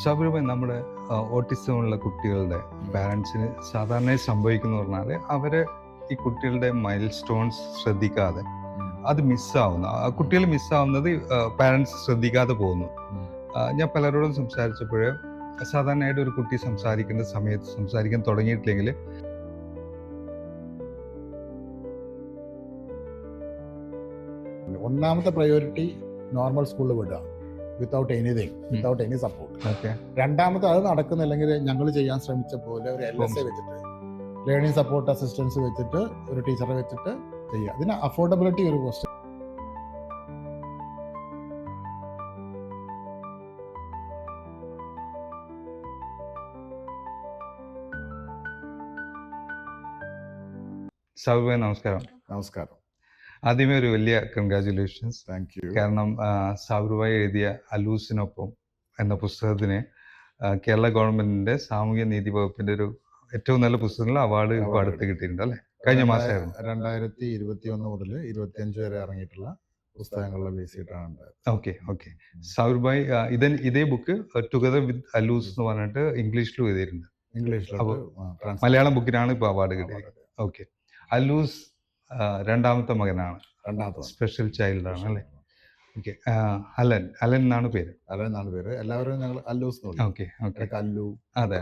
സ്വാഭാവികമായി നമ്മുടെ ഓട്ടിസമുള്ള കുട്ടികളുടെ പാരൻസിന് സാധാരണയായി സംഭവിക്കുന്ന പറഞ്ഞാൽ അവര് ഈ കുട്ടികളുടെ മൈൽ സ്റ്റോൺസ് ശ്രദ്ധിക്കാതെ അത് മിസ്സാവുന്നു. ആ കുട്ടികൾ മിസ്സാവുന്നത് പാരൻസ് ശ്രദ്ധിക്കാതെ പോകുന്നു. ഞാൻ പലരോടും സംസാരിച്ചപ്പോൾ സാധാരണയായിട്ട് ഒരു കുട്ടി സംസാരിക്കേണ്ട സമയത്ത് സംസാരിക്കാൻ തുടങ്ങിയിട്ടില്ലെങ്കിൽ ഒന്നാമത്തെ പ്രയോറിറ്റി നോർമൽ സ്കൂളിൽ വിടുക, without anything, without any support. Okay, രണ്ടാമത്തെ അത് നടക്കുന്നില്ലെങ്കിൽ ഞങ്ങൾ ചെയ്യാൻ ശ്രമിച്ച പോലെ ഒരു LSA വെച്ചിട്ട്, ലേണിംഗ് സപ്പോർട്ട് അസിസ്റ്റൻസ് വെച്ചിട്ട്, ഒരു ടീച്ചറെ വെച്ചിട്ട് ചെയ്യുക. ഇതിന് അഫോർഡബിലിറ്റി ഒരു ക്വസ്റ്റ്യൻ. സാബുഭായ് നമസ്കാരം. നമസ്കാരം. ആദ്യമേ ഒരു വലിയ കൺഗ്രാജുലേഷൻസ്. Thank you. കാരണം സാബുഭായ് എഴുതിയ അലൂസിനൊപ്പം എന്ന പുസ്തകത്തിന് കേരള ഗവൺമെന്റിന്റെ സാമൂഹ്യ നീതി വകുപ്പിന്റെ ഒരു ഏറ്റവും നല്ല പുസ്തകങ്ങൾ അവാർഡ് ഇപ്പോൾ അടുത്ത് കിട്ടിയിട്ടുണ്ട് അല്ലേ? കഴിഞ്ഞ മാസമായിരുന്നു. 2021 മുതൽ 25 വരെ ഇറങ്ങിയിട്ടുള്ള പുസ്തകങ്ങളുടെ ബേസ് ചെയ്തിട്ടാണ്. ഓക്കെ. സാബുഭായ് ഇതേ ബുക്ക് ടുഗദർ വിത്ത് അലൂസ് എന്ന് പറഞ്ഞിട്ട് ഇംഗ്ലീഷിലും എഴുതിയിട്ടുണ്ട്. മലയാളം ബുക്കിനാണ് ഇപ്പോൾ അവാർഡ് കിട്ടിയത്. ഓക്കെ. അലൂസ് രണ്ടാമത്തെ മകനാണ്, സ്പെഷ്യൽ ചൈൽഡ് ആണ് അല്ലേ? ഓക്കെ. അലൻ എന്നാണ് പേര്. എല്ലാവരും ഞങ്ങൾ അല്ലൂസ്. ഓക്കെ. അല്ലു. അതെ.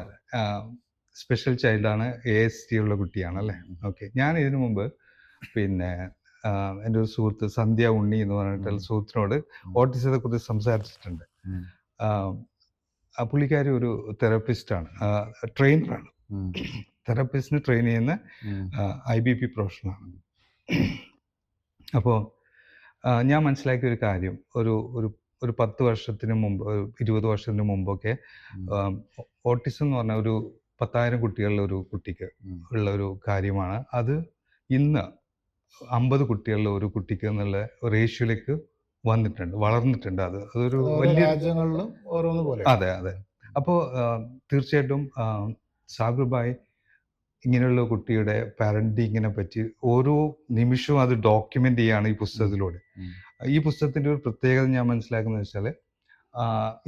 സ്പെഷ്യൽ ചൈൽഡ് ആണ്, ASD ഉള്ള കുട്ടിയാണ് അല്ലേ? ഓക്കെ. ഞാൻ ഇതിനു മുമ്പ് പിന്നെ എൻ്റെ ഒരു സുഹൃത്ത് സന്ധ്യ ഉണ്ണി എന്ന് പറഞ്ഞിട്ടുള്ള സുഹൃത്തിനോട് ഓട്ടിസത്തെ കുറിച്ച് സംസാരിച്ചിട്ടുണ്ട്. പുള്ളിക്കാരി ഒരു തെറപ്പിസ്റ്റാണ്, ട്രെയിനറാണ്. തെറപ്പിസ്റ്റിന് ട്രെയിൻ ചെയ്യുന്ന IBP പ്രൊഫഷണലാണ്. അപ്പോൾ ഞാൻ മനസ്സിലാക്കിയ ഒരു കാര്യം, ഒരു 10 വർഷത്തിന് മുമ്പ്, 20 വർഷത്തിന് മുമ്പൊക്കെ ഓട്ടിസം എന്ന് പറഞ്ഞ ഒരു 10,000 കുട്ടികളിൽ ഒരു കുട്ടിക്ക് ഉള്ള ഒരു കാര്യമാണ്. അത് ഇന്ന് 50 കുട്ടികളിൽ ഒരു കുട്ടിക്ക് എന്നുള്ള റേഷ്യോയിലേക്ക് വളർന്നിട്ടുണ്ട്. അതൊരു വലിയ രാജ്യങ്ങളിലും ഓരോന്ന് പോലെ. അതെ. അപ്പോൾ തീർച്ചയായിട്ടും സാബിർഭായ് ഇങ്ങനെയുള്ള കുട്ടിയുടെ പാരന്റിങ്ങിനെ പറ്റി ഓരോ നിമിഷവും അത് ഡോക്യുമെന്റ് ചെയ്യാണ് ഈ പുസ്തകത്തിലൂടെ. ഈ പുസ്തകത്തിന്റെ ഒരു പ്രത്യേകത ഞാൻ മനസ്സിലാക്കുന്നത് വെച്ചാൽ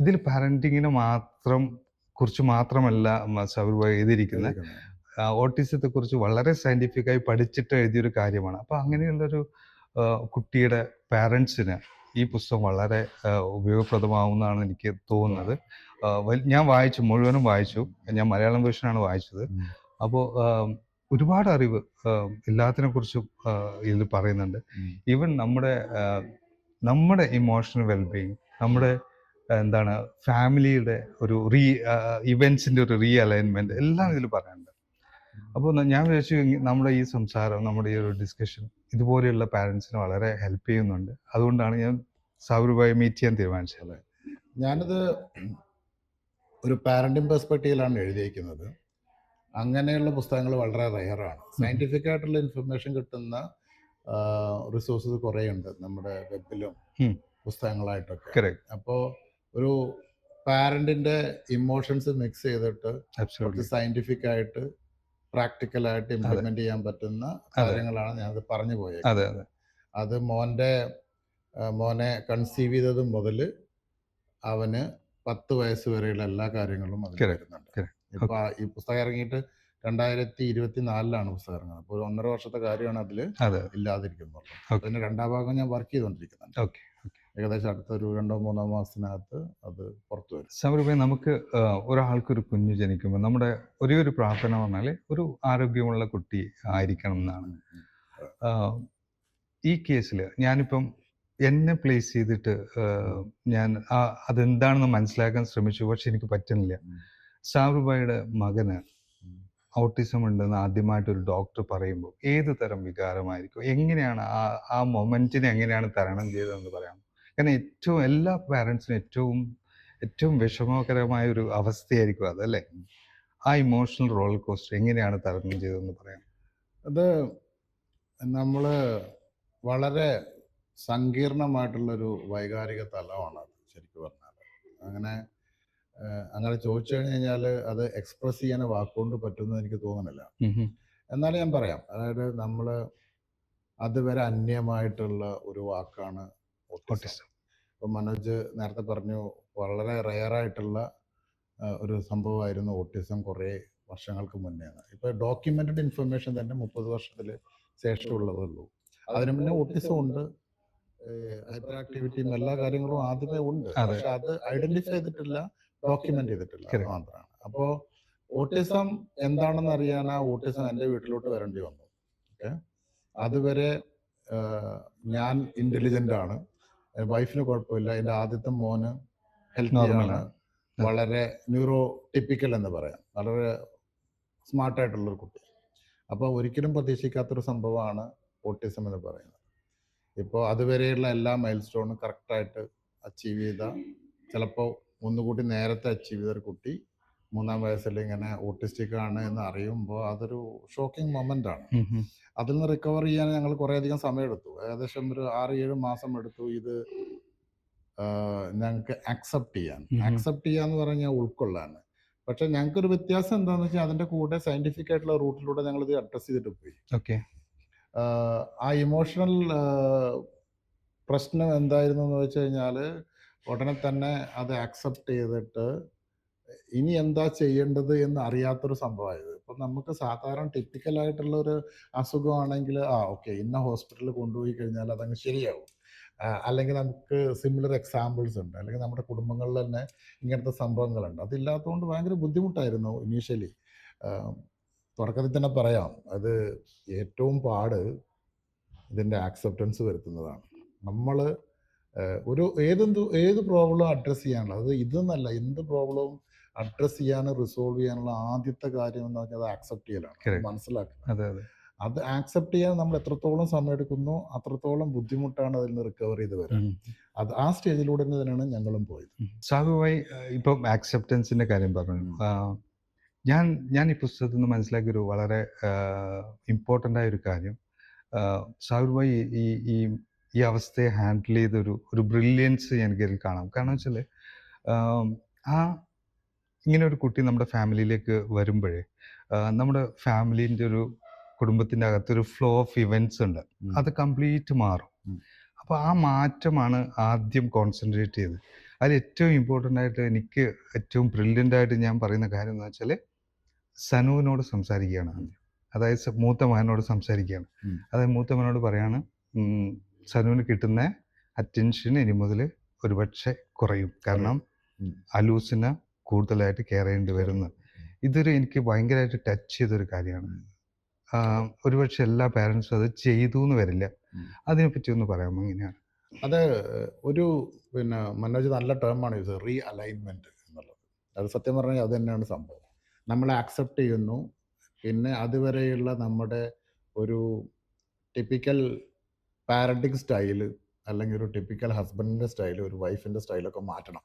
ഇതിൽ പാരന്റിങ്ങിനെ കുറിച്ച് മാത്രമല്ല സാബിർഭായ് എഴുതിയിരിക്കുന്നത്, ഓട്ടിസത്തെ കുറിച്ച് വളരെ സയന്റിഫിക്കായി പഠിച്ചിട്ട് എഴുതിയൊരു കാര്യമാണ്. അപ്പൊ അങ്ങനെയുള്ളൊരു കുട്ടിയുടെ പാരന്റ്സിന് ഈ പുസ്തകം വളരെ ഉപയോഗപ്രദമാവുമെന്നാണ് എനിക്ക് തോന്നുന്നത്. ഞാൻ മുഴുവനും വായിച്ചു. ഞാൻ മലയാളം വേർഷനാണ് വായിച്ചത്. അപ്പോൾ ഒരുപാട് അറിവ് എല്ലാത്തിനെ കുറിച്ചും ഇതിൽ പറയുന്നുണ്ട്. ഈവൻ നമ്മുടെ ഇമോഷണൽ വെൽബീയിങ്, നമ്മുടെ ഫാമിലിയുടെ ഒരു ഇവന്റ്സിന്റെ ഒരു അലൈൻമെന്റ് എല്ലാം ഇതിൽ പറയുന്നുണ്ട്. അപ്പോൾ ഞാൻ വിചാരിച്ചു നമ്മുടെ ഈ സംസാരം, നമ്മുടെ ഈ ഒരു ഡിസ്കഷൻ ഇതുപോലെയുള്ള പാരന്റ്സിനെ വളരെ ഹെൽപ്പ് ചെയ്യുന്നുണ്ട്. അതുകൊണ്ടാണ് ഞാൻ സാബിർഭായ് മീറ്റ് ചെയ്യാൻ തീരുമാനിച്ചത്. ഞാനത് ഒരു പാരന്റിങ് പെർസ്പെക്റ്റീവിലാണ് എഴുതിയിരിക്കുന്നത്. അങ്ങനെയുള്ള പുസ്തകങ്ങൾ വളരെ റെയറാണ്. സയന്റിഫിക് ആയിട്ടുള്ള ഇൻഫർമേഷൻ കിട്ടുന്ന റിസോഴ്സസ് കുറേ ഉണ്ട് നമ്മുടെ വെബിലും പുസ്തകങ്ങളായിട്ടൊക്കെ. അപ്പോൾ ഒരു പാരന്റിന്റെ ഇമോഷൻസ് മിക്സ് ചെയ്തിട്ട് സയന്റിഫിക് ആയിട്ട് പ്രാക്ടിക്കലായിട്ട് ഇംപ്ലിമെന്റ് ചെയ്യാൻ പറ്റുന്ന കാര്യങ്ങളാണ് ഞാനത് പറഞ്ഞു പോയത്. അത് മോനെ കൺസീവ് ചെയ്തത് മുതൽ അവന് 10 വയസ്സ് വരെയുള്ള എല്ലാ കാര്യങ്ങളും അതിൽ വരുന്നുണ്ട്. ഇപ്പൊ ഈ പുസ്തകം ഇറങ്ങിയിട്ട് 2024 പുസ്തകം ഇറങ്ങുന്നത്. അപ്പോൾ 1.5 വർഷത്തെ കാര്യമാണ് അതിൽ ഇല്ലാതിരിക്കുന്നത്. അതിന്റെ രണ്ടാം ഭാഗം ഞാൻ വർക്ക് ചെയ്തുകൊണ്ടിരിക്കുന്നുണ്ട്. ഏകദേശം അടുത്തൊരു 2-3 മാസത്തിനകത്ത് അത് പുറത്തു വരും. സാബിർഭായ്, നമുക്ക് ഒരാൾക്കൊരു കുഞ്ഞു ജനിക്കുമ്പോൾ നമ്മുടെ ഒരു പ്രാർത്ഥന പറഞ്ഞാൽ ഒരു ആരോഗ്യമുള്ള കുട്ടി ആയിരിക്കണം എന്നാണ്. ഈ കേസിൽ ഞാനിപ്പം എന്നെ പ്ലേസ് ചെയ്തിട്ട് ഞാൻ അതെന്താണെന്ന് മനസ്സിലാക്കാൻ ശ്രമിച്ചു, പക്ഷെ എനിക്ക് പറ്റുന്നില്ല. സാബിർഭായിയുടെ മകന് ഓട്ടിസം ഉണ്ടെന്ന് ആദ്യമായിട്ട് ഒരു ഡോക്ടർ പറയുമ്പോൾ ഏത് തരം വികാരമായിരിക്കും, എങ്ങനെയാണ് ആ മൊമെന്റിനെ എങ്ങനെയാണ് തരണം ചെയ്തതെന്ന് പറയാം? കാരണം എല്ലാ പാരന്റ്സിനും ഏറ്റവും വിഷമകരമായ ഒരു അവസ്ഥയായിരിക്കും അതല്ലേ? ആ ഇമോഷണൽ റോളർ കോസ്റ്റർ എങ്ങനെയാണ് തരണം ചെയ്തതെന്ന് പറയാം? അത് നമ്മള് വളരെ സങ്കീർണമായിട്ടുള്ളൊരു വൈകാരിക തലമാണ് അത് ശരിക്കും പറഞ്ഞാൽ. അങ്ങനെ ചോദിച്ചു കഴിഞ്ഞാൽ അത് എക്സ്പ്രസ് ചെയ്യാൻ വാക്കുകൊണ്ട് പറ്റുമെന്ന് എനിക്ക് തോന്നുന്നില്ല. എന്നാലും ഞാൻ പറയാം, അതായത് നമ്മള് അതുവരെ അന്യമായിട്ടുള്ള ഒരു വാക്കാണ് ഓട്ടിസം. ഇപ്പം മനോജ് നേരത്തെ പറഞ്ഞു, വളരെ റെയറായിട്ടുള്ള ഒരു സംഭവമായിരുന്നു ഓട്ടിസം കുറേ വർഷങ്ങൾക്ക് മുന്നെയാണ്. ഇപ്പോൾ ഡോക്യുമെന്റഡ് ഇൻഫർമേഷൻ തന്നെ 30 വർഷത്തിൽ ശേഷമുള്ളതേ ഉള്ളൂ. അതിന് മുന്നേ ഓട്ടിസം ഉണ്ട്, ഹൈപ്പർ ആക്ടിവിറ്റിയും എല്ലാ കാര്യങ്ങളും ആദ്യമേ ഉണ്ട്. അതെ. പക്ഷെ അത് ഐഡന്റിഫൈ ചെയ്തിട്ടില്ല, ഡോക്യുമെന്റ് ചെയ്തിട്ടില്ല, അത് Correct. മാത്രമാണ്. അപ്പോൾ ഓട്ടിസം എന്താണെന്ന് അറിയാൻ ആ ഓട്ടിസം എൻ്റെ വീട്ടിലോട്ട് വരേണ്ടി വന്നു. ഓക്കെ, അതുവരെ ഞാൻ ഇന്റലിജന്റ് ആണ്, വൈഫിന് കുഴപ്പമില്ല, എൻ്റെ ആദ്യത്തെ മോന് ഹെൽത്തി Normal ആണ്, ആണ്. വളരെ ന്യൂറോ ടിപ്പിക്കൽ എന്ന് പറയാം, വളരെ സ്മാർട്ടായിട്ടുള്ളൊരു കുട്ടി. അപ്പോൾ ഒരിക്കലും പ്രതീക്ഷിക്കാത്തൊരു സംഭവമാണ് ഓട്ടിസം എന്ന് പറയുന്നത്. ഇപ്പോൾ അതുവരെയുള്ള എല്ലാ മൈൽ സ്റ്റോണും കറക്റ്റായിട്ട് അച്ചീവ് ചെയ്ത, ചിലപ്പോൾ ഒന്നുകൂടി നേരത്തെ അച്ചീവ് ചെയ്തൊരു കുട്ടി 3-ാം വയസ്സിൽ ഇങ്ങനെ ഓട്ടിസ്റ്റിക് ആണ് എന്ന് അറിയുമ്പോൾ അതൊരു ഷോക്കിംഗ് മൊമെൻ്റ് ആണ്. ഉം ഉം. അതിൽ നിന്ന് റിക്കവർ ചെയ്യാൻ ഞങ്ങൾ കുറേയധികം സമയമെടുത്തു, ഏകദേശം ഒരു 6-7 മാസം എടുത്തു ഇത് ഞങ്ങൾക്ക് അക്സെപ്റ്റ് ചെയ്യാൻ. അക്സെപ്റ്റ് ചെയ്യാന്ന് പറഞ്ഞാൽ ഉൾക്കൊള്ളാൻ. പക്ഷെ ഞങ്ങൾക്കൊരു വ്യത്യാസം എന്താണെന്ന് വെച്ചാൽ അതിൻ്റെ കൂടെ സയൻറ്റിഫിക് ആയിട്ടുള്ള റൂട്ടിലൂടെ ഞങ്ങളിത് അഡ്രസ്സ് ചെയ്തിട്ട് പോയി. ഓക്കെ. ആ ഇമോഷണൽ പ്രശ്നം എന്തായിരുന്നു എന്ന് വെച്ച് കഴിഞ്ഞാൽ ഉടനെ തന്നെ അത് അക്സെപ്റ്റ് ചെയ്തിട്ട് ഇനി എന്താ ചെയ്യേണ്ടത് എന്ന് അറിയാത്തൊരു സംഭവമായത്. ഇപ്പം നമുക്ക് സാധാരണ ടിപ്പിക്കലായിട്ടുള്ള ഒരു അസുഖമാണെങ്കിൽ ഓക്കെ ഇന്ന ഹോസ്പിറ്റലിൽ കൊണ്ടുപോയി കഴിഞ്ഞാൽ അതങ്ങ് ശരിയാവും. അല്ലെങ്കിൽ നമുക്ക് സിമിലർ എക്സാമ്പിൾസ് ഉണ്ട്, അല്ലെങ്കിൽ നമ്മുടെ കുടുംബങ്ങളിൽ തന്നെ ഇങ്ങനത്തെ സംഭവങ്ങളുണ്ട്. അതില്ലാത്തതുകൊണ്ട് ഭയങ്കര ബുദ്ധിമുട്ടായിരുന്നു ഇനീഷ്യലി. തുടക്കത്തിൽ തന്നെ പറയാം, അത് ഏറ്റവും പാട് ഇതിൻ്റെ ആക്സെപ്റ്റൻസ് വരുത്തുന്നതാണ്. നമ്മൾ ഏത് പ്രോബ്ലം അഡ്രസ്സ് ചെയ്യാനുള്ളത്, അത് ഇതെന്നല്ല, എന്ത് പ്രോബ്ലവും അഡ്രസ്സ് ചെയ്യാനും റിസോൾവ് ചെയ്യാനുള്ള ആദ്യത്തെ കാര്യം എന്ന് പറഞ്ഞാൽ അത് ആക്സെപ്റ്റ് ചെയ്യലാണ്, മനസ്സിലാക്കുക. അതെ അതെ. അത് ആക്സെപ്റ്റ് ചെയ്യാൻ നമ്മൾ എത്രത്തോളം സമയം എടുക്കുന്നു അത്രത്തോളം ബുദ്ധിമുട്ടാണ് അതിൽ നിന്ന് റിക്കവർ ചെയ്ത് വരാൻ. അത് ആ സ്റ്റേജിലൂടെ തന്നെയാണ് ഞങ്ങളും പോയത്. സാഹുവായി ഇപ്പം ആക്സെപ്റ്റൻസിന്റെ കാര്യം പറഞ്ഞു. ഞാൻ ഈ പുസ്തകത്തിൽ നിന്ന് മനസ്സിലാക്കിയൊരു വളരെ ഇമ്പോർട്ടൻ്റ് ആയ ഒരു കാര്യം, സാഹുവായി ഈ അവസ്ഥയെ ഹാൻഡിൽ ചെയ്തൊരു ബ്രില്യൻസ് എനിക്കതിൽ കാണാം. കാരണം വെച്ചാൽ ഇങ്ങനെ ഒരു കുട്ടി നമ്മുടെ ഫാമിലിയിലേക്ക് വരുമ്പോഴേ നമ്മുടെ ഫാമിലിൻ്റെ കുടുംബത്തിൻ്റെ അകത്തൊരു ഫ്ലോ ഓഫ് ഇവൻറ്റ്സ് ഉണ്ട്, അത് കംപ്ലീറ്റ് മാറും. അപ്പോൾ ആ മാറ്റമാണ് ആദ്യം കോൺസെൻട്രേറ്റ് ചെയ്ത്. അതിൽ ഏറ്റവും ഇമ്പോർട്ടൻ്റ് ആയിട്ട് എനിക്ക് ഏറ്റവും ബ്രില്യൻ്റ് ആയിട്ട് ഞാൻ പറയുന്ന കാര്യം എന്ന് വെച്ചാൽ സനുവിനോട് സംസാരിക്കുകയാണ് ആദ്യം. അതായത് മൂത്ത മകനോട് സംസാരിക്കുകയാണ്. അതായത് മൂത്ത മകനോട് പറയാണ് സനുവിന് കിട്ടുന്ന അറ്റൻഷൻ ഇനി മുതൽ ഒരുപക്ഷെ കുറയും, കാരണം അലൂസിന് കൂടുതലായിട്ട് കെയർ ചെയ്യേണ്ടി വരുന്നു. ഇതൊരു എനിക്ക് ഭയങ്കരമായിട്ട് ടച്ച് ചെയ്തൊരു കാര്യമാണ്. ഒരുപക്ഷെ എല്ലാ പാരൻസും അത് ചെയ്തു എന്ന് വരില്ല. അതിനെപ്പറ്റി ഒന്ന് പറയാമോ? എങ്ങനെയാണ് അത്? മനോജ് നല്ല ടേമാണ് യൂസ്, റീ അലൈൻമെന്റ് എന്നുള്ളത്. അത് സത്യം പറഞ്ഞാൽ അത് തന്നെയാണ് സംഭവം. നമ്മൾ ആക്സെപ്റ്റ് ചെയ്യുന്നു, പിന്നെ അതുവരെയുള്ള നമ്മുടെ ഒരു ടിപ്പിക്കൽ പാരന്റിങ് സ്റ്റൈല്, അല്ലെങ്കിൽ ഒരു ടിപ്പിക്കൽ ഹസ്ബൻഡിൻ്റെ സ്റ്റൈല്, ഒരു വൈഫിൻ്റെ സ്റ്റൈലൊക്കെ മാറ്റണം,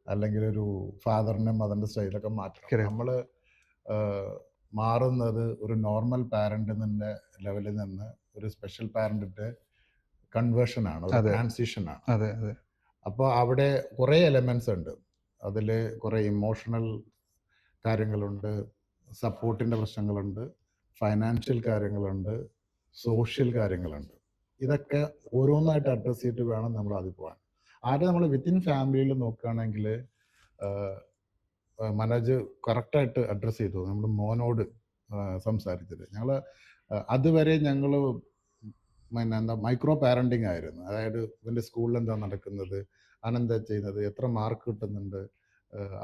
അല്ലെങ്കിൽ ഒരു ഫാദറിൻ്റെ മദറിൻ്റെ സ്റ്റൈലൊക്കെ മാറ്റണം. നമ്മൾ മാറുന്നത് ഒരു നോർമൽ പാരന്റിൻ്റെ ലെവലിൽ നിന്ന് ഒരു സ്പെഷ്യൽ പാരന്റിൻ്റെ കൺവേർഷനാണ്, ഒരു ട്രാൻസിഷനാണ്. അതെ അതെ. അപ്പോൾ അവിടെ കുറേ എലമെൻറ്റ്സ് ഉണ്ട്. അതിൽ കുറേ ഇമോഷണൽ കാര്യങ്ങളുണ്ട്, സപ്പോർട്ടിൻ്റെ പ്രശ്നങ്ങളുണ്ട്, ഫൈനാൻഷ്യൽ കാര്യങ്ങളുണ്ട്, സോഷ്യൽ കാര്യങ്ങളുണ്ട്. ഇതൊക്കെ ഓരോന്നായിട്ട് അഡ്രസ്സ് ചെയ്തിട്ട് വേണം നമ്മൾ അതിൽ പോകാൻ. ആദ്യം നമ്മൾ വിത്തിൻ ഫാമിലിയിൽ നോക്കുകയാണെങ്കിൽ മനോജ് കറക്റ്റായിട്ട് അഡ്രസ്സ് ചെയ്തു. നമ്മുടെ മോനോട് സംസാരിച്ചത് ഞങ്ങൾ അതുവരെ ഞങ്ങൾ എന്താ മൈക്രോ പാരന്റിങ് ആയിരുന്നു. അതായത് ഇവൻ്റെ സ്കൂളിൽ എന്താ നടക്കുന്നത്, അവനെന്താ ചെയ്യുന്നത്, എത്ര മാർക്ക് കിട്ടുന്നുണ്ട്,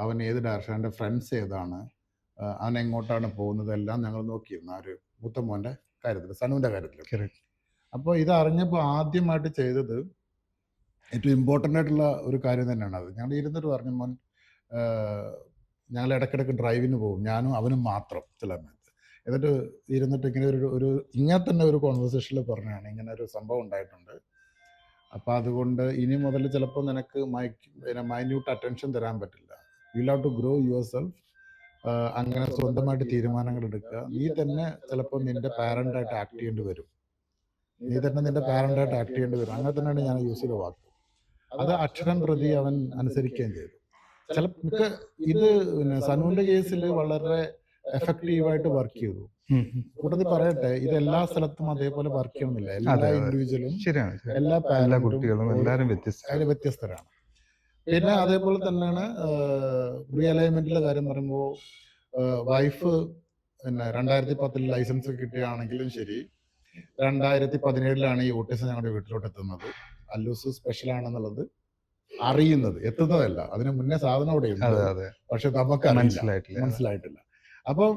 അവൻ ഏത് ഡയറക്ഷൻ, അവൻ്റെ ഫ്രണ്ട്സ് ഏതാണ്, അവൻ എങ്ങോട്ടാണ് പോകുന്നത്, എല്ലാം ഞങ്ങൾ നോക്കിയിരുന്നു ആ ഒരു മൂത്ത മോൻ്റെ കാര്യത്തിൽ, സനുവിൻ്റെ കാര്യത്തിൽ. അപ്പോൾ ഇത് അറിഞ്ഞപ്പോൾ ആദ്യമായിട്ട് ചെയ്തത് ഏറ്റവും ഇമ്പോർട്ടൻ്റ് ആയിട്ടുള്ള ഒരു കാര്യം തന്നെയാണ് അത്. ഞങ്ങൾ ഇരുന്നിട്ട് പറഞ്ഞു, മോൻ ഞങ്ങൾ ഇടയ്ക്കിടയ്ക്ക് ഡ്രൈവിന് പോകും, ഞാനും അവനും മാത്രം ചില സമയത്ത്. എന്നിട്ട് ഇരുന്നിട്ട് ഇങ്ങനെ ഇങ്ങനെ തന്നെ ഒരു കോൺവെർസേഷനിൽ പറഞ്ഞാണ് ഇങ്ങനെ ഒരു സംഭവം ഉണ്ടായിട്ടുണ്ട്. അപ്പോൾ അതുകൊണ്ട് ഇനി മുതൽ ചിലപ്പോൾ നിനക്ക് മൈന്യൂട്ട് അറ്റൻഷൻ തരാൻ പറ്റില്ല, you have to grow yourself. അങ്ങനെ സ്വന്തമായിട്ട് തീരുമാനങ്ങൾ എടുക്കുക. നീ തന്നെ ചിലപ്പോൾ നിന്റെ പാരൻ്റായിട്ട് ആക്ട് ചെയ്യേണ്ടി വരും, അങ്ങനെ തന്നെയാണ് ഞാൻ യൂസ് ചെയ്ത വാക്ക്. അത് അക്ഷരം പ്രതി അവൻ അനുസരിക്കുകയും ചെയ്തു. ചിലപ്പോൾ ഇത് സനുവിന്റെ കേസിൽ വളരെ എഫക്റ്റീവായിട്ട് വർക്ക് ചെയ്തു. കൂട്ടത്തിൽ പറയട്ടെ, ഇത് എല്ലാ സ്ഥലത്തും അതേപോലെ വർക്ക് ചെയ്യണമെന്നില്ല. എല്ലാ ഇൻഡിവിജ്വലും എല്ലാ കുട്ടികളും എല്ലാവരും വ്യത്യസ്തരാണ്. പിന്നെ അതേപോലെ തന്നെയാണ് റീഅലൈൻമെന്റിലെ കാര്യം പറയുമ്പോൾ വൈഫ് പിന്നെ 2010 ലൈസൻസ് കിട്ടുകയാണെങ്കിലും ശരി, 2017 ഈ ഓട്ടിസം ഞങ്ങളുടെ വീട്ടിലോട്ട് എത്തുന്നത്. അല്ലൂസ് സ്പെഷ്യൽ ആണെന്നുള്ളത് അറിയുന്നത്, എത്തുന്നതല്ല. അതിന് മുന്നേ സാധനം അവിടെ ഉണ്ട്, അതെ അതെ പക്ഷെ നമുക്ക് മനസ്സിലായിട്ടില്ല. മനസ്സിലായിട്ടില്ല. അപ്പോൾ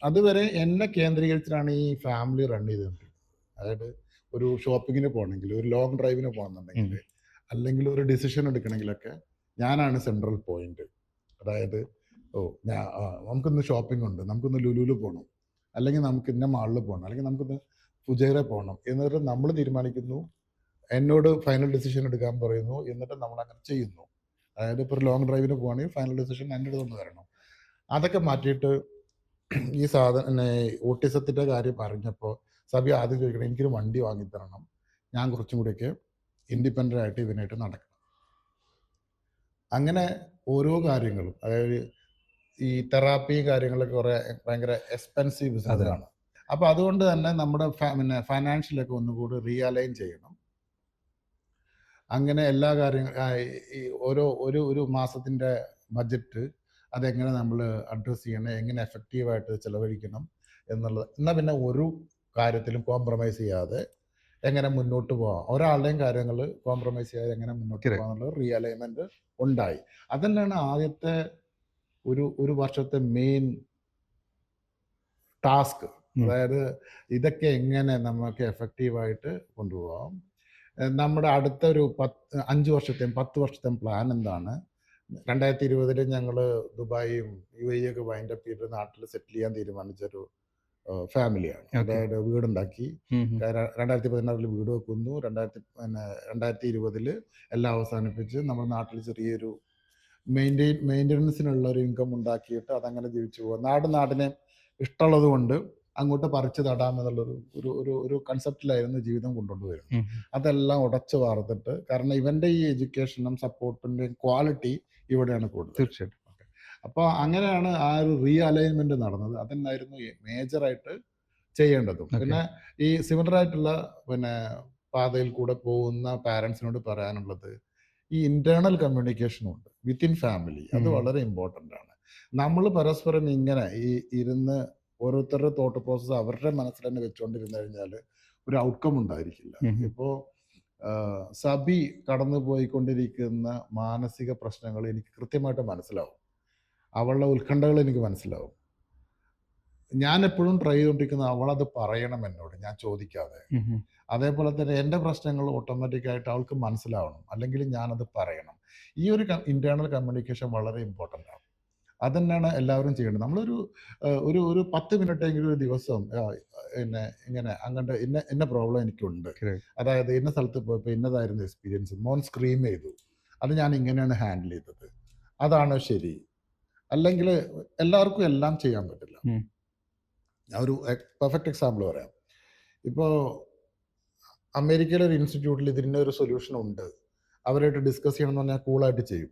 അതുവരെ എന്നെ കേന്ദ്രീകരിച്ചിട്ടാണ് ഈ ഫാമിലി റൺ ചെയ്തുകൊണ്ടിരിക്കുന്നത്. അതായത് ഒരു ഷോപ്പിങ്ങിന് പോകണമെങ്കിൽ, ഒരു ലോങ് ഡ്രൈവിന് പോകണമെന്നുണ്ടെങ്കിൽ, അല്ലെങ്കിൽ ഒരു ഡിസിഷൻ എടുക്കണമെങ്കിലൊക്കെ ഞാനാണ് സെൻട്രൽ പോയിന്റ്. അതായത് നമുക്കിന്ന് ഷോപ്പിംഗ് ഉണ്ട്, നമുക്കിന്ന് ലുലുവിൽ പോകണം, അല്ലെങ്കിൽ നമുക്ക് ഇന്ന മാളിൽ പോകണം, അല്ലെങ്കിൽ നമുക്കിന്ന് ഫുജൈറ പോകണം എന്നിട്ട് നമ്മൾ തീരുമാനിക്കുന്നു. എന്നോട് ഫൈനൽ ഡിസിഷൻ എടുക്കാൻ പറയുന്നു, എന്നിട്ട് നമ്മൾ അങ്ങനെ ചെയ്യുന്നു. അതായത് ഇപ്പോൾ ഒരു ലോങ് ഡ്രൈവിന് പോകുകയാണെങ്കിൽ ഫൈനൽ ഡിസിഷൻ എൻ്റെ അടുത്ത് വരണം. അതൊക്കെ മാറ്റിയിട്ട് ഈ ഓട്ടിസത്തിൻ്റെ കാര്യം അറിഞ്ഞപ്പോൾ സബി ആദ്യം ചോദിക്കണം, എനിക്കൊരു വണ്ടി വാങ്ങിത്തരണം, ഞാൻ കുറച്ചും കൂടിയൊക്കെ ഇൻഡിപെൻഡൻ്റ് ആയിട്ട് ഇതിനായിട്ട് നടക്കണം. അങ്ങനെ ഓരോ കാര്യങ്ങളും, അതായത് ഈ തെറാപ്പി കാര്യങ്ങളൊക്കെ കുറേ ഭയങ്കര എക്സ്പെൻസീവ് ബിസിനസ്സാണ്. അപ്പോൾ അതുകൊണ്ട് തന്നെ നമ്മുടെ ഫൈനാൻഷ്യലൊക്കെ ഒന്നുകൂടി റീഅലൈൻ ചെയ്യണം. അങ്ങനെ എല്ലാ ഈ ഒരു മാസത്തിൻ്റെ ബഡ്ജറ്റ് അതെങ്ങനെ നമ്മൾ അഡ്രസ്സ് ചെയ്യണം, എങ്ങനെ എഫക്റ്റീവായിട്ട് ചിലവഴിക്കണം എന്നുള്ളത്. എന്നാൽ പിന്നെ ഒരു കാര്യത്തിലും കോംപ്രമൈസ് ചെയ്യാതെ എങ്ങനെ മുന്നോട്ട് പോകാം, ഒരാളുടെയും കാര്യങ്ങൾ കോംപ്രമൈസ് ചെയ്യാതെ എങ്ങനെ മുന്നോട്ട് പോകാം എന്നുള്ളത് റീഅലൈൻമെൻറ്റ് ഉണ്ടായി. അതന്നെയാണ് ആദ്യത്തെ ഒരു വർഷത്തെ മെയിൻ ടാസ്ക്. അതായത് ഇതൊക്കെ എങ്ങനെ നമുക്ക് എഫക്റ്റീവായിട്ട് കൊണ്ടുപോകാം. നമ്മുടെ അടുത്ത ഒരു 5 വർഷത്തെയും 10 വർഷത്തെയും പ്ലാൻ എന്താണ്? 2020 ഞങ്ങൾ ദുബായും UAE ഒക്കെ വൈൻഡപ്പ് ചെയ്ത് നാട്ടിൽ സെറ്റിൽ ചെയ്യാൻ തീരുമാനിച്ചൊരു ഫാമിലിയാണ്. അതായത് വീടുണ്ടാക്കി 2016 വീട് വെക്കുന്നു, 2020 എല്ലാം അവസാനിപ്പിച്ച് നമ്മൾ നാട്ടിൽ ചെറിയൊരു മെയിൻ്റനൻസിനുള്ള ഒരു ഇൻകം ഉണ്ടാക്കിയിട്ട് അതങ്ങനെ ജീവിച്ചു പോകുക. നാടിനെ ഇഷ്ടമുള്ളത് കൊണ്ട് അങ്ങോട്ട് പറിച്ചു നടാമെന്നുള്ളൊരു ഒരു കൺസെപ്റ്റിലായിരുന്നു ജീവിതം കൊണ്ടുവരുന്നത്. അതെല്ലാം ഉടച്ചു വാർത്തിട്ട്, കാരണം ഇവന്റെ ഈ എഡ്യൂക്കേഷനും സപ്പോർട്ടിന്റെയും ക്വാളിറ്റി ഇവിടെയാണ് കൂടുതൽ. തീർച്ചയായിട്ടും. അപ്പോൾ അങ്ങനെയാണ് ആ ഒരു റീഅലൈൻമെന്റ് നടന്നത്. അതെന്നായിരുന്നു മേജറായിട്ട് ചെയ്യേണ്ടതും. പിന്നെ ഈ സിമിലർ ആയിട്ടുള്ള പാതയിൽ കൂടെ പോകുന്ന പാരൻസിനോട് പറയാനുള്ളത്, ഈ ഇന്റേണൽ കമ്മ്യൂണിക്കേഷനും ഉണ്ട് വിത്തിൻ ഫാമിലി. അത് വളരെ ഇമ്പോർട്ടൻ്റ് ആണ്. നമ്മൾ പരസ്പരം ഇങ്ങനെ ഇരുന്ന് ഓരോരുത്തരുടെ തോട്ട് പ്രോസസ്സ് അവരുടെ മനസ്സിൽ തന്നെ വെച്ചുകൊണ്ടിരുന്നു കഴിഞ്ഞാൽ ഒരു ഔട്ട്കം ഉണ്ടായിരിക്കില്ല. ഇപ്പോൾ സബി കടന്നു പോയിക്കൊണ്ടിരിക്കുന്ന മാനസിക പ്രശ്നങ്ങൾ എനിക്ക് കൃത്യമായിട്ട് മനസ്സിലാവും, അവളുടെ ഉത്കണ്ഠകൾ എനിക്ക് മനസ്സിലാവും. ഞാൻ എപ്പോഴും ട്രൈ ചെയ്തുകൊണ്ടിരിക്കുന്ന അവളത് പറയണം എന്നോട്, ഞാൻ ചോദിക്കാതെ. അതേപോലെ തന്നെ എൻ്റെ പ്രശ്നങ്ങൾ ഓട്ടോമാറ്റിക്കായിട്ട് അവൾക്ക് മനസ്സിലാവണം, അല്ലെങ്കിൽ ഞാനത് പറയണം. ഈ ഒരു ഇന്റേണൽ കമ്മ്യൂണിക്കേഷൻ വളരെ ഇമ്പോർട്ടൻ്റ് ആണ്. അതന്നെയാണ് എല്ലാവരും ചെയ്യേണ്ടത്. നമ്മളൊരു ഒരു 10 മിനിറ്റെങ്കിലും ഒരു ദിവസം ഇങ്ങനെ അങ്ങോട്ട് ഇന്ന പ്രോബ്ലം എനിക്കുണ്ട്, അതായത് ഇന്ന സ്ഥലത്ത് പോയപ്പോൾ ഇന്നതായിരുന്നു എക്സ്പീരിയൻസ്, മോൻ സ്ക്രീം ചെയ്തു, അത് ഞാൻ ഇങ്ങനെയാണ് ഹാൻഡിൽ ചെയ്തത്, അതാണോ ശരി? അല്ലെങ്കിൽ എല്ലാവർക്കും എല്ലാം ചെയ്യാൻ പറ്റില്ല. ഞാൻ ഒരു പെർഫെക്റ്റ് എക്സാമ്പിൾ പറയാം. ഇപ്പോൾ അമേരിക്കയിലെ ഒരു ഇൻസ്റ്റിറ്റ്യൂട്ടിൽ ഇതിൻ്റെ ഒരു സൊല്യൂഷൻ ഉണ്ട്, അവരായിട്ട് ഡിസ്കസ് ചെയ്യണമെന്ന് പറഞ്ഞാൽ കൂളായിട്ട് ചെയ്യും.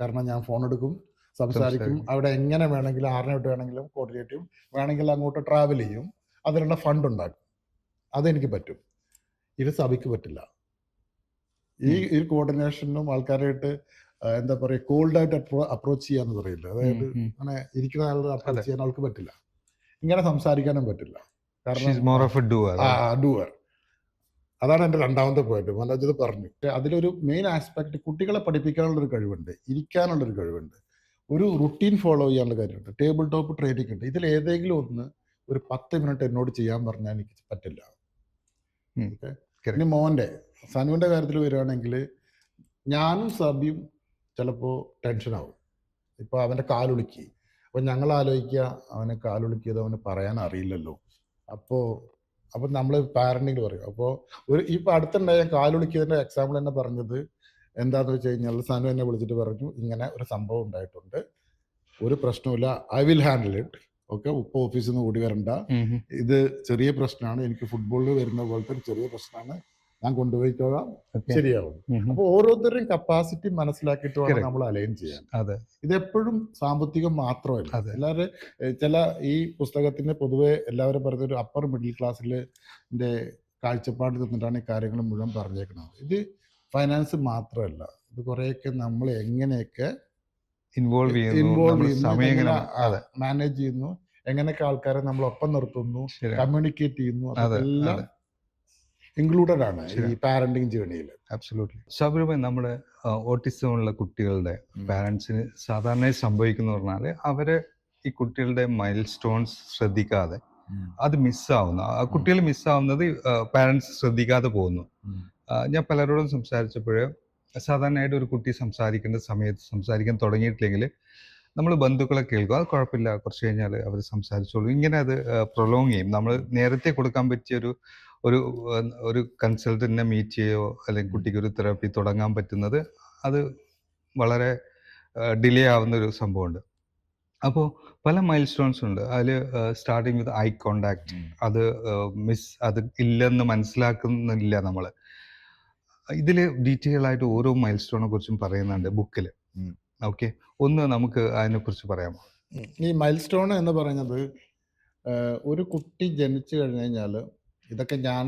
കാരണം ഞാൻ ഫോൺ എടുക്കും, സംസാരിക്കും, അവിടെ എങ്ങനെ വേണമെങ്കിലും ആറിനായിട്ട് വേണമെങ്കിലും കോർഡിനേറ്റ് ചെയ്യും, വേണമെങ്കിൽ അങ്ങോട്ട് ട്രാവൽ ചെയ്യും, അതിനുള്ള ഫണ്ട് ഉണ്ടാക്കും. അതെനിക്ക് പറ്റും. ഇത് സഭയ്ക്ക് പറ്റില്ല. ഈ കോർഡിനേഷനും ആൾക്കാരായിട്ട് എന്താ പറയുക, കോൾഡായിട്ട് അപ്രോച്ച് ചെയ്യാന്ന് പറയില്ല. അതായത് അങ്ങനെ ഇരിക്കുന്ന ആളുടെ അപ്രോച്ച് ചെയ്യാൻ ആൾക്ക് പറ്റില്ല, ഇങ്ങനെ സംസാരിക്കാനും പറ്റില്ല. കാരണം ഡൂവർ. അതാണ് എൻ്റെ രണ്ടാമത്തെ പോയിന്റ്. മനോജ് ഇത് പറഞ്ഞു. അതിലൊരു മെയിൻ ആസ്പെക്ട്, കുട്ടികളെ പഠിപ്പിക്കാനുള്ളൊരു കഴിവുണ്ട്, ഇരിക്കാനുള്ളൊരു കഴിവുണ്ട്, ഒരു റുട്ടീൻ ഫോളോ ചെയ്യാനുള്ള കാര്യമുണ്ട്, ടേബിൾ ടോപ്പ് ട്രെയിനിങ് ഉണ്ട്. ഇതിൽ ഏതെങ്കിലും ഒന്ന് ഒരു 10 മിനിറ്റ് എന്നോട് ചെയ്യാൻ പറഞ്ഞാൽ എനിക്ക് പറ്റില്ല. ഇനി മോൻ്റെ സനുവിൻ്റെ കാര്യത്തിൽ വരികയാണെങ്കിൽ, ഞാനും സബിയും ചിലപ്പോൾ ടെൻഷനാവും. ഇപ്പോൾ അവൻ്റെ കാലുളുക്കി, അപ്പോൾ ഞങ്ങൾ ആലോചിക്കുക, അവനെ കാലുളുക്കിയത് അവന് പറയാൻ അറിയില്ലല്ലോ. അപ്പോൾ നമ്മൾ പാരന്റിങ് പറയും. അപ്പോൾ ഇപ്പോൾ അടുത്തുണ്ടായ കാലുളിക്കിയതിൻ്റെ എക്സാമ്പിൾ തന്നെ പറഞ്ഞത് എന്താണെന്ന് വെച്ച് കഴിഞ്ഞാൽ, സനു എന്നെ വിളിച്ചിട്ട് പറഞ്ഞു, ഇങ്ങനെ ഒരു സംഭവം ഉണ്ടായിട്ടുണ്ട്, ഒരു പ്രശ്നമില്ല, I will handle it, okay, ഇപ്പോൾ ഓഫീസിൽ നിന്ന് ഓടി വരണ്ട, ഇത് ചെറിയ പ്രശ്നമാണ്, എനിക്ക് ഫുട്ബോളിൽ വരുന്ന പോലത്തെ ഒരു ചെറിയ പ്രശ്നമാണ്, ഞാൻ കൊണ്ടുപോയിക്കോളാം, ശരിയാവും. അപ്പോൾ ഓരോരുത്തരുടെയും കപ്പാസിറ്റി മനസ്സിലാക്കിയിട്ട് വേണം നമ്മൾ അലൈൻ ചെയ്യാൻ. ഇതെപ്പോഴും സാമ്പത്തികം മാത്രമല്ല. എല്ലാവരും ചില ഈ പുസ്തകത്തിന് പൊതുവെ എല്ലാവരും പറഞ്ഞ ഒരു അപ്പർ മിഡിൽ ക്ലാസ്സിലെ കാഴ്ചപ്പാട് തന്നിട്ടാണ് ഈ കാര്യങ്ങൾ മുഴുവൻ പറഞ്ഞേക്കുന്നത്. ഇത് ഫൈനാൻസ് മാത്രമല്ല, ഇത് കുറേയൊക്കെ നമ്മൾ എങ്ങനെയൊക്കെ ഇൻവോൾവ് ചെയ്യുന്നു, ഇൻവോൾവ് നമ്മൾ ചെയ്യുന്നു, സമയം ഇതെങ്ങനെ എങ്ങനെ അതെ മാനേജ് ചെയ്യുന്നു, എങ്ങനെയൊക്കെ ആൾക്കാരെ നമ്മൾ ഒപ്പം നിർത്തുന്നു, ശരിയാണ്. കമ്മ്യൂണിക്കേറ്റ് ചെയ്യുന്നു, അതെ അതെല്ലാം അതെ ഇൻക്ലൂഡഡ് ആണ് ഈ ശരിയാണ്. പാരന്റിങ് ജേണിയിൽ. അബ്സല്യൂട്ട്ലി. ഷാബിറുഭായ്, നമ്മുടെ ഓട്ടിസം ഉള്ള കുട്ടികളുടെ ഉം. പാരൻസിന് സാധാരണയായി സംഭവിക്കുന്ന പറഞ്ഞാൽ അവര് ഈ കുട്ടികളുടെ മൈൽ സ്റ്റോൺസ് ശ്രദ്ധിക്കാതെ അത് മിസ്സാവുന്നു. ആ കുട്ടികൾ മിസ്സാവുന്നത് പാരൻസ് ശ്രദ്ധിക്കാതെ പോകുന്നു. ഞാൻ പലരോടും സംസാരിച്ചപ്പോൾ സാധാരണയായിട്ട് ഒരു കുട്ടി സംസാരിക്കേണ്ട സമയത്ത് സംസാരിക്കാൻ തുടങ്ങിയിട്ടില്ലെങ്കിൽ നമ്മൾ ബന്ധുക്കളെ കേൾക്കും, അത് കുഴപ്പമില്ല, കുറച്ച് കഴിഞ്ഞാൽ അവർ സംസാരിച്ചോളൂ, ഇങ്ങനെ അത് പ്രൊലോങ് ചെയ്യും. നമ്മൾ നേരത്തെ കൊടുക്കാൻ പറ്റിയ ഒരു ഒരു കൺസൾട്ടന്റിനെ മീറ്റ് ചെയ്യുകയോ അല്ലെങ്കിൽ കുട്ടിക്ക് ഒരു തെറാപ്പി തുടങ്ങാൻ പറ്റുന്നത് അത് വളരെ ഡിലേ ആവുന്ന ഒരു സംഭവമുണ്ട്. അപ്പോൾ പല മൈൽ സ്റ്റോൺസ് ഉണ്ട്. അതിൽ സ്റ്റാർട്ടിങ് വിത്ത് ഐ കോണ്ടാക്ട്, അത് അത് ഇല്ലെന്ന് മനസ്സിലാക്കുന്നില്ല നമ്മൾ. ഇതിൽ ഡീറ്റെയിൽ ആയിട്ട് ഓരോ മൈൽ സ്റ്റോണിനെ കുറിച്ചും പറയുന്നുണ്ട് ബുക്കിൽ. ഓക്കെ, ഒന്ന് നമുക്ക് അതിനെക്കുറിച്ച് പറയാമോ? ഈ മൈൽ സ്റ്റോൺ എന്ന് പറയുന്നത് ഒരു കുട്ടി ജനിച്ചു കഴിഞ്ഞു കഴിഞ്ഞാൽ, ഇതൊക്കെ ഞാൻ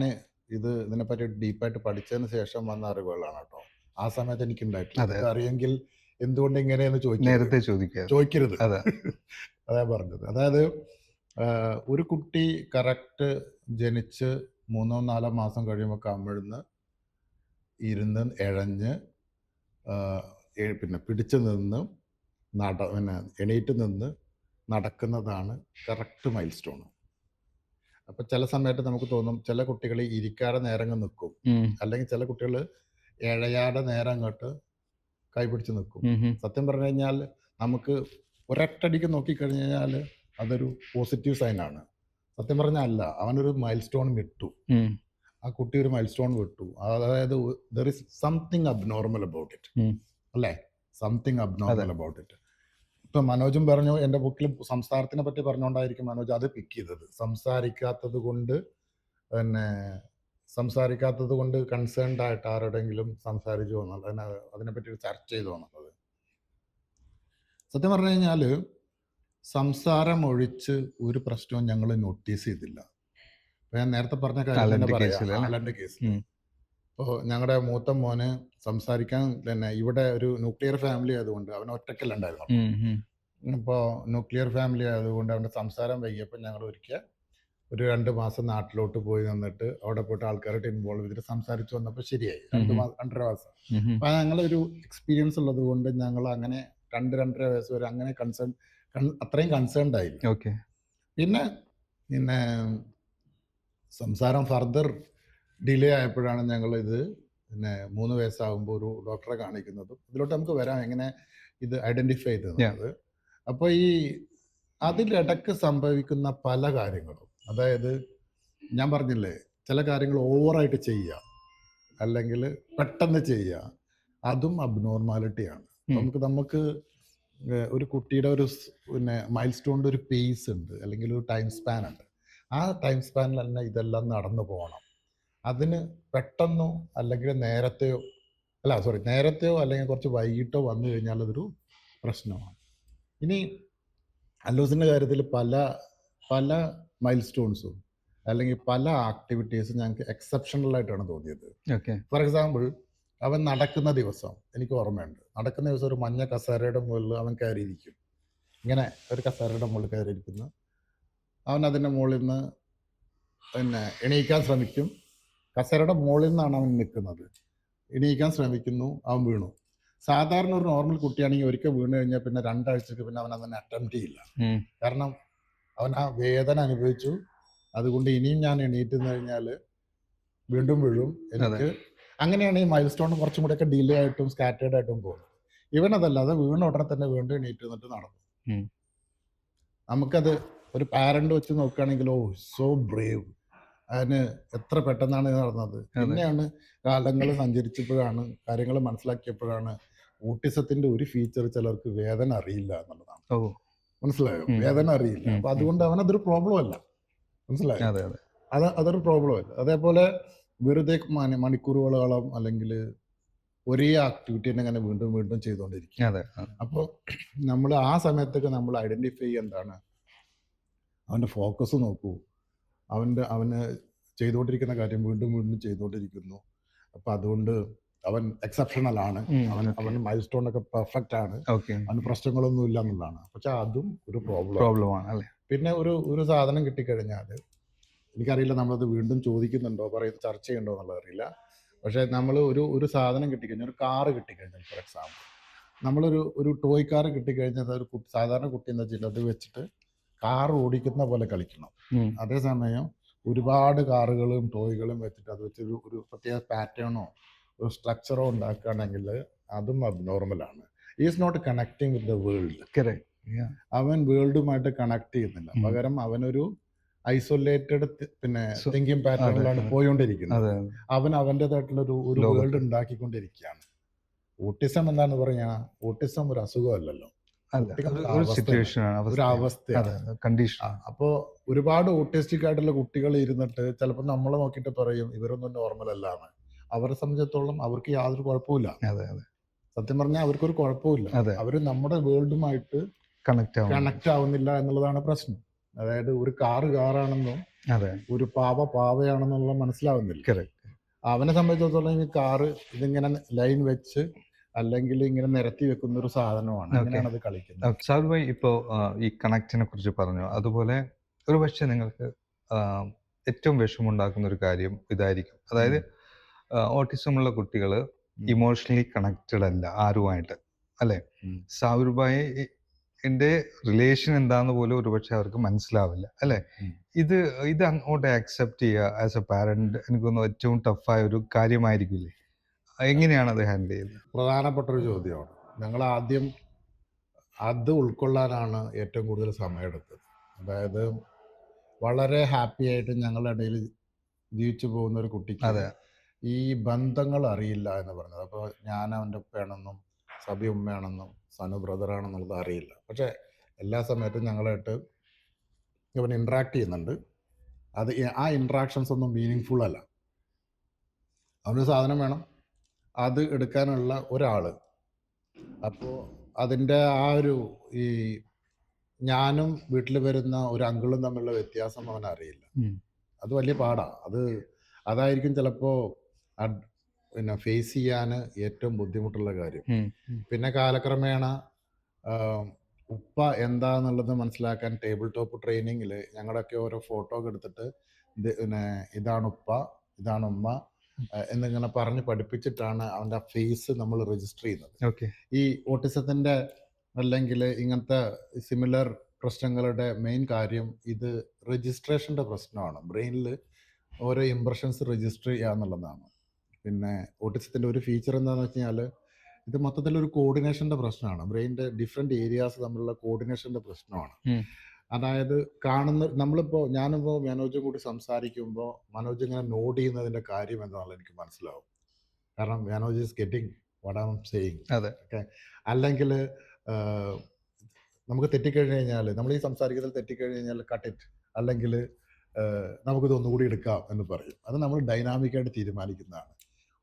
ഇതിനെപ്പറ്റി ഡീപ്പായിട്ട് പഠിച്ചതിന് ശേഷം വന്ന അറിവുകളാണ് കേട്ടോ. ആ സമയത്ത് എനിക്ക് ഉണ്ടായിട്ടില്ല. അതെ. ഇതൊക്കെ അറിയെങ്കിൽ എന്തുകൊണ്ട് ഇങ്ങനെയെന്ന് നേരത്തെ ചോദിക്കരുത്. അതെ അതാ പറഞ്ഞത്. അതായത് ഒരു കുട്ടി കറക്റ്റ് ജനിച്ച് 3-4 മാസം കഴിയുമ്പോൾ കമിഴ്ന്ന് ഇരുന്ന് എഴഞ്ഞ് പിന്നെ പിടിച്ചു നിന്ന് പിന്നെ എണീറ്റ് നിന്ന് നടക്കുന്നതാണ് കറക്റ്റ് മൈൽ സ്റ്റോൺ. അപ്പം ചില സമയത്ത് നമുക്ക് തോന്നും ചില കുട്ടികൾ ഇരിക്കാതെ നേരം നിൽക്കും, അല്ലെങ്കിൽ ചില കുട്ടികൾ എഴയാതെ നേരം അങ്ങോട്ട് കൈപിടിച്ച് നിൽക്കും. സത്യം പറഞ്ഞു കഴിഞ്ഞാൽ നമുക്ക് ഒരൊറ്റടിക്ക് നോക്കിക്കഴിഞ്ഞു കഴിഞ്ഞാൽ അതൊരു പോസിറ്റീവ് സൈനാണ്. സത്യം പറഞ്ഞാൽ അല്ല, അവനൊരു മൈൽ സ്റ്റോൺ വിട്ടു, ആ കുട്ടി ഒരു മൈൽ സ്റ്റോൺ വിട്ടു. അതായത് there is something abnormal about it, അല്ലേ? Something abnormal about it. ഇപ്പം മനോജും പറഞ്ഞു, എൻ്റെ ബുക്കിൽ സംസാരത്തിനെ പറ്റി പറഞ്ഞുകൊണ്ടായിരിക്കും മനോജ് അത് പിക്ക് ചെയ്തത്. സംസാരിക്കാത്തത് കൊണ്ട് കൺസേൺഡ് ആയിട്ട് ആരോടെങ്കിലും സംസാരിച്ചു എന്നുള്ളത്, അതിനെപ്പറ്റി ചർച്ച ചെയ്തു എന്നുള്ളത്. സത്യം പറഞ്ഞു കഴിഞ്ഞാൽ സംസാരം ഒഴിച്ച് ഒരു പ്രശ്നവും ഞങ്ങൾ നോട്ടീസ് ചെയ്തില്ല. ഞാൻ നേരത്തെ പറഞ്ഞ കാര്യം തന്നെ പറയാം. ആലൻ്റെ കേസിൽ ഇപ്പോൾ ഞങ്ങളുടെ മൂത്ത മോന് സംസാരിക്കാൻ തന്നെ, ഇവിടെ ഒരു ന്യൂക്ലിയർ ഫാമിലി ആയതുകൊണ്ട് അവൻ ഒറ്റയ്ക്കല്ല ഉണ്ടായിരുന്നു. ഇപ്പോൾ ന്യൂക്ലിയർ ഫാമിലി ആയതുകൊണ്ട് അവൻ്റെ സംസാരം വൈകിയപ്പോൾ ഞങ്ങൾ ഒരിക്കൽ ഒരു 2 മാസം നാട്ടിലോട്ട് പോയി നിന്നിട്ട് അവിടെ പോയിട്ട് ആൾക്കാരായിട്ട് ഇൻവോൾവ് ചെയ്തിട്ട് സംസാരിച്ച് വന്നപ്പോൾ ശരിയായി. 2-2.5 മാസം. അപ്പം ഞങ്ങളൊരു എക്സ്പീരിയൻസ് ഉള്ളത് കൊണ്ട് ഞങ്ങൾ അങ്ങനെ 2-2.5 വയസ്സ് വരെ അങ്ങനെ അത്രയും കൺസേൺഡ് ആയില്ല. ഓക്കെ. പിന്നെ സംസാരം ഫർദർ ഡിലേ ആയപ്പോഴാണ് ഞങ്ങളിത് 3 വയസ്സാകുമ്പോൾ ഒരു ഡോക്ടറെ കാണിക്കുന്നതും. ഇതിലോട്ട് നമുക്ക് വരാം എങ്ങനെ ഇത് ഐഡൻറ്റിഫൈ ചെയ്തത്. അപ്പോൾ ഈ അതിലിടക്ക് സംഭവിക്കുന്ന പല കാര്യങ്ങളും, അതായത് ഞാൻ പറഞ്ഞില്ലേ, ചില കാര്യങ്ങൾ ഓവറായിട്ട് ചെയ്യുക അല്ലെങ്കിൽ പെട്ടെന്ന് ചെയ്യുക, അതും അബ്നോർമാലിറ്റിയാണ്. നമുക്ക് ഒരു കുട്ടിയുടെ ഒരു മൈൽ സ്റ്റോണിൻ്റെ ഒരു പേസ് ഉണ്ട്, അല്ലെങ്കിൽ ഒരു ടൈം സ്പാൻ ഉണ്ട്. ആ ടൈം സ്പാനിൽ തന്നെ ഇതെല്ലാം നടന്നു പോകണം. അതിന് പെട്ടെന്നോ അല്ലെങ്കിൽ നേരത്തെയോ അല്ലെങ്കിൽ കുറച്ച് വൈകിട്ടോ വന്നു കഴിഞ്ഞാൽ അതൊരു പ്രശ്നമാണ്. ഇനി അല്ലൂസിൻ്റെ കാര്യത്തിൽ പല മൈൽ സ്റ്റോൺസും അല്ലെങ്കിൽ പല ആക്ടിവിറ്റീസും ഞങ്ങൾക്ക് എക്സെപ്ഷണൽ ആയിട്ടാണ് തോന്നിയത്. ഫോർ എക്സാമ്പിൾ, അവൻ നടക്കുന്ന ദിവസം എനിക്ക് ഓർമ്മയുണ്ട്. നടക്കുന്ന ദിവസം ഒരു മഞ്ഞ കസേരയുടെ മുകളിൽ അവൻ കയറിയിരിക്കും. ഇങ്ങനെ ഒരു കസേരയുടെ മുകളിൽ കയറിയിരിക്കുന്നു. അവൻ അതിൻ്റെ മുകളിൽ നിന്ന് എണീക്കാൻ ശ്രമിക്കും. കസേരയുടെ മുകളിൽ നിന്നാണ് അവൻ നിൽക്കുന്നത്. എണീക്കാൻ ശ്രമിക്കുന്നു, അവൻ വീണു. സാധാരണ ഒരു നോർമൽ കുട്ടിയാണെങ്കിൽ ഒരിക്കൽ വീണ് കഴിഞ്ഞാൽ പിന്നെ 2 ആഴ്ചക്ക് പിന്നെ അവൻ അതിനെ അറ്റംപ്റ്റ് ചെയ്യില്ല. കാരണം അവൻ ആ വേദന അനുഭവിച്ചു. അതുകൊണ്ട് ഇനിയും ഞാൻ എണീറ്റ് കഴിഞ്ഞാൽ വീണ്ടും വീഴും, എനിക്ക് അങ്ങനെയാണ് ഈ മൈൽ സ്റ്റോൺ കുറച്ചും കൂടെയൊക്കെ ഡിലേ ആയിട്ടും സ്കാറ്റേർഡ് ആയിട്ടും പോകുന്നത്. ഇവനതല്ലാതെ വീണ ഉടനെ തന്നെ വീണ്ടും എണീറ്റ് നിന്നിട്ട് നടന്നു. നമുക്കത് ഒരു പാരന്റ് വെച്ച് നോക്കുകയാണെങ്കിൽ സോ ബ്രേവ്, അതിന് എത്ര പെട്ടെന്നാണ് ഇത് നടന്നത്. പിന്നെയാണ് കാലങ്ങൾ സഞ്ചരിച്ചപ്പോഴാണ്, കാര്യങ്ങൾ മനസ്സിലാക്കിയപ്പോഴാണ് ഓട്ടിസത്തിന്റെ ഒരു ഫീച്ചർ ചിലർക്ക് വേദന അറിയില്ല എന്നുള്ളതാണ്. മനസ്സിലായോ? വേദന അറിയില്ല. അപ്പൊ അതുകൊണ്ട് അവനതൊരു പ്രോബ്ലം അല്ല. മനസ്സിലായോ? അതൊരു പ്രോബ്ലം അല്ല. അതേപോലെ വെറുതെ മണിക്കൂറുകളോളം അല്ലെങ്കിൽ ഒരേ ആക്ടിവിറ്റി തന്നെ അങ്ങനെ വീണ്ടും വീണ്ടും ചെയ്തുകൊണ്ടിരിക്കും. അപ്പോൾ നമ്മൾ ആ സമയത്തൊക്കെ നമ്മൾ ഐഡന്റിഫൈ ചെയ്യുക എന്താണ്, അവൻ്റെ ഫോക്കസ് നോക്കൂ. അവന് ചെയ്തുകൊണ്ടിരിക്കുന്ന കാര്യം വീണ്ടും വീണ്ടും ചെയ്തുകൊണ്ടിരിക്കുന്നു. അപ്പം അതുകൊണ്ട് അവൻ എക്സെപ്ഷണൽ ആണ്, അവൻ മൈൽ സ്റ്റോൺ ഒക്കെ പെർഫെക്റ്റ് ആണ്, അവന് പ്രശ്നങ്ങളൊന്നും ഇല്ല എന്നുള്ളതാണ്. പക്ഷെ അതും ഒരു പ്രോബ്ലമാണ് അല്ലേ. പിന്നെ ഒരു സാധനം കിട്ടിക്കഴിഞ്ഞാൽ, എനിക്കറിയില്ല നമ്മളത് വീണ്ടും ചോദിക്കുന്നുണ്ടോ ചർച്ച ചെയ്യുന്നുണ്ടോ എന്നുള്ളത് അറിയില്ല. പക്ഷെ നമ്മൾ ഒരു സാധനം കിട്ടിക്കഴിഞ്ഞാൽ, ഒരു കാറ് കിട്ടിക്കഴിഞ്ഞാൽ, ഫോർ എക്സാമ്പിൾ നമ്മളൊരു ടോയ് കാർ കിട്ടിക്കഴിഞ്ഞാൽ ഒരു സാധാരണ കുട്ടി എന്താ വെച്ചാൽ അത് വെച്ചിട്ട് കാർ ഓടിക്കുന്ന പോലെ കളിക്കണം. അതേസമയം ഒരുപാട് കാറുകളും ടോയ്കളും വെച്ചിട്ട് അത് വെച്ച് ഒരു പ്രത്യേക പാറ്റേണോ ഒരു സ്ട്രക്ചറോ ഉണ്ടാക്കുകയാണെങ്കിൽ അതും അബ്നോർമലാണ്. Is not connecting with the world. അവൻ വേൾഡുമായിട്ട് കണക്ട് ചെയ്യുന്നില്ല, പകരം അവനൊരു ഐസൊലേറ്റഡ് പിന്നെ തിങ്കിങ് പാറ്റേണിലാണ് പോയിക്കൊണ്ടിരിക്കുന്നത്. അവൻ അവൻ്റെതായിട്ടുള്ള ഒരു വേൾഡ് ഉണ്ടാക്കിക്കൊണ്ടിരിക്കുകയാണ്. ഓട്ടിസം എന്താന്ന് പറഞ്ഞാൽ, ഓട്ടിസം ഒരു അസുഖമല്ലല്ലോ, ഒരു അവസ്ഥയാണ്. അപ്പോ ഒരുപാട് ഓട്ടിസ്റ്റിക് ആയിട്ടുള്ള കുട്ടികൾ ഇരുന്നിട്ട് ചിലപ്പോൾ നമ്മളെ നോക്കിയിട്ട് പറയും ഇവരൊന്നും നോർമൽ അല്ലാന്ന്. അവരെ സംബന്ധിച്ചിടത്തോളം അവർക്ക് യാതൊരു കുഴപ്പമില്ല. സത്യം പറഞ്ഞാൽ അവർക്കൊരു കുഴപ്പമില്ല. അവര് നമ്മുടെ വേൾഡുമായിട്ട് കണക്ട് ആവുന്നില്ല എന്നുള്ളതാണ് പ്രശ്നം. അതായത് ഒരു കാറാണെന്നോ ഒരു പാവയാണെന്നുള്ള മനസ്സിലാവുന്നില്ല. അവനെ സംബന്ധിച്ചിടത്തോളം ഈ കാറ് ഇതിങ്ങനെ ലൈൻ വെച്ച് അല്ലെങ്കിൽ ഇങ്ങനെ നിരത്തി വെക്കുന്ന ഒരു സാധനമാണ്. അങ്ങനെയാണ് അത് കളിക്കുന്നത്. സാബിർ ഭായ് ഇപ്പോൾ ഈ കണക്റ്റിനെ കുറിച്ച് പറഞ്ഞു. അതുപോലെ ഒരു പക്ഷേ നിങ്ങൾക്ക് ഏറ്റവും വിഷമമുണ്ടാക്കുന്ന ഒരു കാര്യം ഇതായിരിക്കും. അതായത് ഓട്ടിസം ഉള്ള കുട്ടികൾ ഇമോഷണലി കണക്റ്റഡ് അല്ല ആരുമായിട്ട്, അല്ലെ? സാബിർ ഭായ് എൻ്റെ റിലേഷൻ എന്താന്ന് പോലും ഒരുപക്ഷെ അവർക്ക് മനസ്സിലാവില്ല, അല്ലെ? ഇത് അങ്ങോട്ട് ആക്സെപ്റ്റ് ചെയ്യുക ആസ് എ പാരന്റ് എനിക്കൊന്ന് ഏറ്റവും ടഫായ ഒരു കാര്യമായിരിക്കില്ലേ? എങ്ങനെയാണ് അത് ഹാൻഡിൽ ചെയ്യുന്നത്? പ്രധാനപ്പെട്ട ഒരു ചോദ്യമാണ്. ഞങ്ങൾ ആദ്യം അത് ഉൾക്കൊള്ളാനാണ് ഏറ്റവും കൂടുതൽ സമയമെടുത്തത്. അതായത് വളരെ ഹാപ്പി ആയിട്ട് ഞങ്ങളുടെ ഇടയിൽ ജീവിച്ചു പോകുന്ന ഒരു കുട്ടിക്ക് ഈ ബന്ധങ്ങൾ അറിയില്ല എന്ന് പറഞ്ഞത്. അപ്പോൾ ഞാൻ അവൻ്റെ ഉപ്പയാണെന്നും സബി ഉമ്മയാണെന്നും സനു ബ്രദറാണെന്നുള്ളത് അറിയില്ല. പക്ഷെ എല്ലാ സമയത്തും ഞങ്ങളായിട്ട് ഇവൻ ഇൻട്രാക്ട് ചെയ്യുന്നുണ്ട്. അത് ആ ഇൻട്രാക്ഷൻസ് ഒന്നും മീനിങ് ഫുൾ അല്ല. അവനൊരു സാധനം വേണം, അത് എടുക്കാനുള്ള ഒരാൾ. അപ്പോൾ അതിൻ്റെ ഈ ഞാനും വീട്ടിൽ വരുന്ന ഒരു അങ്കിളും തമ്മിലുള്ള വ്യത്യാസം അവൻ അറിയില്ല. അത് വലിയ പാടാണ്. അതായിരിക്കും ചിലപ്പോൾ പിന്നെ ഫേസ് ചെയ്യാൻ ഏറ്റവും ബുദ്ധിമുട്ടുള്ള കാര്യം. പിന്നെ കാലക്രമേണ ഉപ്പ എന്താന്നുള്ളത് മനസ്സിലാക്കാൻ ടേബിൾ ടോപ്പ് ട്രെയിനിങ്ങിൽ ഞങ്ങളൊക്കെ ഓരോ ഫോട്ടോ ഒക്കെ എടുത്തിട്ട് പിന്നെ ഇതാണ് ഉപ്പ, ഇതാണ് ഉമ്മ എന്നിങ്ങനെ പറഞ്ഞ് പഠിപ്പിച്ചിട്ടാണ് അവൻ്റെ ആ ഫേസ് നമ്മൾ രജിസ്റ്റർ ചെയ്യുന്നത്. ഈ ഓട്ടിസത്തിൻ്റെ അല്ലെങ്കിൽ ഇങ്ങനത്തെ സിമിലർ പ്രശ്നങ്ങളുടെ മെയിൻ കാര്യം ഇത് രജിസ്ട്രേഷൻ്റെ പ്രശ്നമാണ്. ബ്രെയിനിൽ ഓരോ ഇംപ്രഷൻസ് രജിസ്റ്റർ ചെയ്യുക എന്നുള്ളതാണ്. പിന്നെ ഓട്ടിസത്തിൻ്റെ ഒരു ഫീച്ചർ എന്താണെന്ന് വെച്ച് കഴിഞ്ഞാൽ ഇത് മൊത്തത്തിലൊരു കോർഡിനേഷൻ്റെ പ്രശ്നമാണ്. ബ്രെയിനിൻ്റെ ഡിഫറെൻറ്റ് ഏരിയാസ് തമ്മിലുള്ള കോർഡിനേഷൻ്റെ പ്രശ്നമാണ്. അതായത് ഞാനിപ്പോൾ മനോജും കൂടി സംസാരിക്കുമ്പോൾ മനോജ് ഇങ്ങനെ നോട്ട് ചെയ്യുന്നതിൻ്റെ കാര്യം എന്താണെന്ന് എനിക്ക് മനസ്സിലാവും. കാരണം Manoj is getting what I am saying. Okay, അല്ലെങ്കിൽ നമുക്ക് തെറ്റിക്കഴിഞ്ഞ് കഴിഞ്ഞാൽ, നമ്മൾ ഈ സംസാരിക്കുന്നതിൽ തെറ്റിക്കഴിഞ്ഞ് കഴിഞ്ഞാൽ കട്ട് ഇറ്റ്, അല്ലെങ്കിൽ നമുക്കിത് ഒന്നുകൂടി എടുക്കാം എന്ന് പറയും. അത് നമ്മൾ ഡൈനാമിക്കായിട്ട് തീരുമാനിക്കുന്നതാണ്.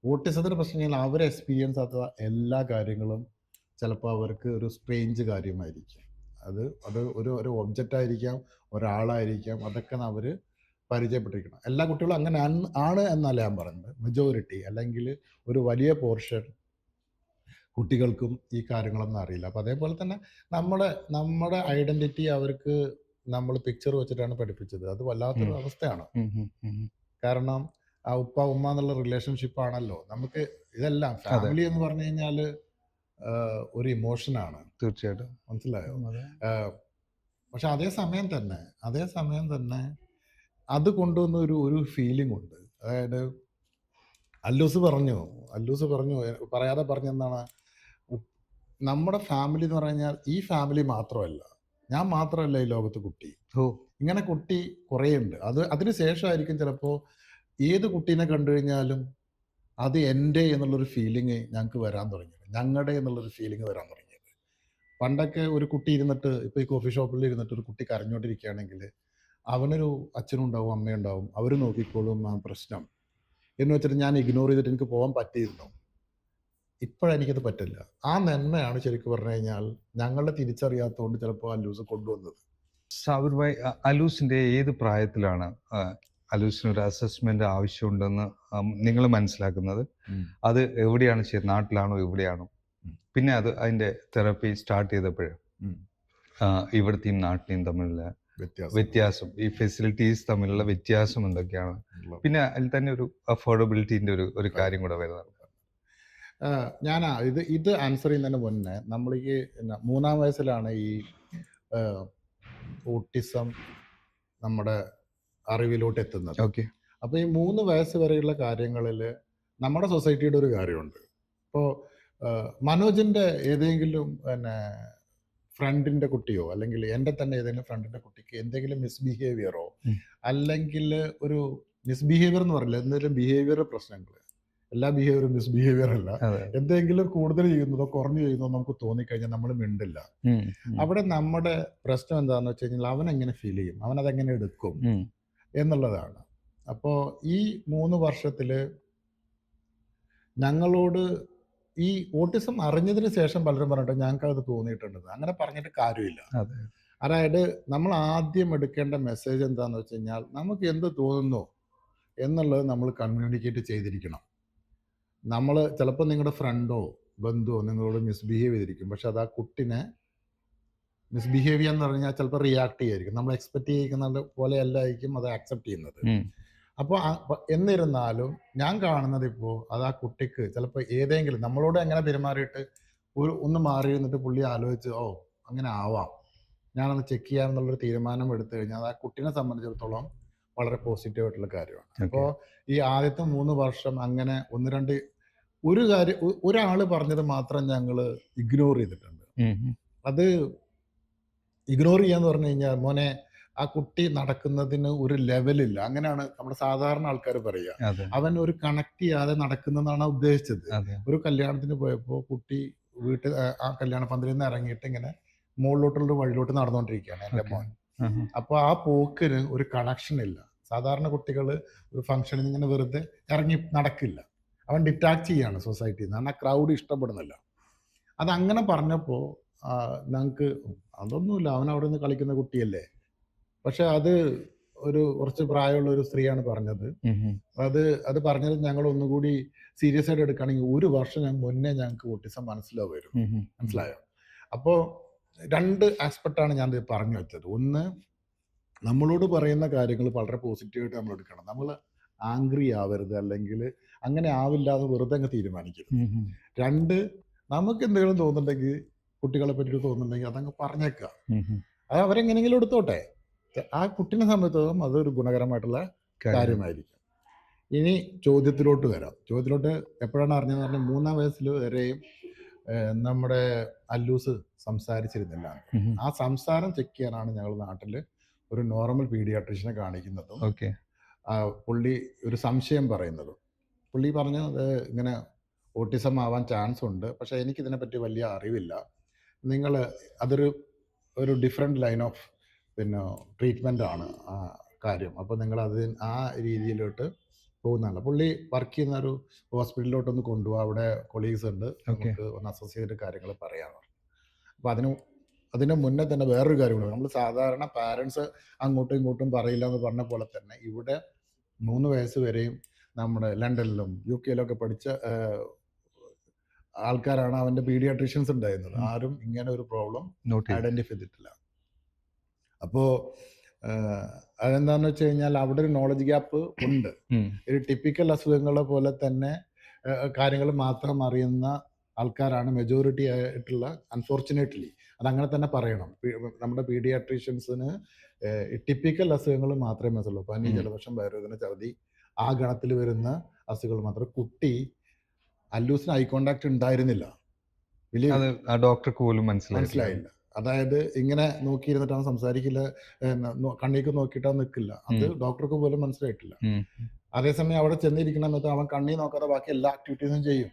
ഓട്ടിസത്തിൻ്റെ പ്രശ്നം അവർ എക്സ്പീരിയൻസ് ആത്ത എല്ലാ കാര്യങ്ങളും ചിലപ്പോൾ അവർക്ക് ഒരു സ്ട്രേഞ്ച് കാര്യമായിരിക്കും. അത് ഒരു ഒബ്ജക്റ്റ് ആയിരിക്കാം, ഒരാളായിരിക്കാം, അതൊക്കെ അവർ പരിചയപ്പെട്ടിരിക്കണം. എല്ലാ കുട്ടികളും അങ്ങനെ ആണ് എന്നല്ല ഞാൻ പറയുന്നത്. മെജോറിറ്റി അല്ലെങ്കിൽ ഒരു വലിയ പോർഷൻ കുട്ടികൾക്കും ഈ കാര്യങ്ങളൊന്നും അറിയില്ല. അപ്പം അതേപോലെ തന്നെ നമ്മുടെ ഐഡൻറ്റിറ്റി അവർക്ക് നമ്മൾ പിക്ചർ വെച്ചിട്ടാണ് പഠിപ്പിച്ചത്. അത് വല്ലാത്തൊരു അവസ്ഥയാണ്. കാരണം ആ ഉപ്പ ഉമ്മ എന്നുള്ള റിലേഷൻഷിപ്പ് ആണല്ലോ നമുക്ക് ഇതെല്ലാം. ഫാമിലി എന്ന് പറഞ്ഞു കഴിഞ്ഞാൽ ഒരു ഇമോഷനാണ്. തീർച്ചയായിട്ടും, മനസ്സിലായോ? പക്ഷെ അതേ സമയം തന്നെ അത് കൊണ്ടുവന്ന ഒരു ഫീലിംഗ് ഉണ്ട്. അതായത് അല്ലൂസ് പറഞ്ഞു പറയാതെ പറഞ്ഞെന്താണ്, നമ്മുടെ ഫാമിലി എന്ന് പറഞ്ഞാൽ ഈ ഫാമിലി മാത്രമല്ല, ഞാൻ മാത്രമല്ല ഈ ലോകത്ത് കുട്ടി. ഇങ്ങനെ കുട്ടി കുറേ ഉണ്ട്. അതിന് ശേഷമായിരിക്കും ചിലപ്പോൾ ഏത് കുട്ടീനെ കണ്ടു കഴിഞ്ഞാലും അത് എൻ്റെ എന്നുള്ളൊരു ഫീലിംഗ് ഞങ്ങൾക്ക് വരാൻ തുടങ്ങിയത്, ഞങ്ങളുടെ എന്നുള്ളൊരു ഫീലിംഗ് വരാൻ തുടങ്ങിയത്. പണ്ടൊക്കെ ഒരു കുട്ടി ഇരുന്നിട്ട്, ഇപ്പോൾ ഈ കോഫി ഷോപ്പിൽ ഇരുന്നിട്ട് ഒരു കുട്ടി കരഞ്ഞോണ്ടിരിക്കുകയാണെങ്കിൽ അവനൊരു അച്ഛനും ഉണ്ടാവും, അമ്മയുണ്ടാവും, അവർ നോക്കിക്കോളും ആ പ്രശ്നം എന്ന് വെച്ചിട്ട് ഞാൻ ഇഗ്നോർ ചെയ്തിട്ട് എനിക്ക് പോകാൻ പറ്റിയിരുന്നു. ഇപ്പോഴെനിക്കത് പറ്റില്ല. ആ നന്മയാണ് ശരിക്കും പറഞ്ഞു കഴിഞ്ഞാൽ ഞങ്ങളെ തിരിച്ചറിയാത്തതുകൊണ്ട് ചിലപ്പോൾ അല്ലൂസ് കൊണ്ടുവന്നത്. സാബിർ ഭായ്, അലൂസിന്റെ ഏത് പ്രായത്തിലാണ് അലൂസിന് ഒരു അസസ്മെന്റ് ആവശ്യമുണ്ടെന്ന് നിങ്ങൾ മനസ്സിലാക്കുന്നത് ഉം. അത് എവിടെയാണ് ചെയ്തത്, നാട്ടിലാണോ എവിടെയാണോ? ഉം. പിന്നെ അതിന്റെ തെറപ്പി സ്റ്റാർട്ട് ചെയ്തപ്പോഴും ഉം. ഇവിടുത്തെയും നാട്ടിലെയും തമ്മിലുള്ള വ്യത്യാസം വ്യത്യാസം, ഈ ഫെസിലിറ്റീസ് തമ്മിലുള്ള വ്യത്യാസം എന്തൊക്കെയാണ്? ഉള്ള പിന്നെ അതിൽ തന്നെ ഒരു അഫോർഡബിലിറ്റിന്റെ ഒരു കാര്യം കൂടെ വരുന്നത്. ഞാൻ ഇത് ആൻസർ ചെയ്യുന്നതിന് മുന്നേ നമ്മൾ ഈ 3-ാം വയസ്സിലാണ് ഈ ഓട്ടിസം നമ്മുടെ അറിവിലോട്ട് എത്തുന്നത്. ഓക്കെ. അപ്പോൾ ഈ 3 വയസ്സ് വരെയുള്ള കാര്യങ്ങളിൽ നമ്മുടെ സൊസൈറ്റിയുടെ ഒരു കാര്യമുണ്ട്. ഇപ്പോൾ മനോജിന്റെ ഏതെങ്കിലും ഫ്രണ്ടിന്റെ കുട്ടിയോ അല്ലെങ്കിൽ എൻ്റെ തന്നെ ഏതെങ്കിലും ഫ്രണ്ടിന്റെ കുട്ടിക്ക് എന്തെങ്കിലും മിസ്ബിഹേവിയറോ അല്ലെങ്കിൽ ഒരു മിസ്ബിഹേവിയർ എന്ന് പറയില്ല, എന്തെങ്കിലും ബിഹേവിയർ പ്രശ്നങ്ങൾ, എല്ലാ ബിഹേവിയറും മിസ്ബിഹേവിയർ അല്ല, എന്തെങ്കിലും കൂടുതൽ ചെയ്യുന്നതോ കുറഞ്ഞു ചെയ്യുന്നതോ നമുക്ക് തോന്നിക്കഴിഞ്ഞാൽ നമ്മൾ മിണ്ടില്ല. അവിടെ നമ്മുടെ പ്രശ്നം എന്താണെന്ന് വെച്ച് കഴിഞ്ഞാൽ അവൻ എങ്ങനെ ഫീൽ ചെയ്യും, അവൻ അതെങ്ങനെ എടുക്കും എന്നുള്ളതാണ്. അപ്പോൾ ഈ 3 വർഷത്തിൽ ഞങ്ങളോട് ഈ ഓട്ടിസം അറിഞ്ഞതിന് ശേഷം പലരും പറഞ്ഞിട്ട് ഞങ്ങൾക്ക് അത് തോന്നിയിട്ടുണ്ട്. അങ്ങനെ പറഞ്ഞിട്ട് കാര്യമില്ല. അതായത് നമ്മൾ ആദ്യം എടുക്കേണ്ട മെസ്സേജ് എന്താണെന്ന് വെച്ച് കഴിഞ്ഞാൽ നമുക്ക് എന്ത് തോന്നുന്നു എന്നുള്ളത് നമ്മൾ കമ്മ്യൂണിക്കേറ്റ് ചെയ്തിരിക്കണം. നമ്മൾ ചിലപ്പോൾ നിങ്ങളുടെ ഫ്രണ്ടോ ബന്ധുവോ നിങ്ങളോട് മിസ്ബിഹേവ് ചെയ്തിരിക്കും, പക്ഷെ അത് ആ കുട്ടിനെ മിസ്ബിഹേവ് ചെയ്യാന്ന് പറഞ്ഞാൽ ചിലപ്പോൾ റിയാക്ട് ചെയ്യായിരിക്കും, നമ്മൾ എക്സ്പെക്ട് ചെയ്യുന്ന പോലെ അല്ലായിരിക്കും അത് ആക്സെപ്റ്റ് ചെയ്യുന്നത്. അപ്പോൾ എന്നിരുന്നാലും ഞാൻ കാണുന്നത് ഇപ്പോൾ അത് ആ കുട്ടിക്ക് ചിലപ്പോൾ ഏതെങ്കിലും നമ്മളോട് എങ്ങനെ പെരുമാറിയിട്ട് ഒന്ന് മാറി നിന്നിട്ട് പുള്ളി ആലോചിച്ച് അങ്ങനെ ആവാം, ഞാനൊന്ന് ചെക്ക് ചെയ്യാമെന്നുള്ളൊരു തീരുമാനം എടുത്തു കഴിഞ്ഞാൽ അത് ആ കുട്ടീനെ സംബന്ധിച്ചിടത്തോളം വളരെ പോസിറ്റീവ് ആയിട്ടുള്ള കാര്യമാണ്. അപ്പോൾ ഈ ആദ്യത്തെ 3 വർഷം അങ്ങനെ ഒരു കാര്യം ഒരാൾ പറഞ്ഞത് മാത്രം ഞങ്ങൾ ഇഗ്നോർ ചെയ്തിട്ടുണ്ട്. അത് ഇഗ്നോർ ചെയ്യാന്ന് പറഞ്ഞു കഴിഞ്ഞാൽ മോനെ ആ കുട്ടി നടക്കുന്നതിന് ഒരു ലെവലില്ല, അങ്ങനെയാണ് നമ്മുടെ സാധാരണ ആൾക്കാർ പറയുക. അവൻ ഒരു കണക്ട് ചെയ്യാതെ നടക്കുന്നതാണ് ഉദ്ദേശിച്ചത്. ഒരു കല്യാണത്തിന് പോയപ്പോൾ കുട്ടി വീട്ടിൽ ആ കല്യാണ പന്തലിൽ നിന്ന് ഇറങ്ങിയിട്ട് ഇങ്ങനെ മുകളിലോട്ടുള്ള വഴിയിലോട്ട് നടന്നുകൊണ്ടിരിക്കുകയാണ് എൻ്റെ മോൻ. അപ്പോൾ ആ പോക്കിന് ഒരു കണക്ഷൻ ഇല്ല. സാധാരണ കുട്ടികൾ ഒരു ഫംഗ്ഷനിൽ ഇങ്ങനെ വെറുതെ ഇറങ്ങി നടക്കില്ല, അവൻ ഡിറ്റാച്ച് ചെയ്യാണ് സൊസൈറ്റിയിൽ നിന്ന്, ആ ക്രൗഡ് ഇഷ്ടപ്പെടുന്നില്ല. അതങ്ങനെ പറഞ്ഞപ്പോൾ ഞങ്ങൾക്ക് അതൊന്നുമില്ല, അവൻ അവിടെ നിന്ന് കളിക്കുന്ന കുട്ടിയല്ലേ. പക്ഷെ അത് കുറച്ച് പ്രായമുള്ള ഒരു സ്ത്രീയാണ് പറഞ്ഞത്. അത് പറഞ്ഞത് ഞങ്ങൾ ഒന്നുകൂടി സീരിയസ് ആയിട്ട് എടുക്കുകയാണെങ്കിൽ 1 വർഷം മുന്നേ ഞങ്ങൾക്ക് ഓട്ടിസം മനസ്സിലാവുമായിരുന്നു. മനസ്സിലായോ? അപ്പോൾ 2 ആസ്പെക്റ്റാണ് ഞാൻ പറഞ്ഞു വെച്ചത്. ഒന്ന്, നമ്മളോട് പറയുന്ന കാര്യങ്ങൾ വളരെ പോസിറ്റീവായിട്ട് നമ്മൾ എടുക്കണം. നമ്മൾ ആംഗ്രി ആവരുത്, അല്ലെങ്കിൽ അങ്ങനെ ആവില്ലാതെ വെറുതെ അങ്ങ് തീരുമാനിക്കരുത്. 2, നമുക്ക് എന്തെങ്കിലും തോന്നുന്നുണ്ടെങ്കിൽ, കുട്ടികളെ പറ്റി തോന്നുന്നുണ്ടെങ്കിൽ അതങ്ങ് പറഞ്ഞേക്കുക. അത് അവരെങ്ങനെയെങ്കിലും എടുത്തോട്ടെ. ആ കുട്ടീനെ സംബന്ധിച്ചിടത്തോളം അതൊരു ഗുണകരമായിട്ടുള്ള കാര്യമായിരിക്കും. ഇനി ചോദ്യത്തിലോട്ട് വരാം. ചോദ്യത്തിലോട്ട് എപ്പോഴാണ് അറിഞ്ഞതെന്ന് പറഞ്ഞാൽ 3-ാം വയസ്സിൽ വരെയും നമ്മുടെ അല്ലൂസ് സംസാരിച്ചിരുന്നില്ല. ആ സംസാരം ചെക്ക് ചെയ്യാനാണ് ഞങ്ങൾ നാട്ടിൽ ഒരു നോർമൽ പീഡിയാട്രീഷ്യനെ കാണിക്കുന്നതും പുള്ളി ഒരു സംശയം പറയുന്നതും. പുള്ളി പറഞ്ഞത് ഇങ്ങനെ ഓട്ടിസം ആവാൻ ചാൻസ് ഉണ്ട്, പക്ഷെ എനിക്കിതിനെപ്പറ്റി വലിയ അറിവില്ല, നിങ്ങൾ അതൊരു ഡിഫറെൻറ്റ് ലൈൻ ഓഫ് ട്രീറ്റ്മെൻ്റ് ആണ് ആ കാര്യം, അപ്പോൾ നിങ്ങൾ ആ രീതിയിലോട്ട് പോകുന്നതല്ല. പുള്ളി വർക്ക് ചെയ്യുന്ന ഒരു ഹോസ്പിറ്റലിലോട്ടൊന്ന് കൊണ്ടുപോകുക, അവിടെ കൊളീഗ്സ് ഉണ്ട്, നമുക്ക് ഒന്ന് അസസ് ചെയ്തിട്ട് കാര്യങ്ങൾ പറയാമെന്ന്. അപ്പോൾ അതിന് മുന്നേ തന്നെ വേറൊരു കാര്യമുണ്ട്. നമ്മൾ സാധാരണ പാരൻസ് അങ്ങോട്ടും ഇങ്ങോട്ടും പറയില്ല എന്ന് പറഞ്ഞ പോലെ തന്നെ ഇവിടെ 3 വയസ്സ് വരെയും നമ്മുടെ ലണ്ടനിലും UK ഒക്കെ പഠിച്ച ആൾക്കാരാണ് അവൻ്റെ പീഡിയാട്രീഷ്യൻസ് ഉണ്ടായിരുന്നത്. ആരും ഇങ്ങനെ ഒരു പ്രോബ്ലം ഐഡന്റിഫൈ ചെയ്തിട്ടില്ല. അപ്പോൾ അതെന്താണെന്ന് വെച്ച് കഴിഞ്ഞാൽ അവിടെ ഒരു നോളജ് ഗ്യാപ്പ് ഉണ്ട്. ഒരു ടിപ്പിക്കൽ അസുഖങ്ങളെ പോലെ തന്നെ കാര്യങ്ങൾ മാത്രം അറിയുന്ന ആൾക്കാരാണ് മെജോറിറ്റി ആയിട്ടുള്ള. അൺഫോർച്ചുനേറ്റ്ലി അതങ്ങനെ തന്നെ പറയണം. നമ്മുടെ പീഡിയാട്രീഷ്യൻസിന് ടിപ്പിക്കൽ അസുഖങ്ങൾ മാത്രമേ മനസ്സിലുള്ളൂ. പനി, ജലദോഷം, വയറുവേദന, ഛർദി, ആ ഗണത്തിൽ വരുന്ന അസുഖങ്ങൾ മാത്രം. കുട്ടി അല്ലൂസിന് ഐ കോണ്ടാക്ട് ഉണ്ടായിരുന്നില്ല, ഡോക്ടർക്ക് പോലും മനസ്സിലായില്ല. അതായത് ഇങ്ങനെ നോക്കിയിരുന്നിട്ടാണ് സംസാരിക്കില്ല, കണ്ണീക്ക് നോക്കിയിട്ടാണ് നിൽക്കില്ല, അത് ഡോക്ടർക്ക് പോലും മനസ്സിലായിട്ടില്ല. അതേസമയം അവിടെ ചെന്നിരിക്കണം എന്നിട്ട് അവൻ കണ്ണീ നോക്കാതെ ബാക്കി എല്ലാ ആക്ടിവിറ്റീസും ചെയ്യും.